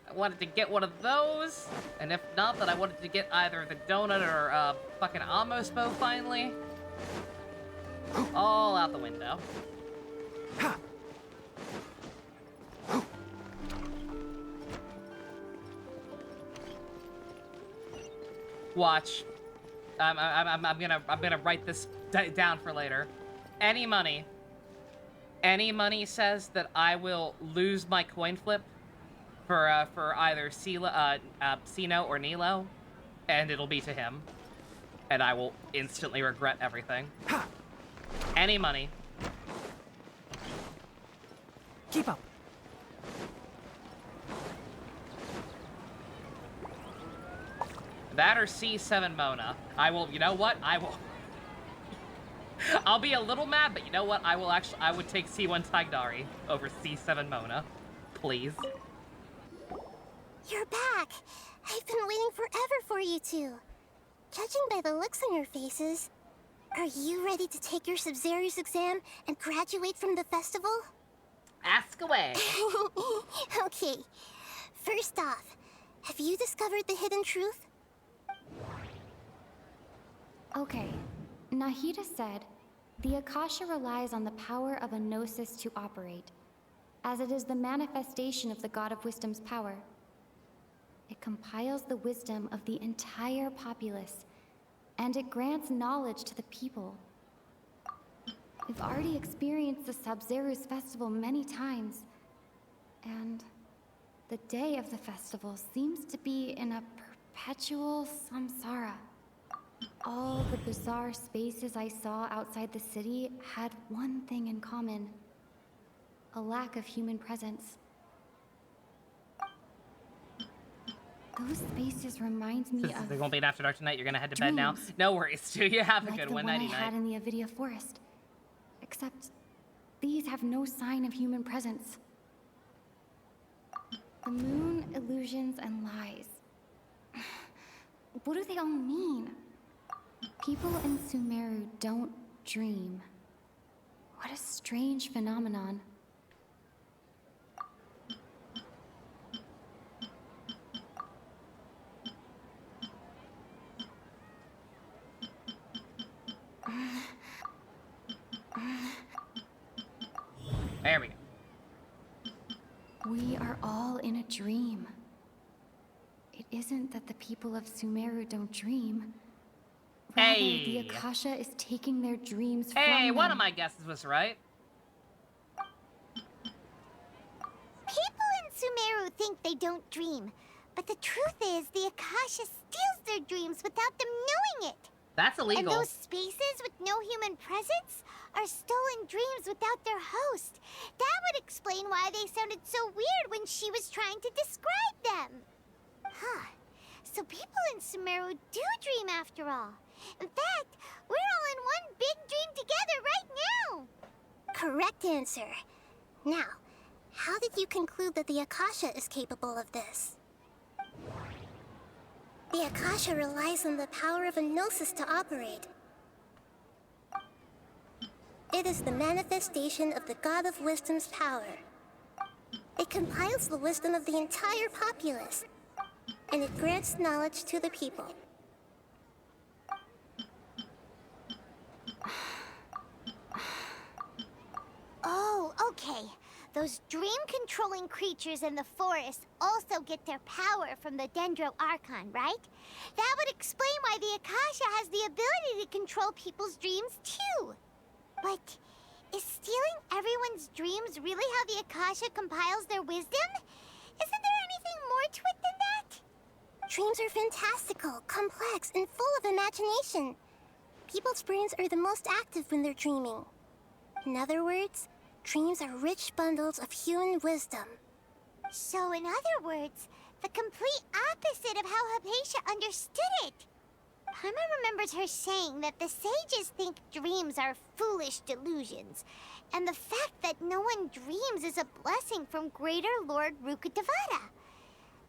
I wanted to get one of those, and if not, then I wanted to get either the donut or fucking Amos bow finally. All out the window. Watch. I'm gonna write this down for later. Any money says that I will lose my coin flip for either Sino or Nilo, and it'll be to him, and I will instantly regret everything. Any money. Keep up. That or C7 Mona. I will, you know what? I will. I'll be a little mad, but you know what? I would take C1 Tagdari over C7 Mona. Please. You're back. I've been waiting forever for you two. Judging by the looks on your faces, are you ready to take your Sub-Zeros exam and graduate from the festival? Ask away. Okay. First off, have you discovered the hidden truth? Okay. Nahida said, the Akasha relies on the power of a gnosis to operate, as it is the manifestation of the God of Wisdom's power. It compiles the wisdom of the entire populace, and it grants knowledge to the people. We've already experienced the Sub-Zeros festival many times, and the day of the festival seems to be in a perpetual samsara. All the bizarre spaces I saw outside the city had one thing in common: a lack of human presence. Those spaces remind me of... There won't be an After Dark tonight. You're gonna head to bed now. dreams. No worries, too. You have a Like good the one. one I Nighty had night. in the Avidia Forest. Except these have no sign of human presence. The moon, illusions, and lies. What do they all mean? People in Sumeru don't dream. What a strange phenomenon. There we go. We are all in a dream. It isn't that the people of Sumeru don't dream. Rather, the Akasha is taking their dreams from them. Hey, one of my guesses was right. People in Sumeru think they don't dream, but the truth is the Akasha steals their dreams without them knowing it. That's illegal. And those spaces with no human presence are stolen dreams without their host. That would explain why they sounded so weird when she was trying to describe them. Huh. So people in Sumeru do dream after all. In fact, we're all in one big dream together right now. Correct answer. Now, how did you conclude that the Akasha is capable of this? The Akasha relies on the power of a gnosis to operate. It is the manifestation of the God of Wisdom's power. It compiles the wisdom of the entire populace, and it grants knowledge to the people. Oh, okay. Those dream-controlling creatures in the forest also get their power from the Dendro Archon, right? That would explain why the Akasha has the ability to control people's dreams, too. But is stealing everyone's dreams really how the Akasha compiles their wisdom? Isn't there anything more to it than that? Dreams are fantastical, complex, and full of imagination. People's brains are the most active when they're dreaming. In other words, dreams are rich bundles of human wisdom. So, in other words, the complete opposite of how Hypatia understood it. Paimon remembers her saying that the sages think dreams are foolish delusions, and the fact that no one dreams is a blessing from Greater Lord Rukkhadevata.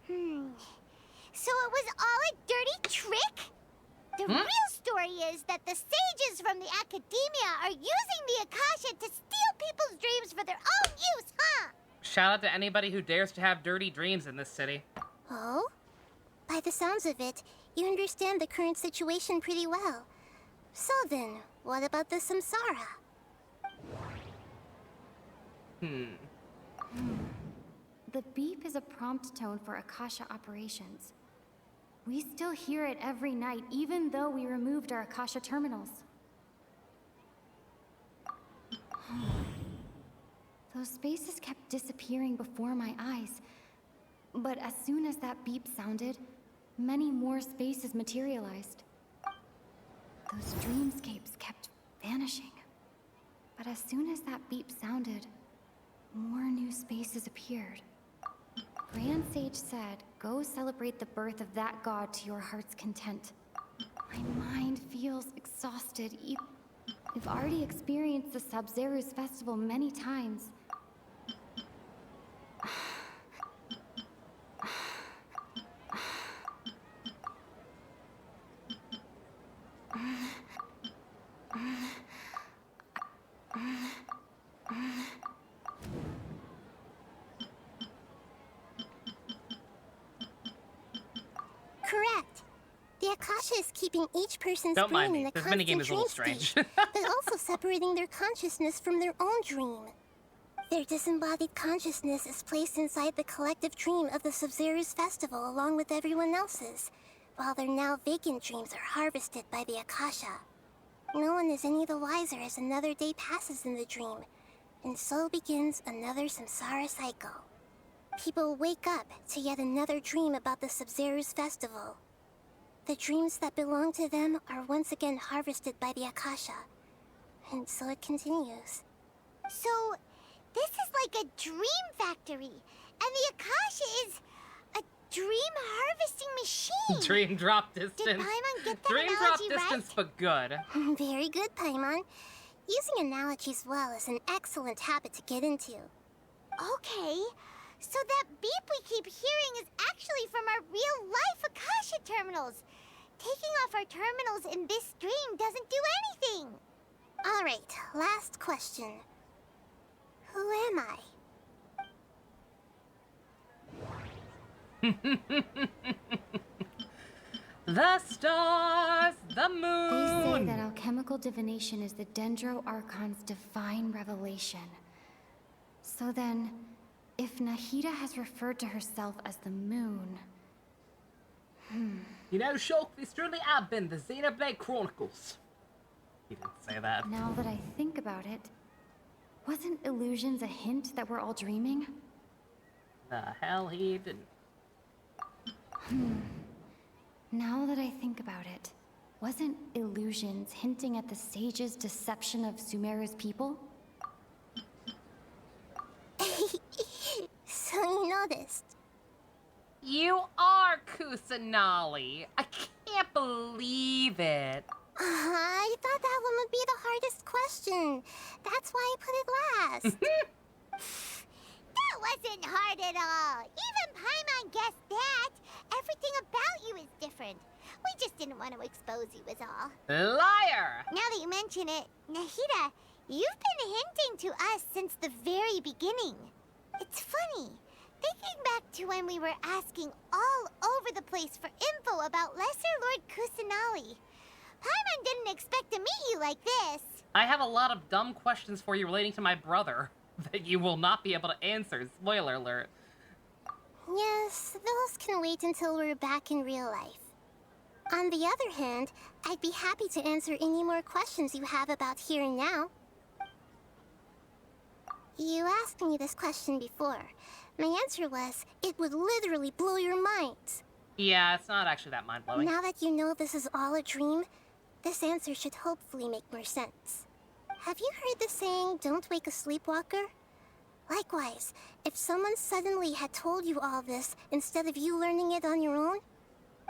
So it was all a dirty trick? The real story is that the sages from the academia are using the Akasha to steal people's dreams for their own use, huh? Shout out to anybody who dares to have dirty dreams in this city. Oh? By the sounds of it, you understand the current situation pretty well. So then, what about the samsara? The beep is a prompt tone for Akasha operations. We still hear it every night, even though we removed our Akasha terminals. Those spaces kept disappearing before my eyes. But as soon as that beep sounded, many more spaces materialized. Those dreamscapes kept vanishing. But as soon as that beep sounded, more new spaces appeared. Grand Sage said, go celebrate the birth of that god to your heart's content. My mind feels exhausted. We've already experienced the Sub-Zeru's festival many times. Correct. The Akasha is keeping each person's Don't mind brain me. in a This constant minigame is a dream little strange. state, but also separating their consciousness from their own dream. Their disembodied consciousness is placed inside the collective dream of the Sub-Zeru's festival along with everyone else's, while their now vacant dreams are harvested by the Akasha. No one is any the wiser as another day passes in the dream, and so begins another samsara cycle. People wake up to yet another dream about the Sub-Zeru's festival. The dreams that belong to them are once again harvested by the Akasha, and so it continues. So, this is like a dream factory, and the Akasha is a dream harvesting machine. Dream drop distance. Did Paimon get that Dream drop analogy distance, but good. Very good, Paimon. Using analogies well is an excellent habit to get into. Okay, so that beep we keep hearing is actually from our real-life Akasha terminals. Taking off our terminals in this dream doesn't do anything. All right, last question. Who am I? The stars, the moon. They say that alchemical divination is the Dendro Archon's divine revelation. So then, if Nahida has referred to herself as the moon... You know, Shulk, these truly have been the Xenoblade Chronicles. He didn't say that. Now that I think about it, wasn't illusions a hint that we're all dreaming? The hell he didn't. Now that I think about it, wasn't illusions hinting at the sage's deception of Sumeru's people? So you noticed. You are Kusanali. I can't believe it. I thought that one would be the hardest question. That's why I put it last. That wasn't hard at all. Even Paimon guessed that. Everything about you is different. We just didn't want to expose you is all. Liar! Now that you mention it, Nahida, you've been hinting to us since the very beginning. It's funny. Thinking back to when we were asking all over the place for info about Lesser Lord Kusanali. Paimon didn't expect to meet you like this. I have a lot of dumb questions for you relating to my brother that you will not be able to answer. Spoiler alert. Yes, those can wait until we're back in real life. On the other hand, I'd be happy to answer any more questions you have about here and now. You asked me this question before. My answer was, it would literally blow your minds. Yeah, it's not actually that mind-blowing. Now that you know this is all a dream, this answer should hopefully make more sense. Have you heard the saying, don't wake a sleepwalker? Likewise, if someone suddenly had told you all this instead of you learning it on your own,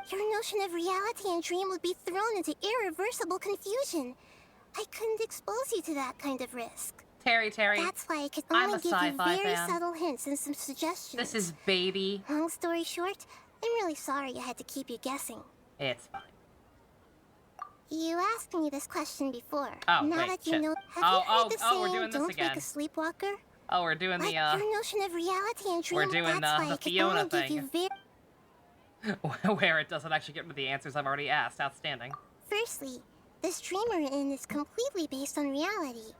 your notion of reality and dream would be thrown into irreversible confusion. I couldn't expose you to that kind of risk. Terry. That's why I could I'm only a give you sci-fi very fan. subtle hints and some suggestions. This is baby. Long story short, I'm really sorry I had to keep you guessing. It's fine. You asked me this question before. Oh, now wait, that you shit. know, have you heard the saying, we're doing this don't again. wake a sleepwalker? Oh, we're doing Like your notion of reality and dream, we're doing that's why the I could Fiona only give thing. you Where it doesn't actually get me the answers I've already asked. Outstanding. Firstly, this dream we're in is completely based on reality.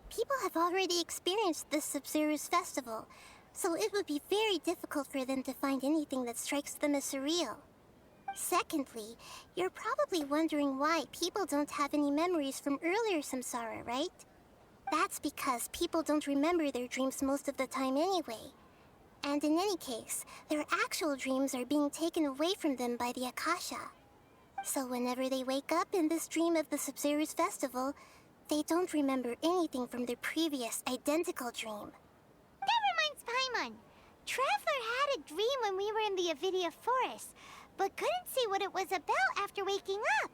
People have already experienced this Sub-Zero's festival, so it would be very difficult for them to find anything that strikes them as surreal. Secondly, you're probably wondering why people don't have any memories from earlier samsara, right? That's because people don't remember their dreams most of the time anyway. And in any case, their actual dreams are being taken away from them by the Akasha. So whenever they wake up in this dream of the Sub-Zero's festival, they don't remember anything from their previous identical dream. That reminds Paimon. Traveler had a dream when we were in the Avidia Forest, but couldn't see what it was about after waking up.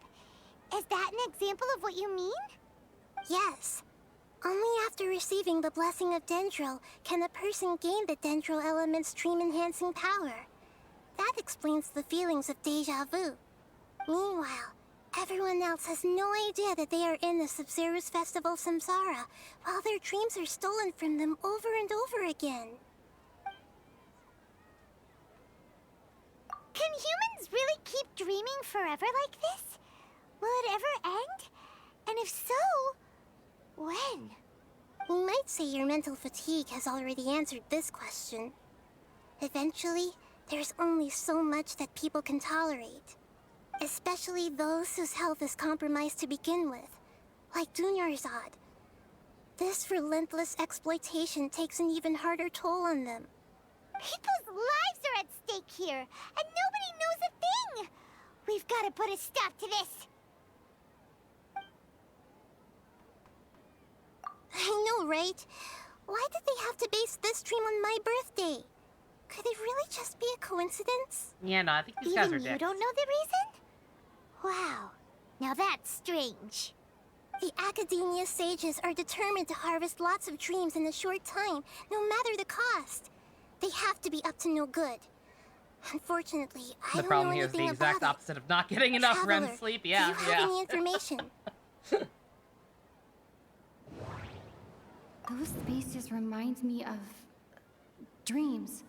Is that an example of what you mean? Yes. Only after receiving the blessing of Dendro can a person gain the Dendro element's dream-enhancing power. That explains the feelings of deja vu. Meanwhile, everyone else has no idea that they are in the Sub-Zero's Festival Samsara, while their dreams are stolen from them over and over again. Can humans really keep dreaming forever like this? Will it ever end? And if so, when? We might say your mental fatigue has already answered this question. Eventually, there's only so much that people can tolerate. Especially those whose health is compromised to begin with, like Dunyarzad. This relentless exploitation takes an even harder toll on them. People's lives are at stake here, and nobody knows a thing! We've got to put a stop to this! I know, right? Why did they have to base this dream on my birthday? Could it really just be a coincidence? Yeah, no, I think these guys are Even you dicks. don't know the reason? Wow. Now that's strange. The Academia sages are determined to harvest lots of dreams in a short time, no matter the cost. They have to be up to no good. Unfortunately, I The don't problem know here is the anything exact about opposite of not getting enough REM Traveler, sleep. Yeah, do you have any information? Those spaces remind me of dreams.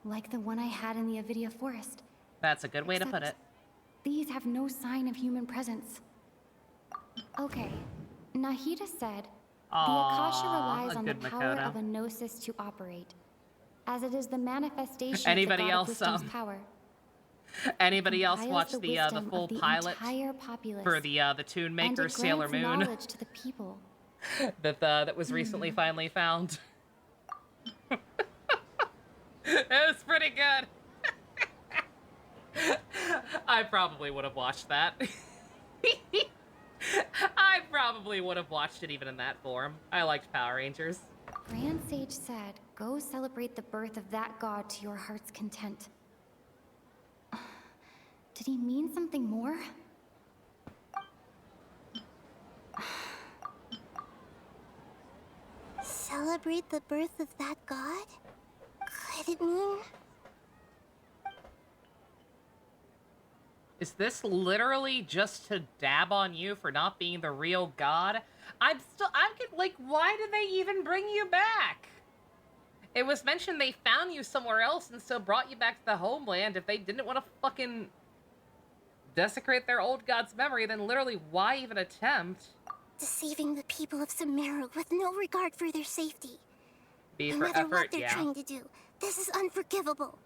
Like the one I had in the Avidia Forest. That's a good way to put it. These have no sign of human presence. Okay, Nahida said Akasha Aw, relies a on the good power Makoto. of a gnosis to operate, as it is the manifestation Anybody of the God else, of Wisdom's power. Anybody else Compiles watch the the wisdom full of the pilot entire populace, for the Toon and Maker it Sailor grants Moon knowledge to the people. that was recently finally found? It was pretty good. I probably would have watched that. I probably would have watched it even in that form. I liked Power Rangers. Grand Sage said, "Go celebrate the birth of that god to your heart's content." Did he mean something more? Celebrate the birth of that god? Could it mean... Is this literally just to dab on you for not being the real god? Like, why did they even bring you back? It was mentioned they found you somewhere else and so brought you back to the homeland. If they didn't want to fucking desecrate their old god's memory, then literally why even attempt? Deceiving the people of Sumeru with no regard for their safety. Be No for matter effort, what they're yeah. trying to do, this is unforgivable.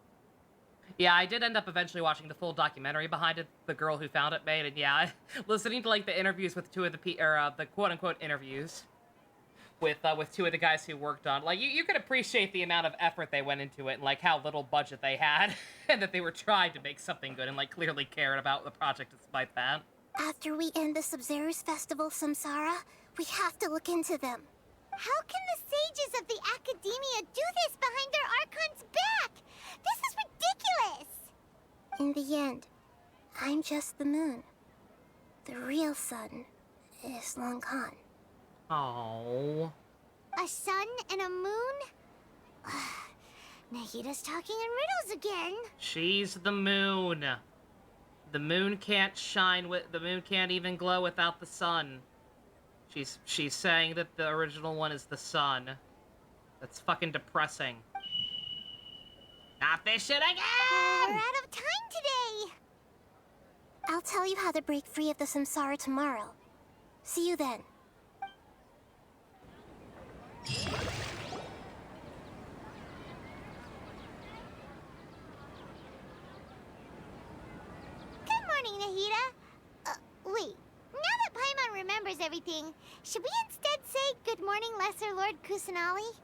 Yeah, I did end up eventually watching the full documentary behind it, The Girl Who Found It made, and yeah, listening to like the interviews with two of the quote-unquote interviews with two of the guys who worked on, like, you could appreciate the amount of effort they went into it and like how little budget they had and that they were trying to make something good and like clearly cared about the project despite that. After we end the Sub-Zero's festival, Samsara, we have to look into them. How can the sages of the Academia do this behind their Archon's back? This is ridiculous! In the end, I'm just the moon. The real sun is long gone. Oh. A sun and a moon? Nahida's talking in riddles again. She's the moon. The moon can't shine with the moon can't even glow without the sun. She's saying that the original one is the sun. That's fucking depressing. Not this shit again! We're out of time today! I'll tell you how to break free of the Samsara tomorrow. See you then. Good morning, Nahida. Wait. Now that Paimon remembers everything, should we instead say good morning, Lesser Lord Kusanali?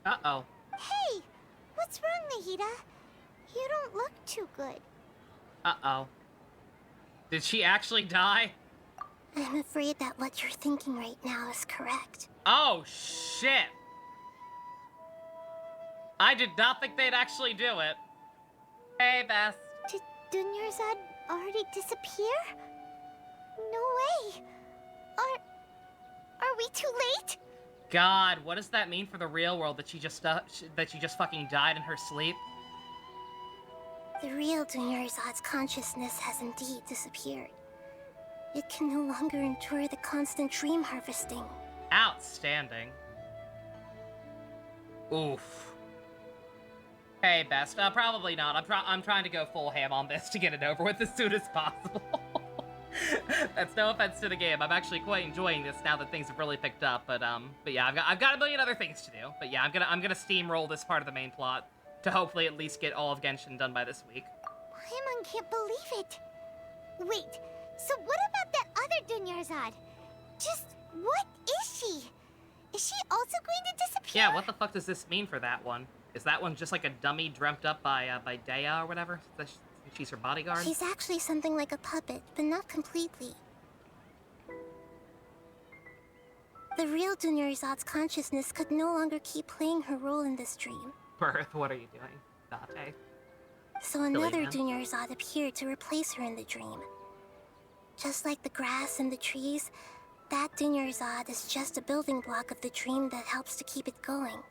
Uh-oh. Hey! What's wrong, Nahida? You don't look too good. Uh-oh. Did she actually die? I'm afraid that what you're thinking right now is correct. Oh, shit! I did not think they'd actually do it. Hey, Beth. Did Dunyarzad already disappear? No way! Are we too late? God, what does that mean for the real world that she just fucking died in her sleep? The real Dunyarzad's consciousness has indeed disappeared. It can no longer endure the constant dream harvesting. Outstanding. Oof. Hey, Best. Probably not. I'm trying to go full ham on this to get it over with as soon as possible. That's no offense to the game. I'm actually quite enjoying this now that things have really picked up. But yeah, I've got a million other things to do. But yeah, I'm gonna steamroll this part of the main plot to hopefully at least get all of Genshin done by this week. Paimon can't believe it. Wait, so what about that other Dunyarzad? Just what is she? Is she also going to disappear? Yeah, what the fuck does this mean for that one? Is that one just like a dummy dreamt up by Dea or whatever? She's her bodyguard? She's actually something like a puppet, but not completely. The real Dunyarzad's consciousness could no longer keep playing her role in this dream. Birth, what are you doing, Date? So another Dunyarzad appeared to replace her in the dream. Just like the grass and the trees, that Dunyarzad is just a building block of the dream that helps to keep it going.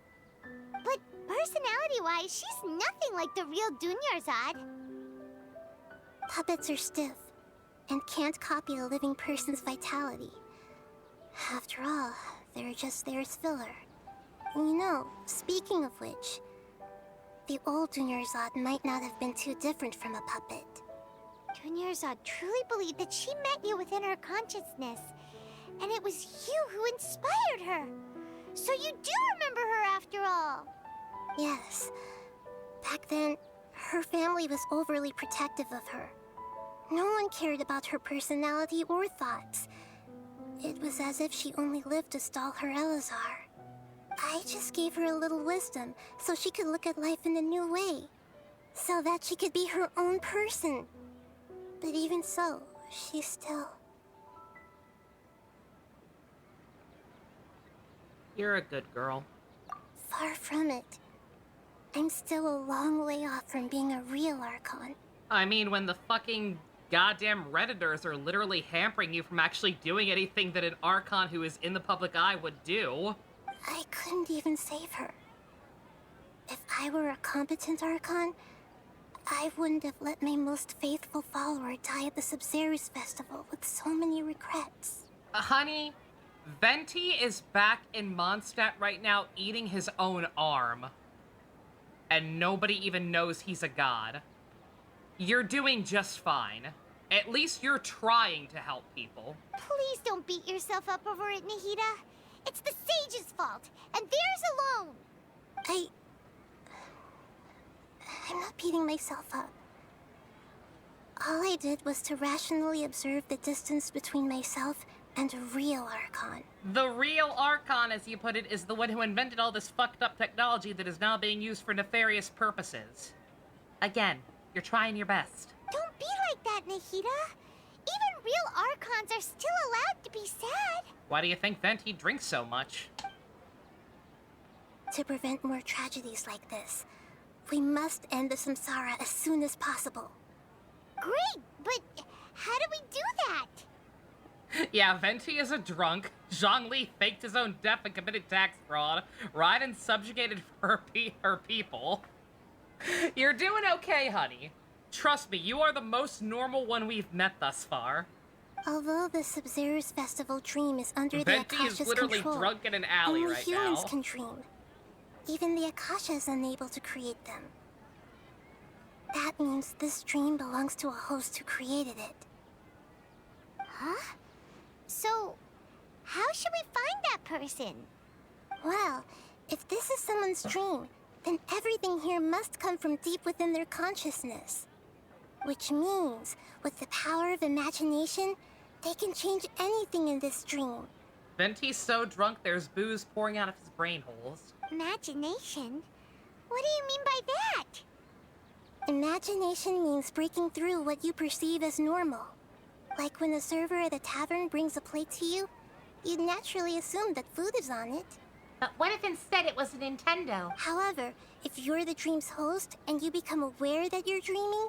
But personality-wise, she's nothing like the real Dunyarzad. Puppets are stiff, and can't copy a living person's vitality. After all, they're just there as filler. And you know, speaking of which, the old Dunyarzad might not have been too different from a puppet. Dunyarzad truly believed that she met you within her consciousness, and it was you who inspired her. So you do remember her after all. Yes. Back then, her family was overly protective of her. No one cared about her personality or thoughts. It was as if she only lived to stall her Elazar. I just gave her a little wisdom so she could look at life in a new way. So that she could be her own person. But even so, she still... You're a good girl. Far from it. I'm still a long way off from being a real Archon. I mean, when the fucking goddamn Redditors are literally hampering you from actually doing anything that an Archon who is in the public eye would do. I couldn't even save her. If I were a competent Archon, I wouldn't have let my most faithful follower die at the Sabzeruz festival with so many regrets. Honey, Venti is back in Mondstadt right now eating his own arm. And nobody even knows he's a god. You're doing just fine. At least you're trying to help people. Please don't beat yourself up over it, Nahida. It's the sage's fault, and theirs alone. I'm not beating myself up. All I did was to rationally observe the distance between myself and a real Archon. The real Archon, as you put it, is the one who invented all this fucked up technology that is now being used for nefarious purposes. Again, you're trying your best. Don't be like that, Nahida. Even real Archons are still allowed to be sad. Why do you think Venti drinks so much? To prevent more tragedies like this, we must end the samsara as soon as possible. Great, but how do we do that? Yeah, Venti is a drunk. Zhongli faked his own death and committed tax fraud. Raiden subjugated her people. You're doing okay, honey. Trust me, you are the most normal one we've met thus far. Although the Sabzeruz festival dream is under Venti the Akasha's is literally control, drunk in an alley only right humans now. can dream. Even the Akasha is unable to create them. That means this dream belongs to a host who created it. Huh? So, how should we find that person? Well, if this is someone's dream, then everything here must come from deep within their consciousness. Which means, with the power of imagination, they can change anything in this dream. Venti's so drunk there's booze pouring out of his brain holes. Imagination? What do you mean by that? Imagination means breaking through what you perceive as normal. Like when a server at a tavern brings a plate to you, you'd naturally assume that food is on it. But what if instead it was a Nintendo? However, if you're the dream's host and you become aware that you're dreaming,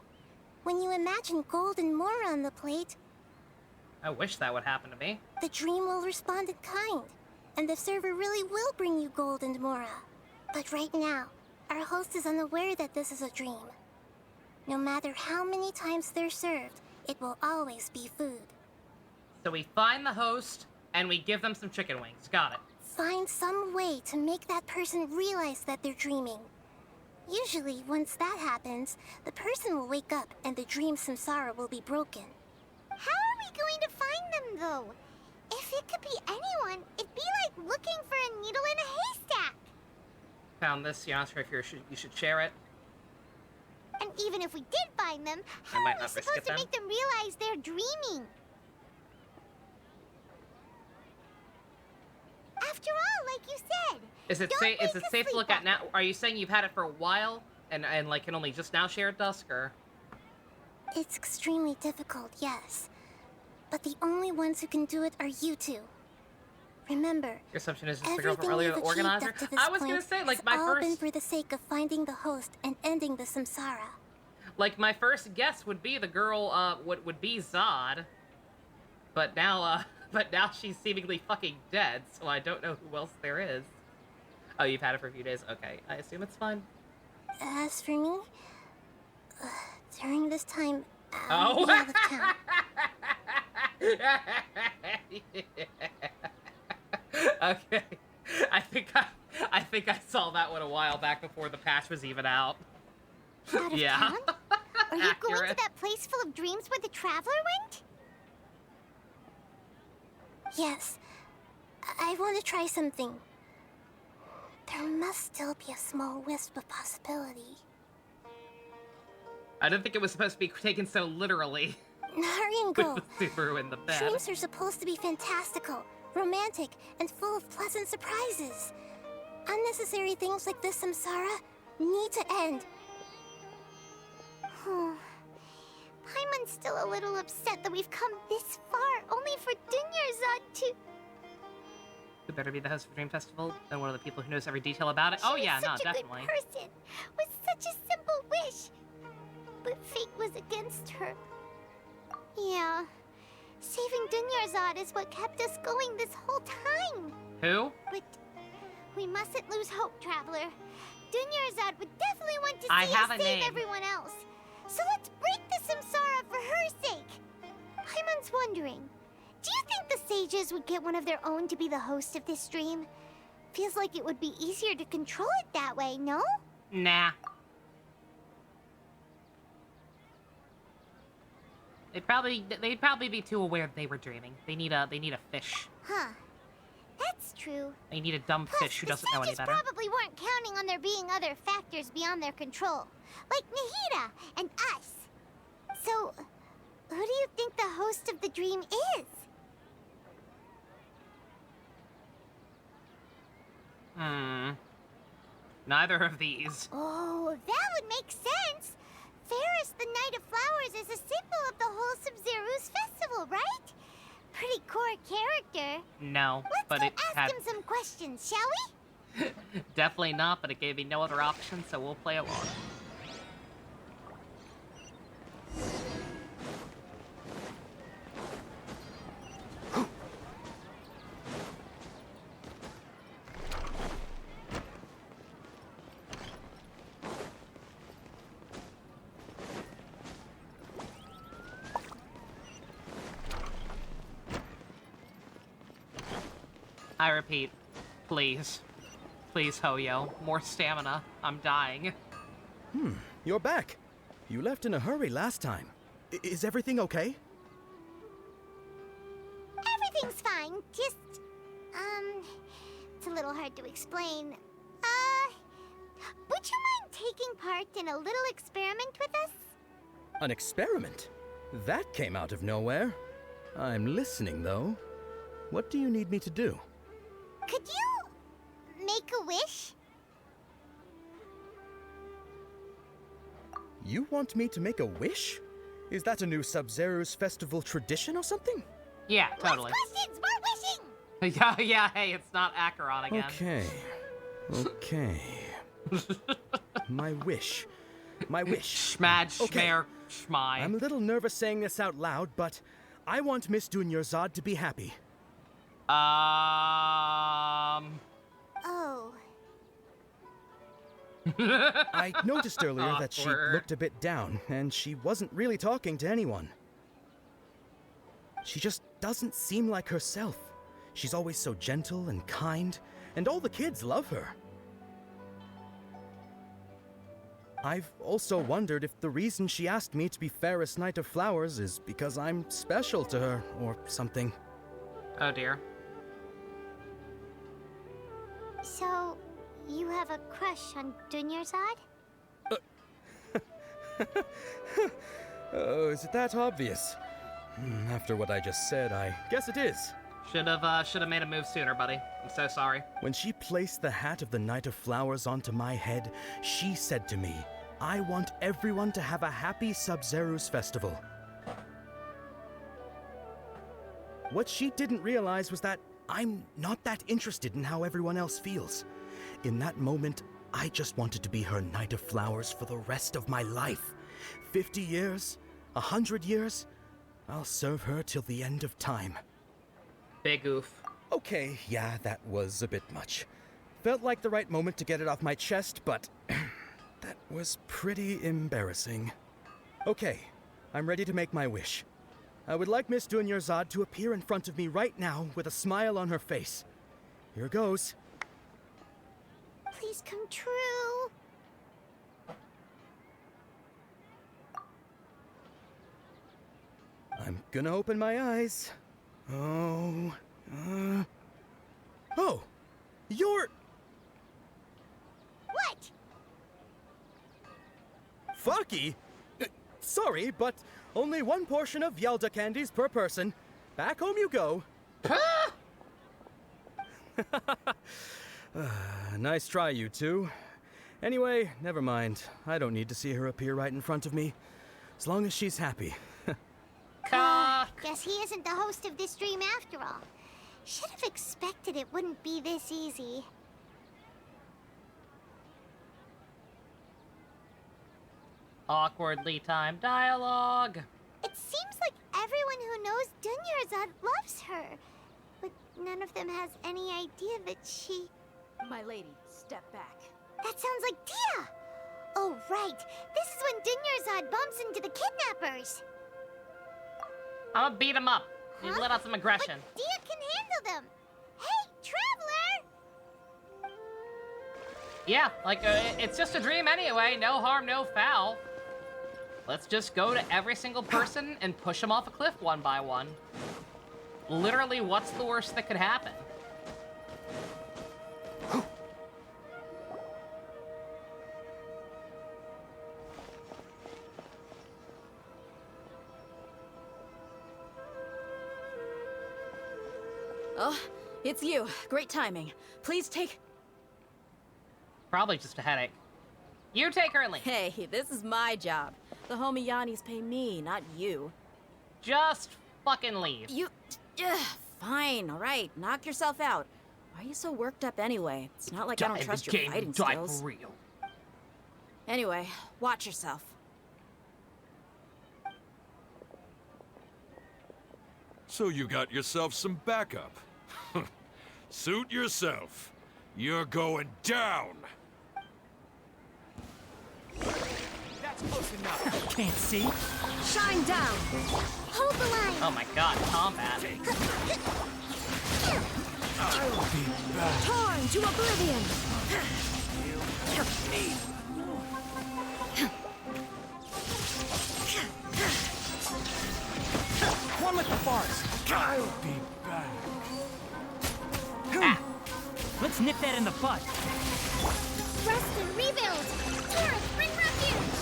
when you imagine gold and more on the plate, I wish that would happen to me. the dream will respond in kind, and the server really will bring you gold and mora. But right now, our host is unaware that this is a dream. No matter how many times they're served, it will always be food. So we find the host, and we give them some chicken wings. Got it. Find some way to make that person realize that they're dreaming. Usually, once that happens, the person will wake up and the dream samsara will be broken. How are we going to find them, though? If it could be anyone, it'd be like looking for a needle in a haystack. Found this. You're not sure if you should share it. And even if we did find them, how might are we not risk supposed it to then. make them realize they're dreaming? After all, like you said, Is it safe to look at now? Are you saying you've had it for a while and like can only just now share it, Dusk, or? It's extremely difficult, yes. But the only ones who can do it are you two. Remember, Your assumption is just the girl everything from earlier, you've the achieved organizer? up to this I was gonna point say, like, has my all been first... for the sake of finding the host and ending the samsara. Like, my first guess would be the girl, would be Zod. But now she's seemingly fucking dead, so I don't know who else there is. Oh, you've had it for a few days? Okay, I assume it's fine. As for me, during this time, Oh. I'll be out of town. Okay. I think I saw that one a while back before the patch was even out. Out of Yeah. town? Are you going to that place full of dreams where the Traveler went? Yes. I want to try something. There must still be a small wisp of possibility. I didn't think it was supposed to be taken so literally. Hurry and go. Subaru in the bed. Dreams are supposed to be fantastical, romantic, and full of pleasant surprises. Unnecessary things like this samsara need to end. Paimon's still a little upset that we've come this far, only for Dunyarzad to... Who better be the host of Dream Festival than one of the people who knows every detail about it? Oh yeah, no, definitely. She was such a good person, with such a simple wish. But fate was against her. Yeah. Saving Dunyarzad is what kept us going this whole time. Who? But we mustn't lose hope, Traveler. Dunyarzad would definitely want to see us save everyone else. So let's break the samsara for her sake. Paimon's wondering, do you think the sages would get one of their own to be the host of this dream? Feels like it would be easier to control it that way, no? Nah. They'd probably be too aware they were dreaming. They need a fish. Huh. That's true. They need a dumb fish who doesn't know any better. Probably weren't counting on there being other factors beyond their control, like Nahida and us. So, who do you think the host of the dream is? Neither of these. Oh, that would make sense. Ferris, the Knight of Flowers, is a symbol of the whole Sub-Zero's festival, right? Pretty core character. No, but Let's it go had... ask him some questions, shall we? Definitely not, but it gave me no other option, so we'll play along. I repeat, please. Please, Hoyo. More stamina. I'm dying. You're back. You left in a hurry last time. Is everything okay? Everything's fine. Just, it's a little hard to explain. Would you mind taking part in a little experiment with us? An experiment? That came out of nowhere. I'm listening, though. What do you need me to do? Could you make a wish? You want me to make a wish? Is that a new Sub-Zero's festival tradition or something? Yeah, totally. Less questions, more wishing! yeah, hey, it's not Acheron again. Okay. My wish. Schmad, schmare, schmai. I'm a little nervous saying this out loud, but I want Miss Dunyarzad to be happy. Oh. I noticed earlier that she looked a bit down, and she wasn't really talking to anyone. She just doesn't seem like herself. She's always so gentle and kind, and all the kids love her. I've also wondered if the reason she asked me to be Fairest Knight of Flowers is because I'm special to her, or something. Oh dear. So, you have a crush on Dunyarzad? Oh, is it that obvious? After what I just said, I guess it is. Should have made a move sooner, buddy. I'm so sorry. When she placed the hat of the Knight of Flowers onto my head, she said to me, I want everyone to have a happy Sub-Zero's festival. What she didn't realize was that I'm not that interested in how everyone else feels. In that moment, I just wanted to be her Knight of Flowers for the rest of my life. 50 years, 100 years, I'll serve her till the end of time. Big oof. Okay, yeah, that was a bit much. Felt like the right moment to get it off my chest, but that was pretty embarrassing. Okay, I'm ready to make my wish. I would like Miss Dunyarzad to appear in front of me right now with a smile on her face. Here goes. Please come true. I'm gonna open my eyes. Oh, oh, you're... What? Faki? Sorry, but only one portion of Yalda candies per person. Back home you go. Nice try, you two. Anyway, never mind. I don't need to see her appear right in front of me. As long as she's happy. Guess he isn't the host of this dream after all. Should have expected it wouldn't be this easy. Awkwardly timed dialogue. It seems like everyone who knows Dunyarzad loves her. But none of them has any idea that she... My lady, step back. That sounds like Dia! Oh, right. This is when Dunyarzad bumps into the kidnappers. I'm gonna beat him up. You Huh? let out some aggression. But Dia can handle them. Hey, Traveler! Yeah, like, it's just a dream anyway. No harm, no foul. Let's just go to every single person and push them off a cliff one by one. Literally, what's the worst that could happen? Oh, it's you. Great timing. Please take... Probably just a headache. You take her and leave. Hey, this is my job. The Homiyanis pay me, not you. Just fucking leave. You... fine, alright. Knock yourself out. Why are you so worked up anyway? It's not like I don't trust your fighting skills. For real. Anyway, watch yourself. So you got yourself some backup. Suit yourself. You're going down. That's close enough. Can't see. Shine down! Hold the line! Oh my god, combat. I'll be back. Torn to oblivion! One with the farce. I'll be back. Ah. Let's nip that in the bud. Rest and rebuild! Taurus, bring refuge!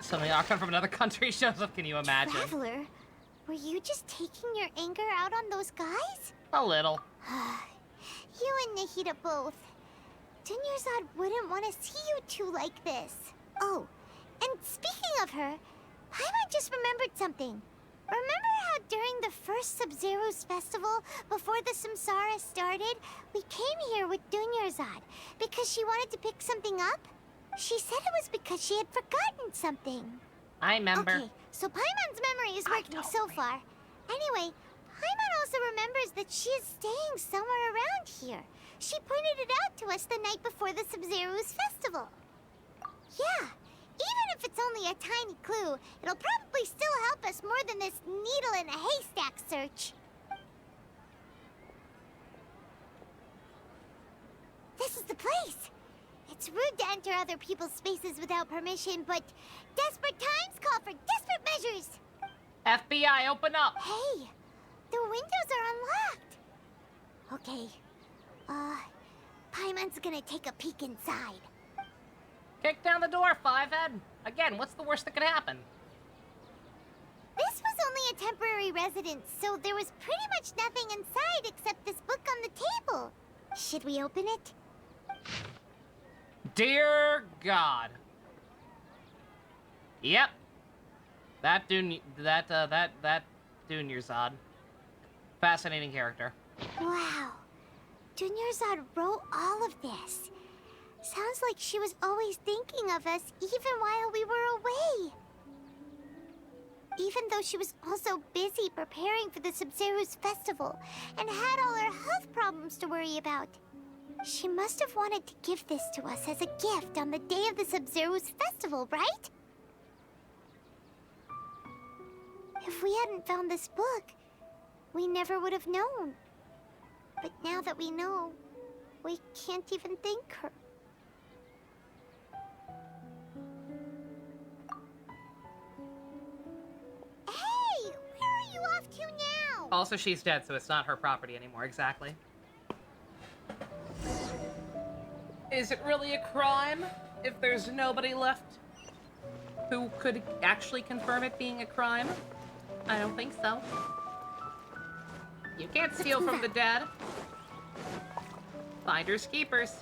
Suddenly, Archon from another country shows up. Can you imagine? Traveler, were you just taking your anger out on those guys? A little. You and Nahida both. Dunyarzad wouldn't want to see you two like this. Oh, and speaking of her, Paimon just remembered something. Remember how during the first Sub-Zero's festival, before the Samsara started, we came here with Dunyarzad because she wanted to pick something up? She said it was because she had forgotten something. I remember. Okay, so Paimon's memory is working so far. Anyway, Paimon also remembers that she is staying somewhere around here. She pointed it out to us the night before the Sub-Zero's festival. Yeah. Even if it's only a tiny clue, it'll probably still help us more than this needle in a haystack search. This is the place. It's rude to enter other people's spaces without permission, but desperate times call for desperate measures. FBI, open up. Hey, the windows are unlocked. Okay, Paimon's gonna take a peek inside. Kick down the door, Fivehead. Again, what's the worst that could happen? This was only a temporary residence, so there was pretty much nothing inside except this book on the table. Should we open it? Dear God. Yep. That Dunyarzad. Fascinating character. Wow. Dunyarzad wrote all of this. Sounds like she was always thinking of us even while we were away. Even though she was also busy preparing for the Sub-Zero's festival and had all her health problems to worry about. She must have wanted to give this to us as a gift on the day of the Sub-Zero's festival, right? If we hadn't found this book, we never would have known. But now that we know, we can't even thank her. Also, she's dead, so it's not her property anymore, exactly. Is it really a crime if there's nobody left who could actually confirm it being a crime? I don't think so. You can't steal from the dead. Finders keepers.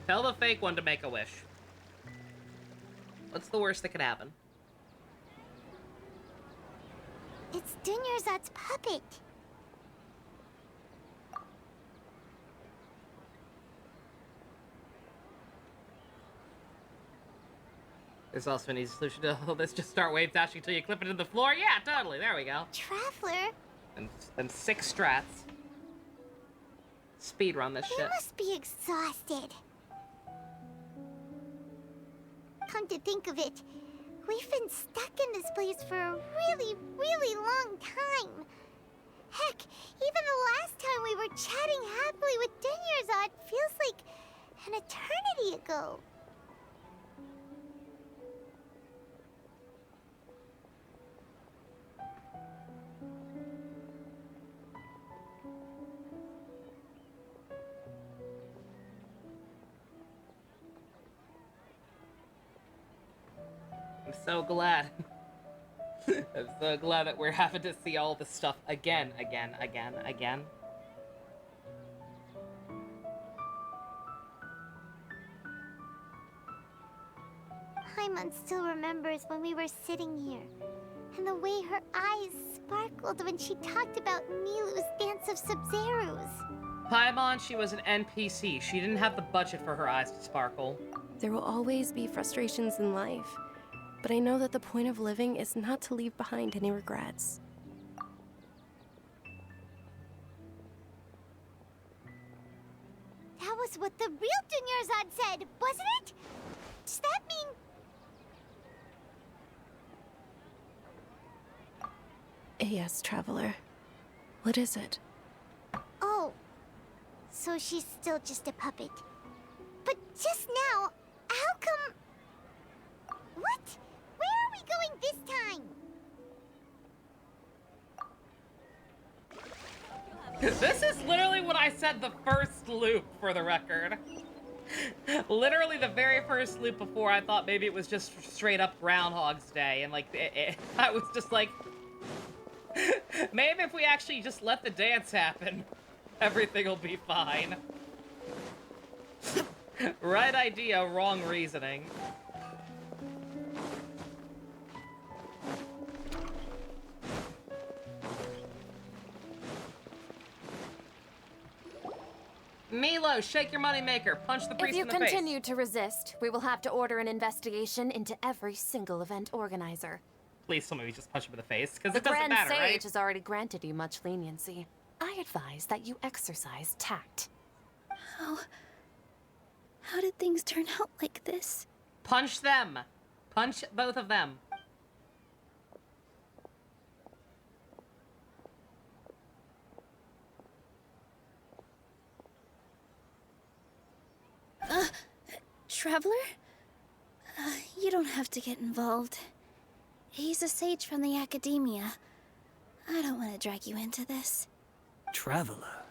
Tell the fake one to make a wish. What's the worst that could happen? It's Dunyarzad's puppet. There's also an easy solution to all this. Just start wave dashing until you clip it to the floor. Yeah, totally. There we go. Traveler? And 6 strats. Speed run this You shit. must be exhausted. Come to think of it, we've been stuck in this place for a really, really long time. Heck, even the last time we were chatting happily with Dunyarzad feels like an eternity ago. I'm so glad. I'm so glad that we're having to see all this stuff again. Paimon still remembers when we were sitting here, and the way her eyes sparkled when she talked about Nilu's Dance of Sub-Zerus. Paimon, she was an NPC. She didn't have the budget for her eyes to sparkle. There will always be frustrations in life, but I know that the point of living is not to leave behind any regrets. That was what the real Dunyarzad said, wasn't it? Does that mean... Yes, Traveler. What is it? Oh, so she's still just a puppet. But just now, how come... What? Where are we going this time? This is literally what I said the first loop, for the record. Literally the very first loop before I thought maybe it was just straight up Groundhog's Day, and like, I was just like, maybe if we actually just let the dance happen, everything will be fine. Right idea, wrong reasoning. Milo, shake your moneymaker. Punch the priest in the face. If you continue to resist, we will have to order an investigation into every single event organizer. Please tell me we just punch him in the face, because The it doesn't Grand matter, Sage right? has already granted you much leniency. I advise that you exercise tact. How did things turn out like this? Punch them. Punch both of them. Traveler? You don't have to get involved. He's a sage from the academia. I don't want to drag you into this. Traveler.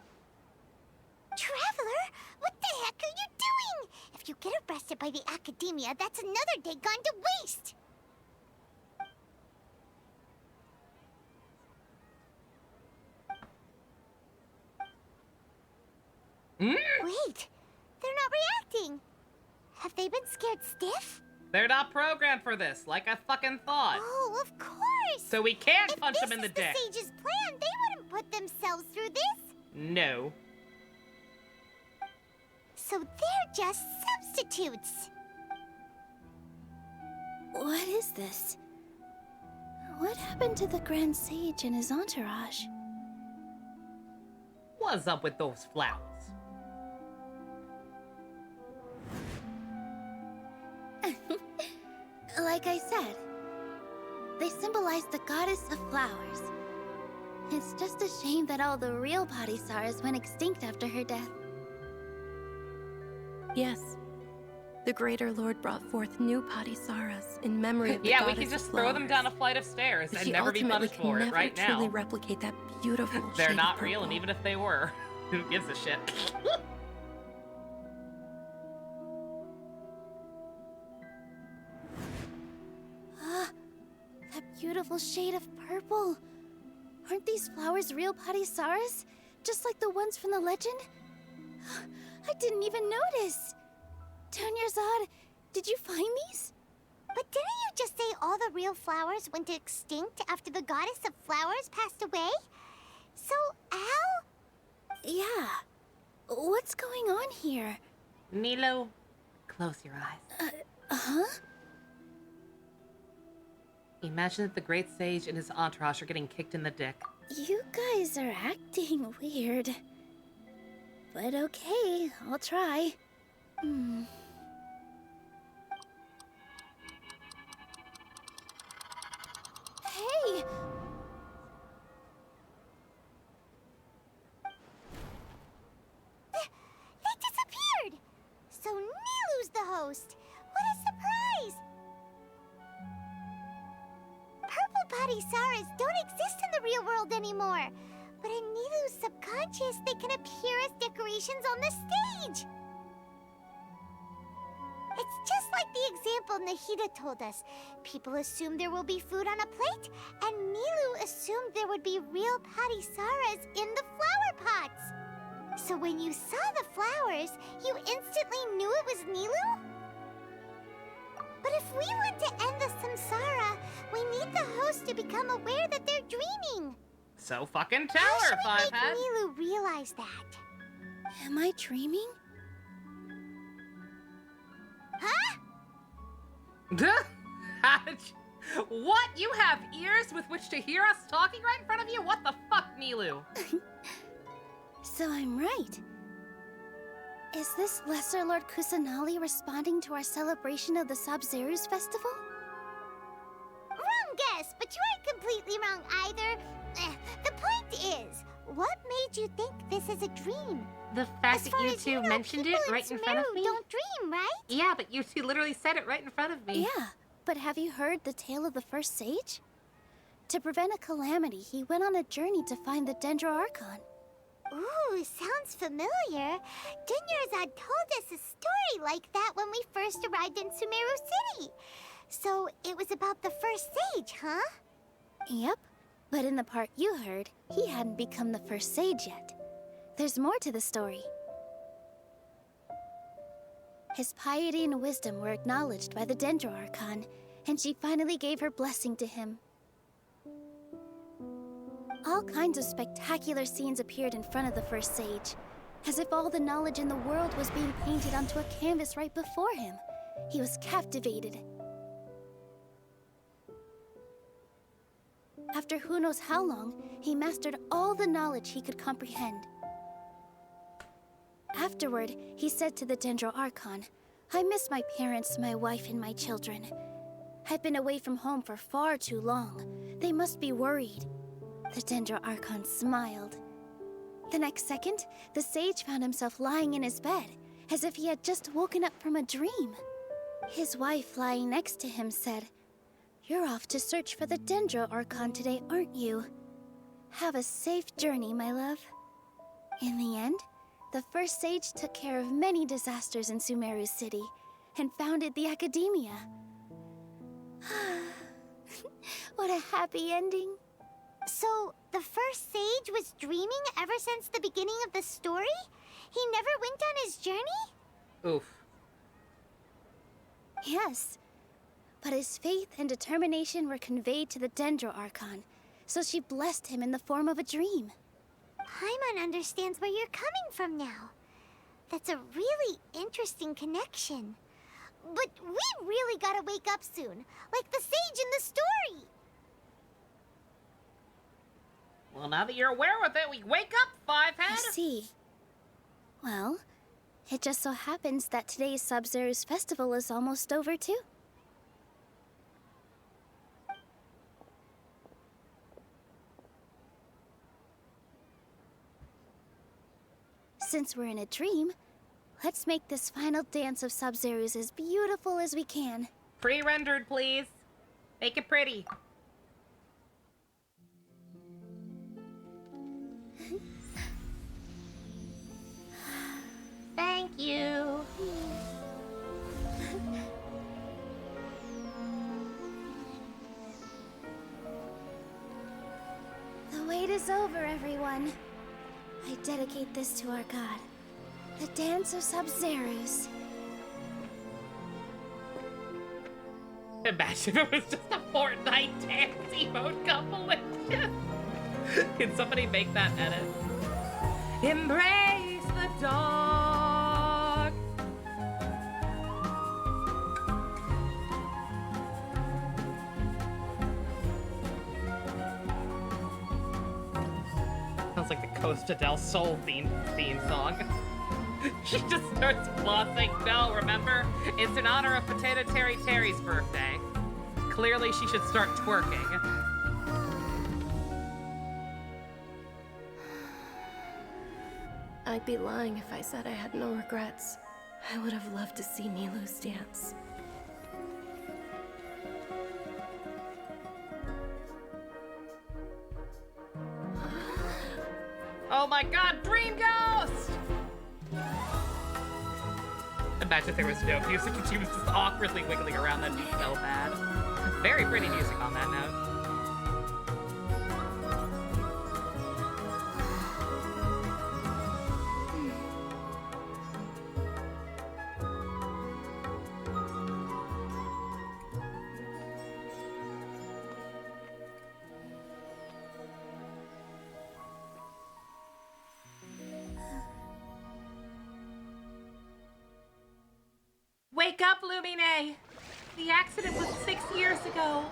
Traveler? What the heck are you doing? If you get arrested by the academia, that's another day gone to waste. Wait, they're not reacting. Have they been scared stiff? They're not programmed for this, like I fucking thought. Oh, of course. So we can't punch them in the If dick. this is the Sage's plan, they wouldn't put themselves through this. No. So they're just substitutes. What is this? What happened to the Grand Sage and his entourage? What's up with those flowers? Like I said, They symbolize the goddess of flowers. It's just a shame that all the real Padisaras went extinct after her death. Yes. The Greater Lord brought forth new Padisaras in memory of the Yeah, goddess we could just of throw them flowers. down a flight of stairs But and he never be ultimately punished can for it never right truly now. replicate that beautiful They're shade not of real, and purple. even if they were, who gives a shit? Ah, that beautiful shade of purple. Aren't these flowers real Padisaras? Just like the ones from the legend? I didn't even notice. Dunyarzad, did you find these? But didn't you just say all the real flowers went extinct after the goddess of flowers passed away? So, how? Yeah. What's going on here? Nilo, close your eyes. Huh? Imagine that the great sage and his entourage are getting kicked in the dick. You guys are acting weird. But okay, I'll try. Hey! They disappeared! So Nilu's the host! What a surprise! Purple Padisaras don't exist in the real world anymore. But in Nilu's subconscious, they can appear as decorations on the stage. It's just like the example Nahida told us. People assumed there will be food on a plate, and Nilu assumed there would be real Padisaras in the flower pots. So when you saw the flowers, you instantly knew it was Nilu? But if we want to end the samsara, we need the host to become aware that they're dreaming. So fucking tell How her, should we Five make Head. Nilu realize that? Am I dreaming? Huh? What? You have ears with which to hear us talking right in front of you? What the fuck, Nilu? So I'm right. Is this Lesser Lord Kusanali responding to our celebration of the Sabzeruz festival? Wrong guess, but you aren't completely wrong either. The point is, what made you think this is a dream? The fact As that far you as two you know, mentioned it people right in front of Sumeru me? don't dream, right? Yeah, but you two literally said it right in front of me. Yeah, but have you heard the tale of the first sage? To prevent a calamity, he went on a journey to find the Dendro Archon. Ooh, sounds familiar. Dunyarzad told us a story like that when we first arrived in Sumeru City. So it was about the first sage, huh? Yep, but in the part you heard, he hadn't become the first sage yet. There's more to the story. His piety and wisdom were acknowledged by the Dendro Archon, and she finally gave her blessing to him. All kinds of spectacular scenes appeared in front of the first sage, as if all the knowledge in the world was being painted onto a canvas right before him. He was captivated. After who knows how long, he mastered all the knowledge he could comprehend. Afterward, he said to the Dendro Archon, "I miss my parents, my wife, and my children. I've been away from home for far too long. They must be worried." The Dendro Archon smiled. The next second, the sage found himself lying in his bed, as if he had just woken up from a dream. His wife, lying next to him, said, "You're off to search for the Dendro Archon today, aren't you? Have a safe journey, my love." In the end, the first sage took care of many disasters in Sumeru City and founded the Academia. What a happy ending. So, the first sage was dreaming ever since the beginning of the story? He never went on his journey? Oof. Yes, but his faith and determination were conveyed to the Dendro Archon, so she blessed him in the form of a dream. Paimon understands where you're coming from now. That's a really interesting connection. But we really gotta wake up soon, like the sage in the story. Well, now that you're aware with it, we wake up, Five Head. I see. Well, it just so happens that today's Sabzeruz festival is almost over, too. Since we're in a dream, let's make this final dance of Sub-Zeros as beautiful as we can. Pre-rendered, please. Make it pretty. Thank you. The wait is over, everyone. I dedicate this to our god, the dance of Sub-Zeros. Imagine if it was just a Fortnite dance emote compilation. Can somebody make that edit? Embrace the dark. Sounds like the Costa del Sol theme song. She just starts flossing. No, remember? It's in honor of Potato Terry Terry's birthday. Clearly, she should start twerking. I'd be lying if I said I had no regrets. I would have loved to see Nilou's dance. Oh my god, Dream Ghost! Imagine if there was no music and she was just awkwardly wiggling around. That'd be so bad. Very pretty music on that note. Wake up, Lumine! The accident was 6 years ago.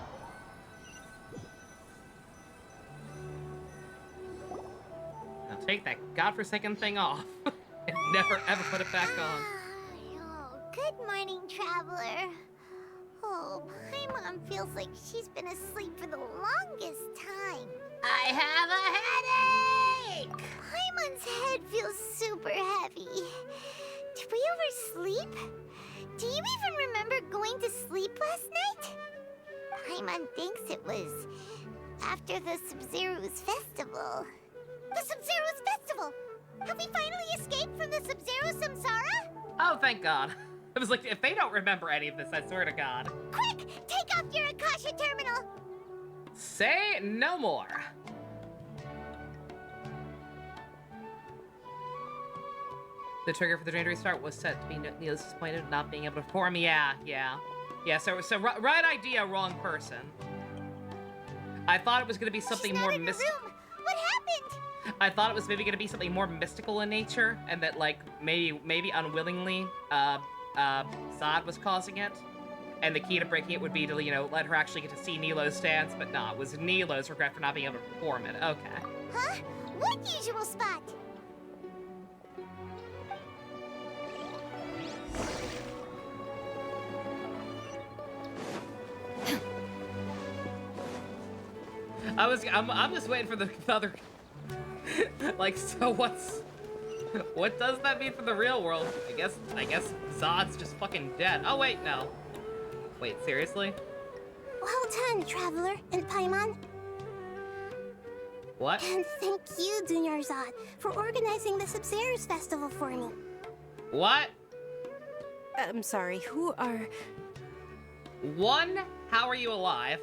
Now take that godforsaken thing off and never ever put it back on. Oh, good morning, traveler. Oh, Paimon feels like she's been asleep for the longest time. I have a headache! Paimon's head feels super heavy. Did we oversleep? Do you even remember going to sleep last night? Paimon thinks it was after the Sub-Zero's festival. The Sub-Zero's festival! Have we finally escaped from the Sub-Zero Samsara? Oh, thank God. I was like, if they don't remember any of this, I swear to God. Quick! Take off your Akasha terminal! Say no more. The trigger for the drain to restart was set to be Nilou's disappointed of not being able to perform. Yeah. So right idea, wrong person. I thought it was gonna be something more mystical. What happened? I thought it was maybe gonna be something more mystical in nature, and that like maybe unwillingly, Zod was causing it, and the key to breaking it would be to let her actually get to see Nilou's dance. But no, it was Nilou's regret for not being able to perform it. Okay. Huh? What usual spot? I'm just waiting for the other. Like, so what does that mean for the real world? I guess Zod's just fucking dead. Oh wait, no. Wait, seriously? Well done, Traveler and Paimon. What? And thank you, Junior Zod, for organizing the Sub-Zero's festival for me. What? I'm sorry, who are... 1, how are you alive?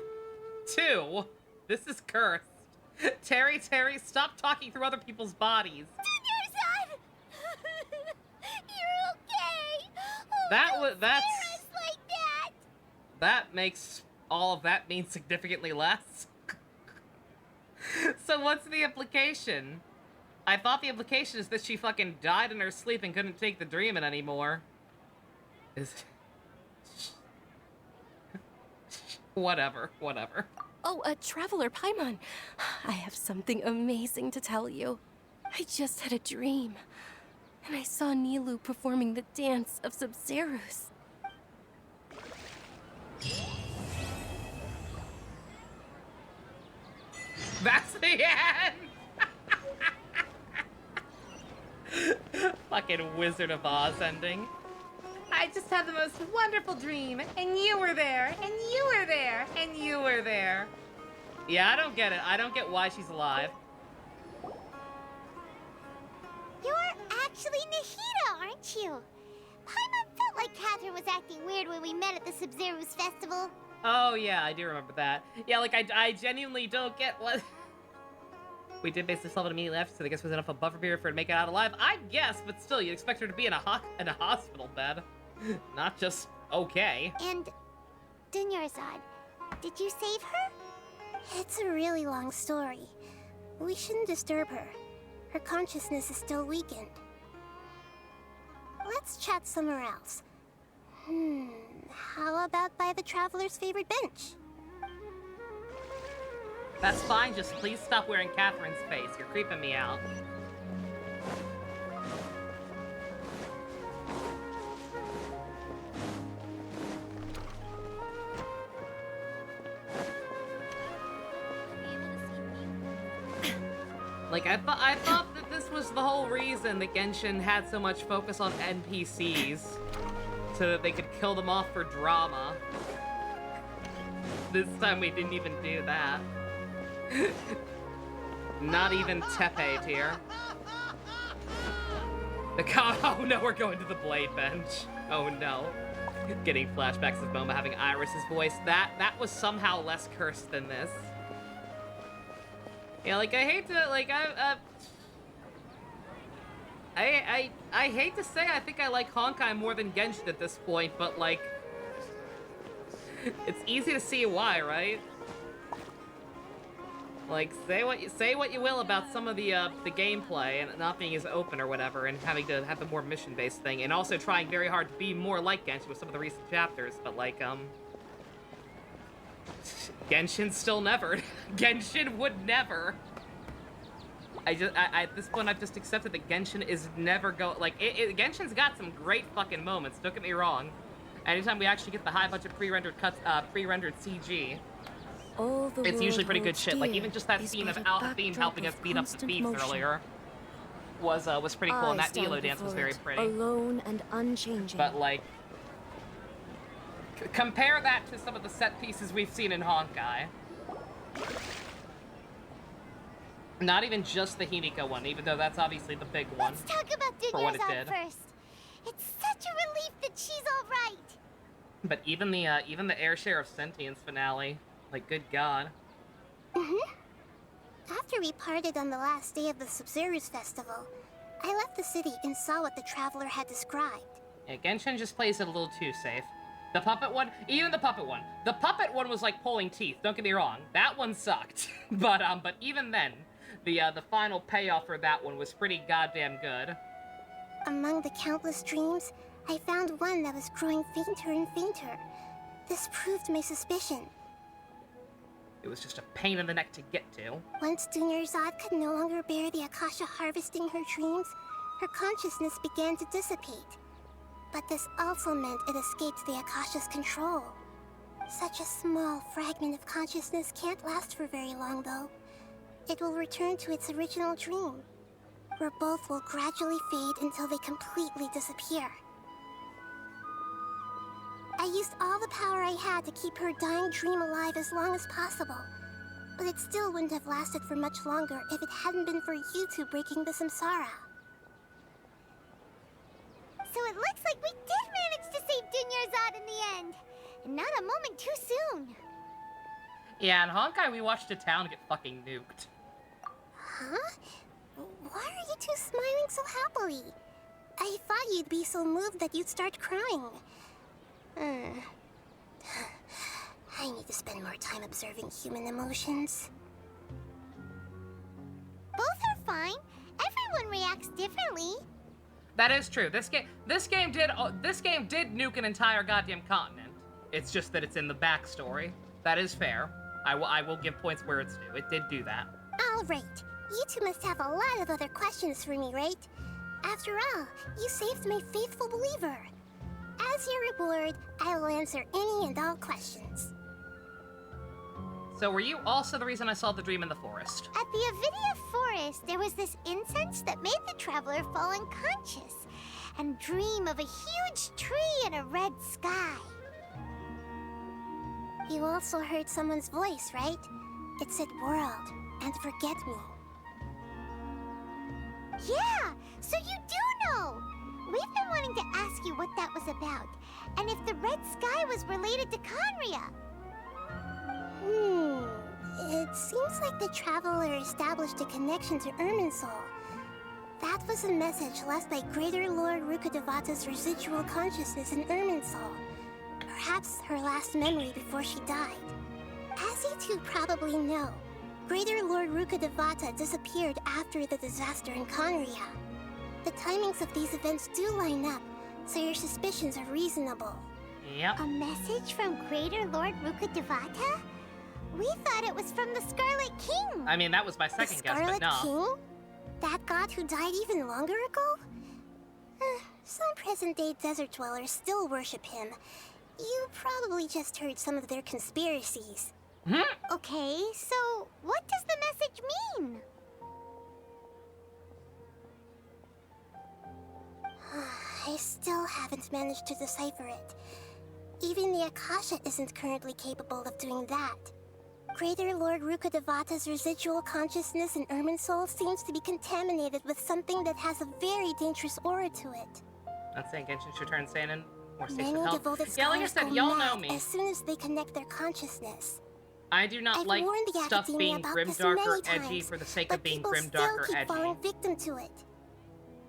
2, this is cursed. Terry, stop talking through other people's bodies. Junior Zod! You're okay! Oh, That's... like that! That makes all of that mean significantly less. So what's the implication? I thought the implication is that she fucking died in her sleep and couldn't take the dreaming anymore. Whatever. Oh, Traveler Paimon, I have something amazing to tell you. I just had a dream, and I saw Nilou performing the dance of Sub-Zeros. That's the end! Fucking Wizard of Oz ending. I just had the most wonderful dream, and you were there, and you were there, and you were there. Yeah, I don't get it. I don't get why she's alive. You're actually Nahida, aren't you? Paimon felt like Catherine was acting weird when we met at the Sub-Zero's festival. Oh, yeah, I do remember that. Yeah, like, I genuinely don't get what... We did basically solve it immediately after, so I guess it was enough of a buffer period for her to make it out alive. I guess, but still, you'd expect her to be in a hospital bed. Not just okay. And Dunyarzad, did you save her? It's a really long story. We shouldn't disturb her. Her consciousness is still weakened. Let's chat somewhere else. How about by the Traveler's favorite bench? That's fine, just please stop wearing Catherine's face. You're creeping me out. Like, I thought that this was the whole reason that Genshin had so much focus on NPCs. So that they could kill them off for drama. This time we didn't even do that. Not even Tepe tier. Oh no, we're going to the Blade Bench. Oh no. Getting flashbacks of Moma having Iris's voice. That was somehow less cursed than this. Yeah, like, I hate to, like, I hate to say I think I like Honkai more than Genshin at this point, but, like, it's easy to see why, right? Like, say what you will about some of the gameplay and not being as open or whatever, and having to have the more mission-based thing, and also trying very hard to be more like Genshin with some of the recent chapters, but, like, Genshin still never. Genshin would never. At this point, I've just accepted that Genshin is never like, Genshin's got some great fucking moments, don't get me wrong. Anytime we actually get the high-budget pre-rendered cuts, pre-rendered CG, it's usually pretty good shit. Like, even just that scene of Theme helping us beat up the thieves earlier was pretty cool, and that Elo dance was very pretty. Alone and unchanging. But, like, compare that to some of the set pieces we've seen in Honkai. Not even just the Himiko one, even though that's obviously the big one. Let's talk about Dunyarzad first. It's such a relief that she's all right. But even the Airshare of Sentience finale, like, good god. After we parted on the last day of the Sub-Zero's festival, I left the city and saw what the Traveler had described. Yeah, Genshin just plays it a little too safe. The puppet one, even the puppet one. The puppet one was like pulling teeth, don't get me wrong. That one sucked. But even then, the final payoff for that one was pretty goddamn good. Among the countless dreams, I found one that was growing fainter and fainter. This proved my suspicion. It was just a pain in the neck to get to. Once Dunyarzad could no longer bear the Akasha harvesting her dreams, her consciousness began to dissipate. But this also meant it escaped the Akasha's control. Such a small fragment of consciousness can't last for very long, though. It will return to its original dream, where both will gradually fade until they completely disappear. I used all the power I had to keep her dying dream alive as long as possible, but it still wouldn't have lasted for much longer if it hadn't been for you two breaking the samsara. So it looks like we did manage to save Dunyarzad in the end. And not a moment too soon. Yeah, in Honkai we watched a town get fucking nuked. Huh? Why are you two smiling so happily? I thought you'd be so moved that you'd start crying. I need to spend more time observing human emotions. Both are fine. Everyone reacts differently. That is true. This game did nuke an entire goddamn continent. It's just that it's in the backstory. That is fair. I will give points where it's due. It did do that. All right. You two must have a lot of other questions for me, right? After all, you saved my faithful believer. As your reward, I will answer any and all questions. So were you also the reason I saw the dream in the forest? At the Avidia forest, there was this incense that made the traveler fall unconscious. and dream of a huge tree and a red sky. You also heard someone's voice, right? It said world and forget me. Yeah, so you do know! We've been wanting to ask you what that was about, and if the red sky was related to Conria. It seems like the Traveler established a connection to Irminsul. That was a message left by Greater Lord Rukkhadevata's residual consciousness in Irminsul. Perhaps her last memory before she died. As you two probably know, Greater Lord Rukkhadevata disappeared after the disaster in Conria. The timings of these events do line up, so your suspicions are reasonable. Yep. A message from Greater Lord Rukkhadevata? We thought it was from the Scarlet King. I mean, that was my second guess, but no. Scarlet King? That god who died even longer ago? Some present-day desert dwellers still worship him. You probably just heard some of their conspiracies. Okay, so what does the message mean? I still haven't managed to decipher it. Even the Akasha isn't currently capable of doing that. Greater Lord Rukkhadevata's residual consciousness in Irminsul seems to be contaminated with something that has a very dangerous aura to it. Not saying Genshin should turn Saiyan or states Many with help. devoted Yeah, like I scholars said, go y'all know mad me. as soon as they connect their consciousness. I do not I've like warned the stuff academia being about this grimdark or many edgy times, for the sake but of being people grimdark still or keep edgy. falling victim to it.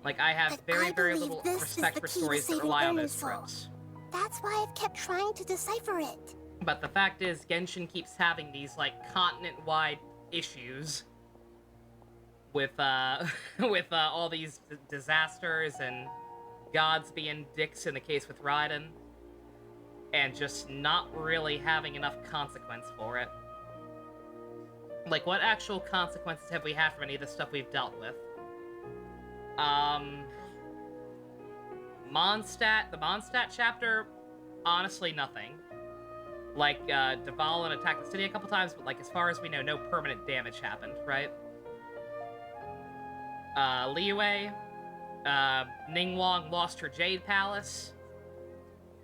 Like, I have But very, I very believe little this is respect the for key to stories that saving rely on those Irminsul. tropes. That's why I've kept trying to decipher it. But the fact is, Genshin keeps having these, like, continent-wide issues with, with, all these disasters and gods being dicks in the case with Raiden, and just not really having enough consequence for it. Like, what actual consequences have we had from any of the stuff we've dealt with? Mondstadt, the Mondstadt chapter, honestly, nothing. Like, Dvalin attacked the city a couple times, but, like, as far as we know, no permanent damage happened, right? Liyue, Ningguang lost her Jade Palace.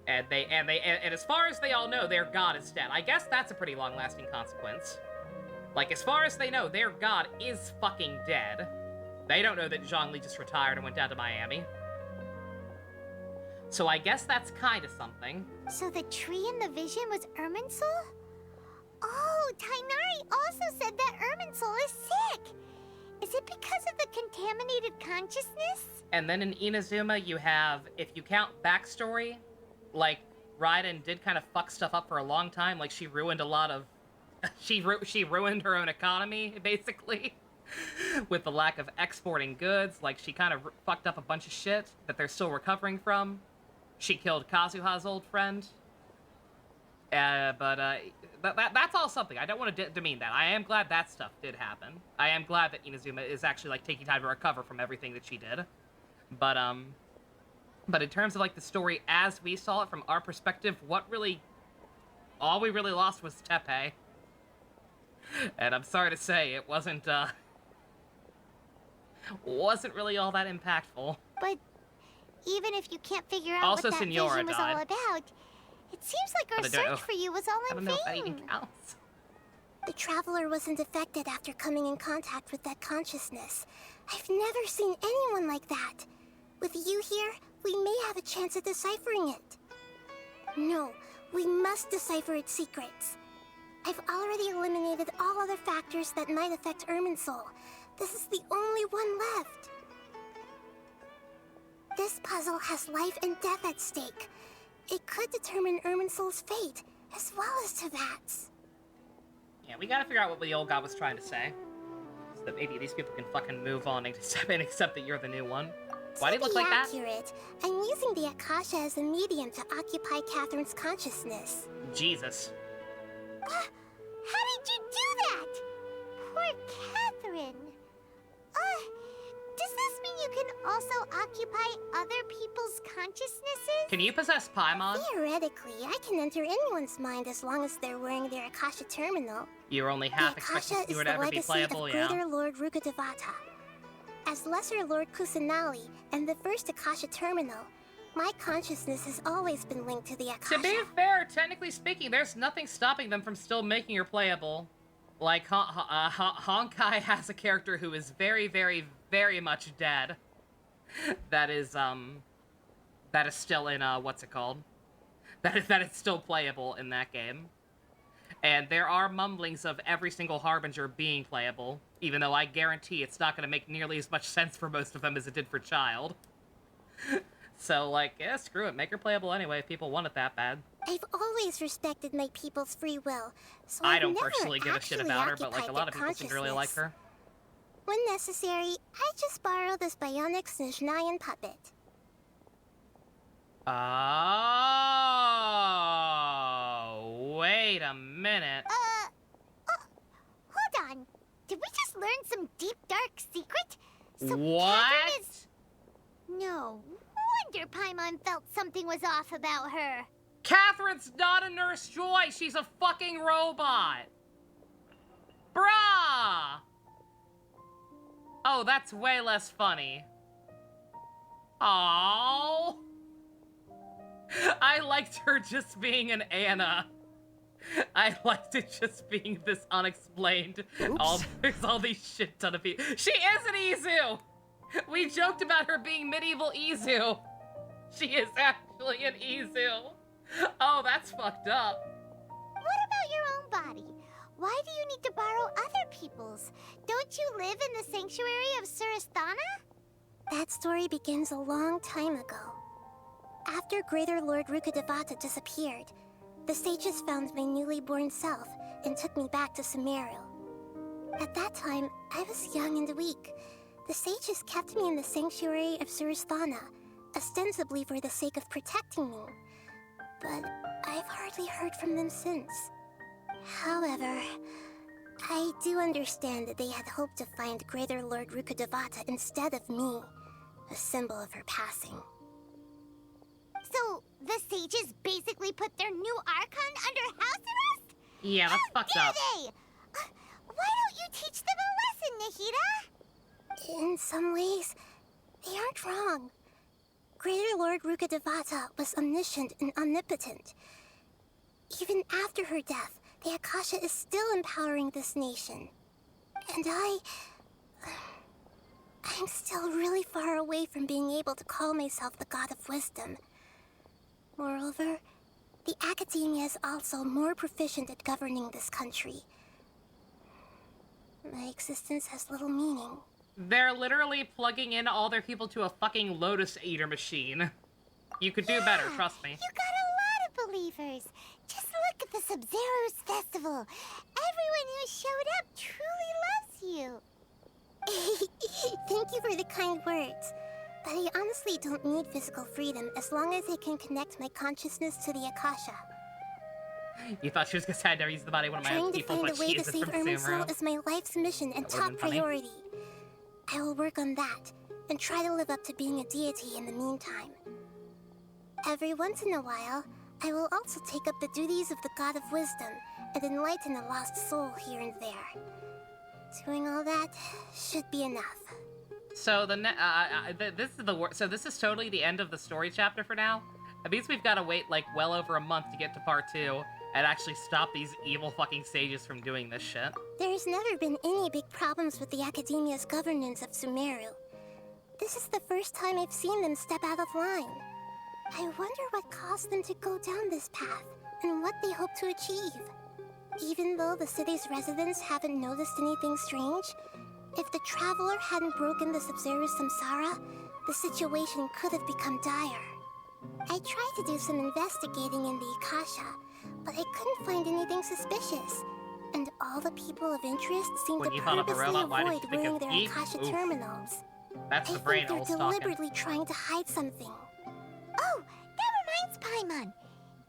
And as far as they all know, their god is dead. I guess that's a pretty long-lasting consequence. Like, as far as they know, their god is fucking dead. They don't know that Zhongli just retired and went down to Miami. So I guess that's kind of something. So the tree in the vision was Irminsul? Oh, Tainari also said that Irminsul is sick. Is it because of the contaminated consciousness? And then in Inazuma, you have, if you count backstory, like, Raiden did kind of fuck stuff up for a long time. Like, she ruined a lot of... she ruined her own economy, basically. With the lack of exporting goods. Like, she kind of fucked up a bunch of shit that they're still recovering from. She killed Kazuha's old friend. That's all something. I don't want to demean that. I am glad that stuff did happen. I am glad that Inazuma is actually, like, taking time to recover from everything that she did. But in terms of, like, the story as we saw it from our perspective, all we really lost was Tepe. And I'm sorry to say, it wasn't really all that impactful. But even if you can't figure out Also, what that Signora vision was all died. about, it seems like our But I don't know- search for you was all I in don't know if that vain. even counts. The Traveler wasn't affected after coming in contact with that consciousness. I've never seen anyone like that. With you here, we may have a chance at deciphering it. No, we must decipher its secrets. I've already eliminated all other factors that might affect Irminsul. This is the only one left. This puzzle has life and death at stake. It could determine Irminsul's fate, as well as Tevat's. Yeah, we gotta figure out what the old god was trying to say. So that maybe these people can fucking move on and accept that you're the new one. Why do you look like that? Accurate. I'm using the Akasha as a medium to occupy Catherine's consciousness. Jesus. How did you do that? Poor Catherine. Does this mean you can also occupy other people's consciousnesses? Can you possess Paimon? Theoretically, I can enter anyone's mind as long as they're wearing their Akasha terminal. You're only The half Akasha expecting is Stewart the to ever be legacy playable, of yeah. Greater Lord Rukkhadevata. As Lesser Lord Kusanali and the first Akasha Terminal, my consciousness has always been linked to the Akasha. To be fair, technically speaking, there's nothing stopping them from still making her playable. Like, Honkai has a character who is very, very, very much dead. That is still in, what's it called? That is still playable in that game. And there are mumblings of every single Harbinger being playable, even though I guarantee it's not going to make nearly as much sense for most of them as it did for Child. So, like, yeah, screw it. Make her playable anyway if people want it that bad. I've always respected my people's free will, so I I've don't never personally give a shit about her, but, like, a lot of people seem to really like her. When necessary, I just borrow this bionic Snezhnayan puppet. Oh, wait a minute. Hold on. Did we just learn some deep, dark secret? So what? Catherine is... No wonder Paimon felt something was off about her. Catherine's not a Nurse Joy. She's a fucking robot. Bruh. Oh, that's way less funny. Aww. I liked her just being an Anna. I liked it just being this unexplained. There's all these shit ton of people. She is an Izu! We joked about her being medieval Izu. She is actually an Izu. Oh, that's fucked up. What about your own body? Why do you need to borrow other people's? Don't you live in the sanctuary of Surasthana? That story begins a long time ago. After Greater Lord Rukkhadevata disappeared, the sages found my newly born self and took me back to Sumeru. At that time, I was young and weak. The sages kept me in the sanctuary of Surasthana, ostensibly for the sake of protecting me. But I've hardly heard from them since. However, I do understand that they had hoped to find Greater Lord Rukkhadevata instead of me, a symbol of her passing. So, the sages basically put their new Archon under house arrest? Yeah, that's fucked up. They? Why don't you teach them a lesson, Nahida? In some ways, they aren't wrong. Greater Lord Rukkhadevata was omniscient and omnipotent. Even after her death, the Akasha is still empowering this nation. And I'm still really far away from being able to call myself the God of Wisdom. Moreover, the Academia is also more proficient at governing this country. My existence has little meaning. They're literally plugging in all their people to a fucking Lotus Eater machine. You could do better, trust me. You got a lot of believers. Just look at the Sub-Zero's festival. Everyone who showed up truly loves you. Thank you for the kind words. But I honestly don't need physical freedom as long as I can connect my consciousness to the Akasha. You thought she was gonna say I'd never use the body of one of my own people, Trying but to find a way she to isn't save from Irminsul Sumeru. is my life's mission and top priority. I will work on that, and try to live up to being a deity in the meantime. Every once in a while, I will also take up the duties of the God of Wisdom and enlighten a lost soul here and there. Doing all that should be enough. So this is the so this is totally the end of the story chapter for now. It means we've got to wait like well over a month to get to part 2 and actually stop these evil fucking sages from doing this shit. There's never been any big problems with the Academia's governance of Sumeru. This is the first time I've seen them step out of line. I wonder what caused them to go down this path, and what they hope to achieve. Even though the city's residents haven't noticed anything strange, if the Traveler hadn't broken the Sub-Zero samsara, the situation could have become dire. I tried to do some investigating in the Akasha, but I couldn't find anything suspicious. And all the people of interest seem to purposely avoid wearing their Akasha terminals. That's the brain I think they're deliberately trying to hide something. Oh, that reminds Paimon.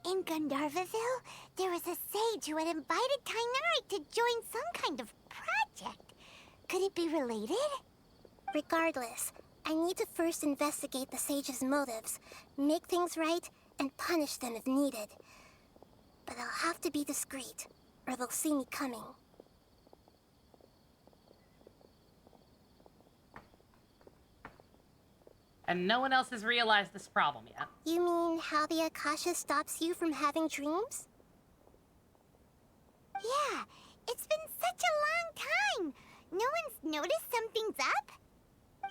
In Gandharvaville, there was a sage who had invited Tainari to join some kind of project. Could it be related? Regardless, I need to first investigate the sage's motives, make things right, and punish them if needed. But I'll have to be discreet, or they'll see me coming. And no one else has realized this problem yet. You mean how the Akasha stops you from having dreams? Yeah, it's been such a long time. No one's noticed something's up?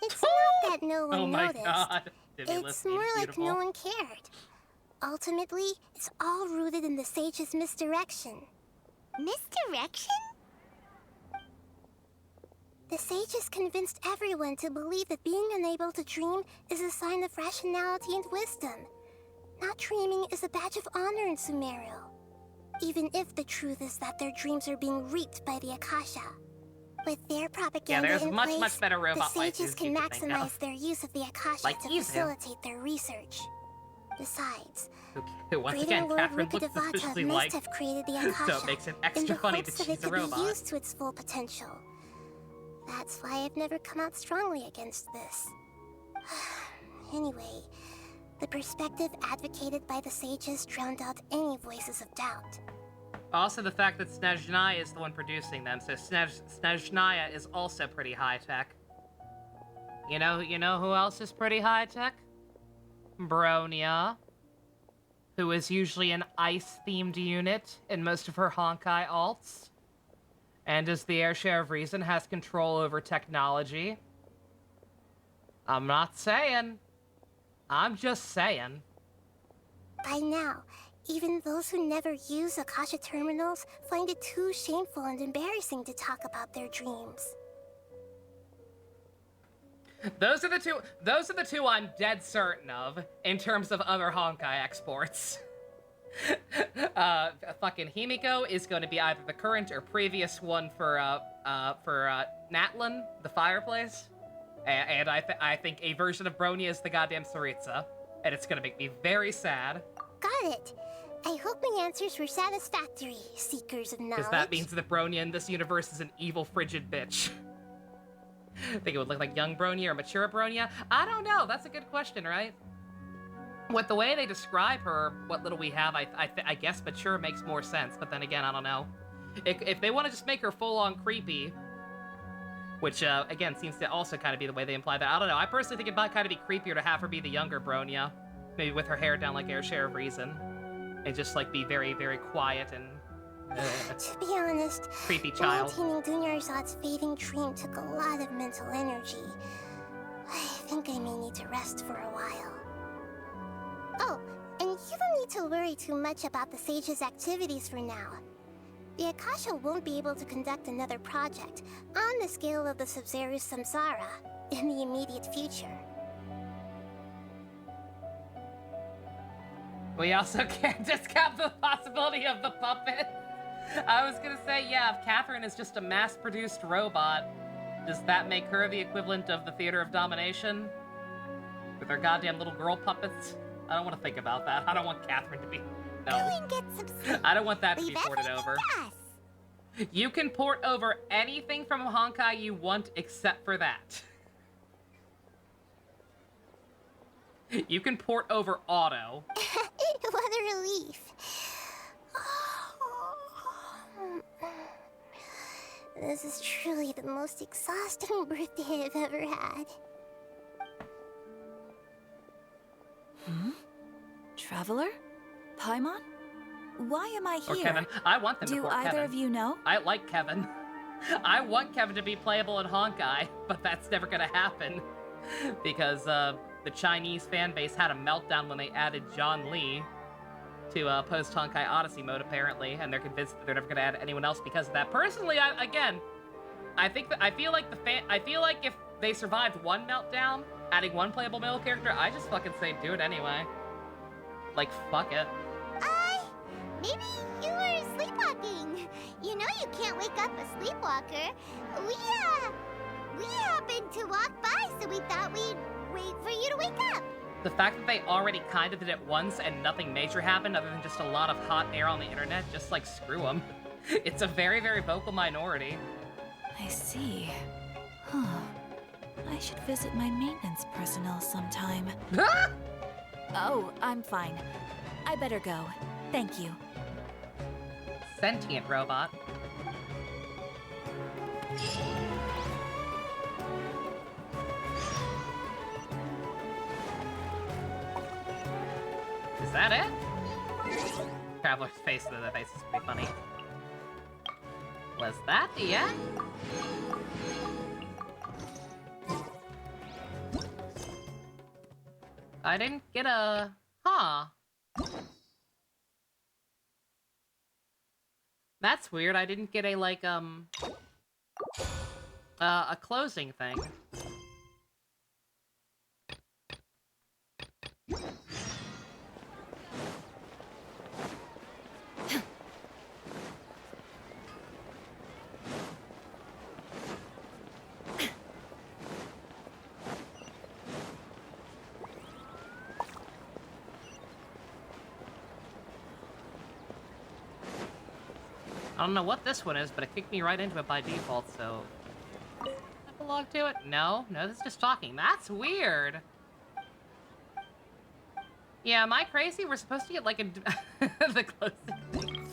It's not that no one Oh my noticed. god. It's more like no one cared. Ultimately, it's all rooted in the sage's misdirection. Misdirection? The sages convinced everyone to believe that being unable to dream is a sign of rationality and wisdom. Not dreaming is a badge of honor in Sumeru. Even if the truth is that their dreams are being reaped by the Akasha. With their propaganda there's in much, place, much better robot the sages licenses can you could think of. maximize their use of the Akasha Like to Izu. facilitate their research. Besides, Okay, once Greater again, Lord Catherine looks Rukkhadevata suspiciously must like, have created the Akasha so it makes it in extra the funny hopes that of she's it a to be robot. used to its full potential. That's why I've never come out strongly against this. Anyway, the perspective advocated by the sages drowned out any voices of doubt. Also, the fact that Snezhnaya is the one producing them, so Snezhnaya is also pretty high-tech. You know who else is pretty high-tech? Bronya, who is usually an ice-themed unit in most of her Honkai alts. And as the Heir of Reason has control over technology. I'm not saying. I'm just saying. By now, even those who never use Akasha terminals find it too shameful and embarrassing to talk about their dreams. Those are the two I'm dead certain of in terms of other Honkai exports. Fucking Himiko is going to be either the current or previous one for Natlan, the fireplace. And I think a version of Bronya is the goddamn Saritsa. And it's gonna make me very sad. Got it. I hope my answers were satisfactory, seekers of knowledge. Because that means that Bronya in this universe is an evil, frigid bitch. Think it would look like young Bronya or mature Bronya? I don't know. That's a good question, right? With the way they describe her, what little we have, I guess mature makes more sense. But then again, I don't know. If they want to just make her full-on creepy, which, again, seems to also kind of be the way they imply that. I don't know. I personally think it might kind of be creepier to have her be the younger Bronya. Maybe with her hair down like Heir of Reason. And just, like, be very, very quiet and... To be honest, creepy child. Maintaining Dunyarzad's fading dream took a lot of mental energy. I think I may need to rest for a while. Oh, and you don't need to worry too much about the Sage's activities for now. The Akasha won't be able to conduct another project on the scale of the Sub-Zero Samsara in the immediate future. We also can't discount the possibility of the puppet. I was gonna say, yeah, if Catherine is just a mass-produced robot, does that make her the equivalent of the Theater of Domination? With her goddamn little girl puppets? I don't want to think about that. I don't want Catherine to be... No. I don't want that to be ported over. You can port over anything from Honkai you want except for that. You can port over auto. What a relief. This is truly the most exhausting birthday I've ever had. Traveler? Paimon? Why am I here? Or Kevin. I want them to port Kevin. Do either of you know? I like Kevin. I want Kevin to be playable in Honkai, but that's never gonna happen. Because, the Chinese fan base had a meltdown when they added John Lee to, post-Honkai Odyssey mode, apparently, and they're convinced that they're never gonna add anyone else because of that. Personally, I feel like if they survived one meltdown, adding one playable male character, I just fucking say do it anyway. Like, fuck it. Maybe you were sleepwalking. You know you can't wake up a sleepwalker. We happened to walk by, so we thought we'd wait for you to wake up. The fact that they already kind of did it once and nothing major happened other than just a lot of hot air on the internet, just like, screw them. It's a very, very vocal minority. I see. Huh. I should visit my maintenance personnel sometime. Oh, I'm fine. I better go. Thank you. Sentient robot. that it? Traveler's face, the face is pretty funny. Was that the end? I didn't get a... Huh. That's weird. I didn't get a, like, a closing thing. I don't know what this one is, but it kicked me right into it by default, so... I belong to it? No, this is just talking. That's weird. Yeah, am I crazy? We're supposed to get, like, a... the closing thing.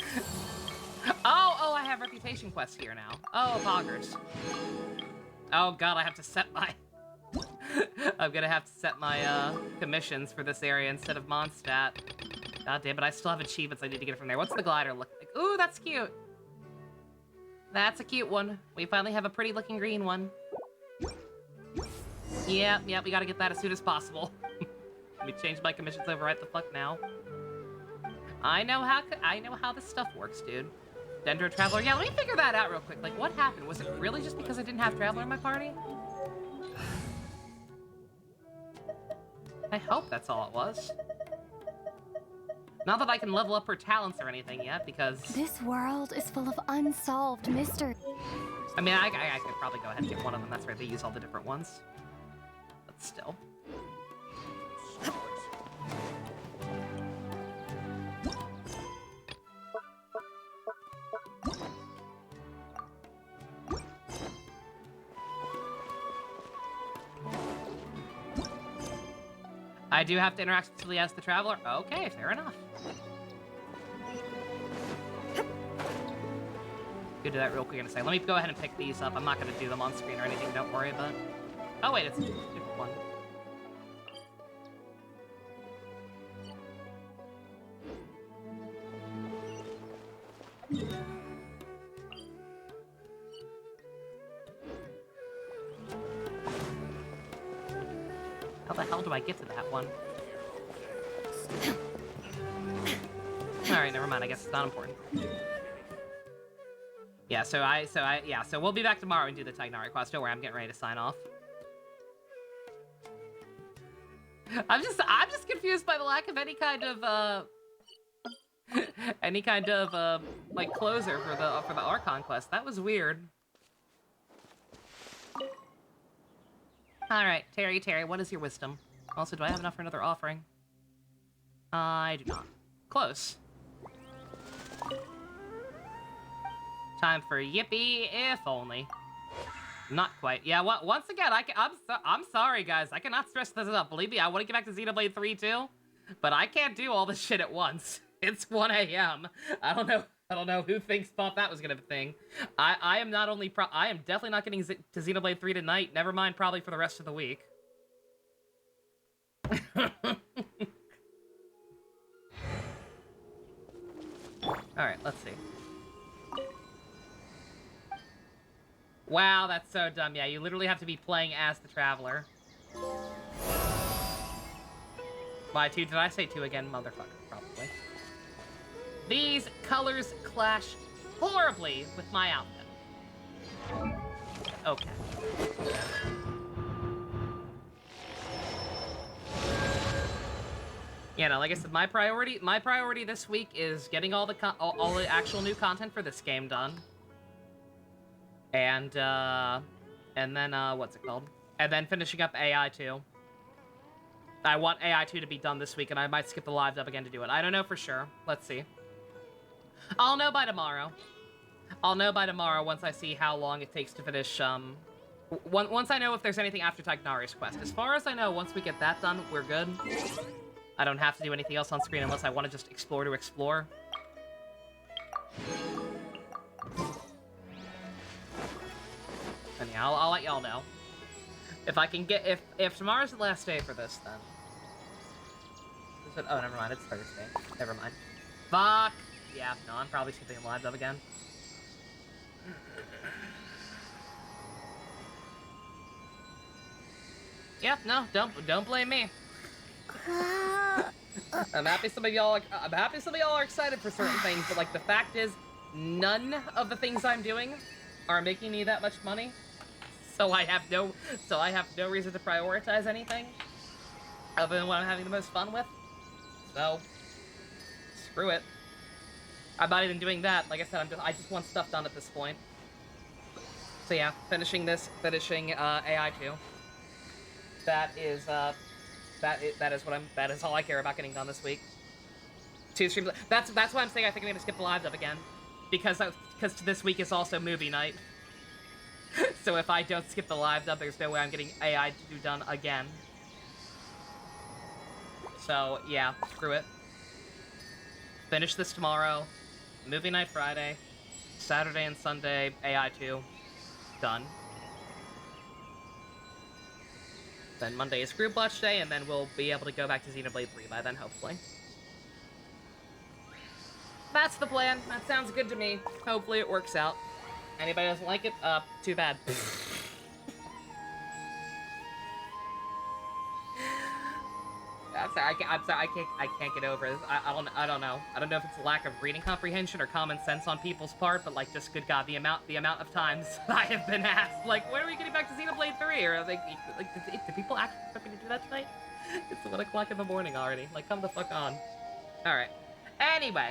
Oh, I have reputation quests here now. Oh, poggers. Oh, God, I have to set my... I'm gonna have to set my, commissions for this area instead of Mondstadt. God damn it, I still have achievements I need to get from there. What's the glider look like? Ooh, that's cute. That's a cute one. We finally have a pretty looking green one. Yep, we gotta get that as soon as possible. Let me change my commissions over right the fuck now. I know how this stuff works, dude. Dendro Traveler. Yeah, let me figure that out real quick. Like, what happened? Was it really just because I didn't have Traveler in my party? I hope that's all it was. Not that I can level up her talents or anything yet, because... This world is full of unsolved mysteries. I mean, I could probably go ahead and get one of them. That's right, they use all the different ones. But still. I do have to interact with Celia as the Traveler? Okay, fair enough. Could do that real quick in a second. Let me go ahead and pick these up. I'm not going to do them on screen or anything, don't worry about it. Oh wait, it's a different one. How the hell do I get to that one? Alright, never mind. I guess it's not important. Yeah, so we'll be back tomorrow and do the Tignari quest. Don't worry, I'm getting ready to sign off. I'm just confused by the lack of any kind of like closer for the Archon quest. That was weird. All right, Terry, what is your wisdom? Also, do I have enough for another offering? I do not. Close. Time for Yippee, if only. Not quite. Yeah, once again, I'm sorry, guys. I cannot stress this enough. Believe me, I want to get back to Xenoblade 3 too, but I can't do all this shit at once. It's 1 a.m. I don't know who thought that was gonna be a thing. I am definitely not getting to Xenoblade 3 tonight. Never mind, probably for the rest of the week. All right, let's see. Wow, that's so dumb. Yeah, you literally have to be playing as the Traveler. Why, 2? Did I say 2 again? Motherfucker, probably. These colors clash horribly with my outfit. Okay. Yeah, no, like I said, my priority this week is getting all the actual new content for this game done. And then, what's it called? And then finishing up AI 2. I want AI 2 to be done this week, and I might skip the live dub again to do it. I don't know for sure. Let's see. I'll know by tomorrow. I'll know by tomorrow once I see how long it takes to finish, once I know if there's anything after Tignari's quest. As far as I know, once we get that done, we're good. I don't have to do anything else on screen unless I want to just explore to explore. And yeah, I'll let y'all know. If I can get, if tomorrow's the last day for this, then Is it? Oh, never mind. It's Thursday. Never mind. Fuck. Yeah, no, I'm probably skipping the live dub again. Yeah, no, don't blame me. I'm happy some of y'all are excited for certain things, but like the fact is, none of the things I'm doing are making me that much money. So I have no reason to prioritize anything other than what I'm having the most fun with. So screw it. I'm not even doing that. Like I said, I just want stuff done at this point. So yeah, finishing AI 2. That is all I care about getting done this week. 2 streams. That's why I'm saying I think I'm gonna skip the live dub again, because this week is also movie night. So if I don't skip the live dub, there's no way I'm getting AI 2 done again. So yeah, screw it. Finish this tomorrow. Movie night Friday. Saturday and Sunday, AI 2. Done. Then Monday is Group Watch Day, and then we'll be able to go back to Xenoblade 3 by then, hopefully. That's the plan. That sounds good to me. Hopefully it works out. Anybody doesn't like it? Too bad. I'm sorry, I can't get over this. I don't know. I don't know if it's a lack of reading comprehension or common sense on people's part, but like, just good God, the amount of times I have been asked, like, when are we getting back to Xenoblade 3? Or like do people actually expect me to do that tonight? It's 1 o'clock in the morning already. Like, come the fuck on. All right. Anyway,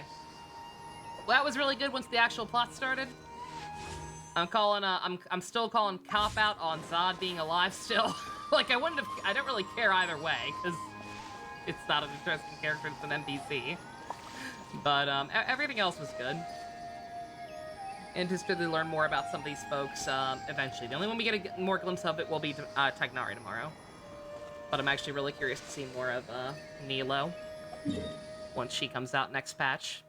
well, that was really good once the actual plot started. I'm still calling cop out on Zod being alive still. Like, I don't really care either way, because it's not an interesting character, it's an NPC. But, everything else was good. Interested to learn more about some of these folks, eventually. The only one we get a more glimpse of it will be, Tagnari tomorrow. But I'm actually really curious to see more of, Nilo. Once she comes out next patch.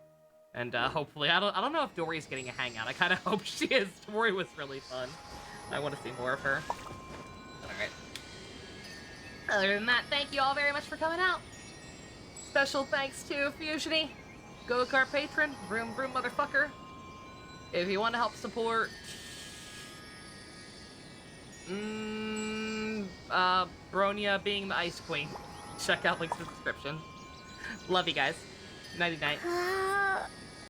And, hopefully, I don't know if Dory's getting a hangout. I kind of hope she is. Dory was really fun. I want to see more of her. Alright. Other than that, thank you all very much for coming out. Special thanks to Fusiony, Go-Kart patron, Vroom Vroom motherfucker. If you want to help support... Bronya being the Ice Queen, check out links in the description. Love you guys. Nighty-night.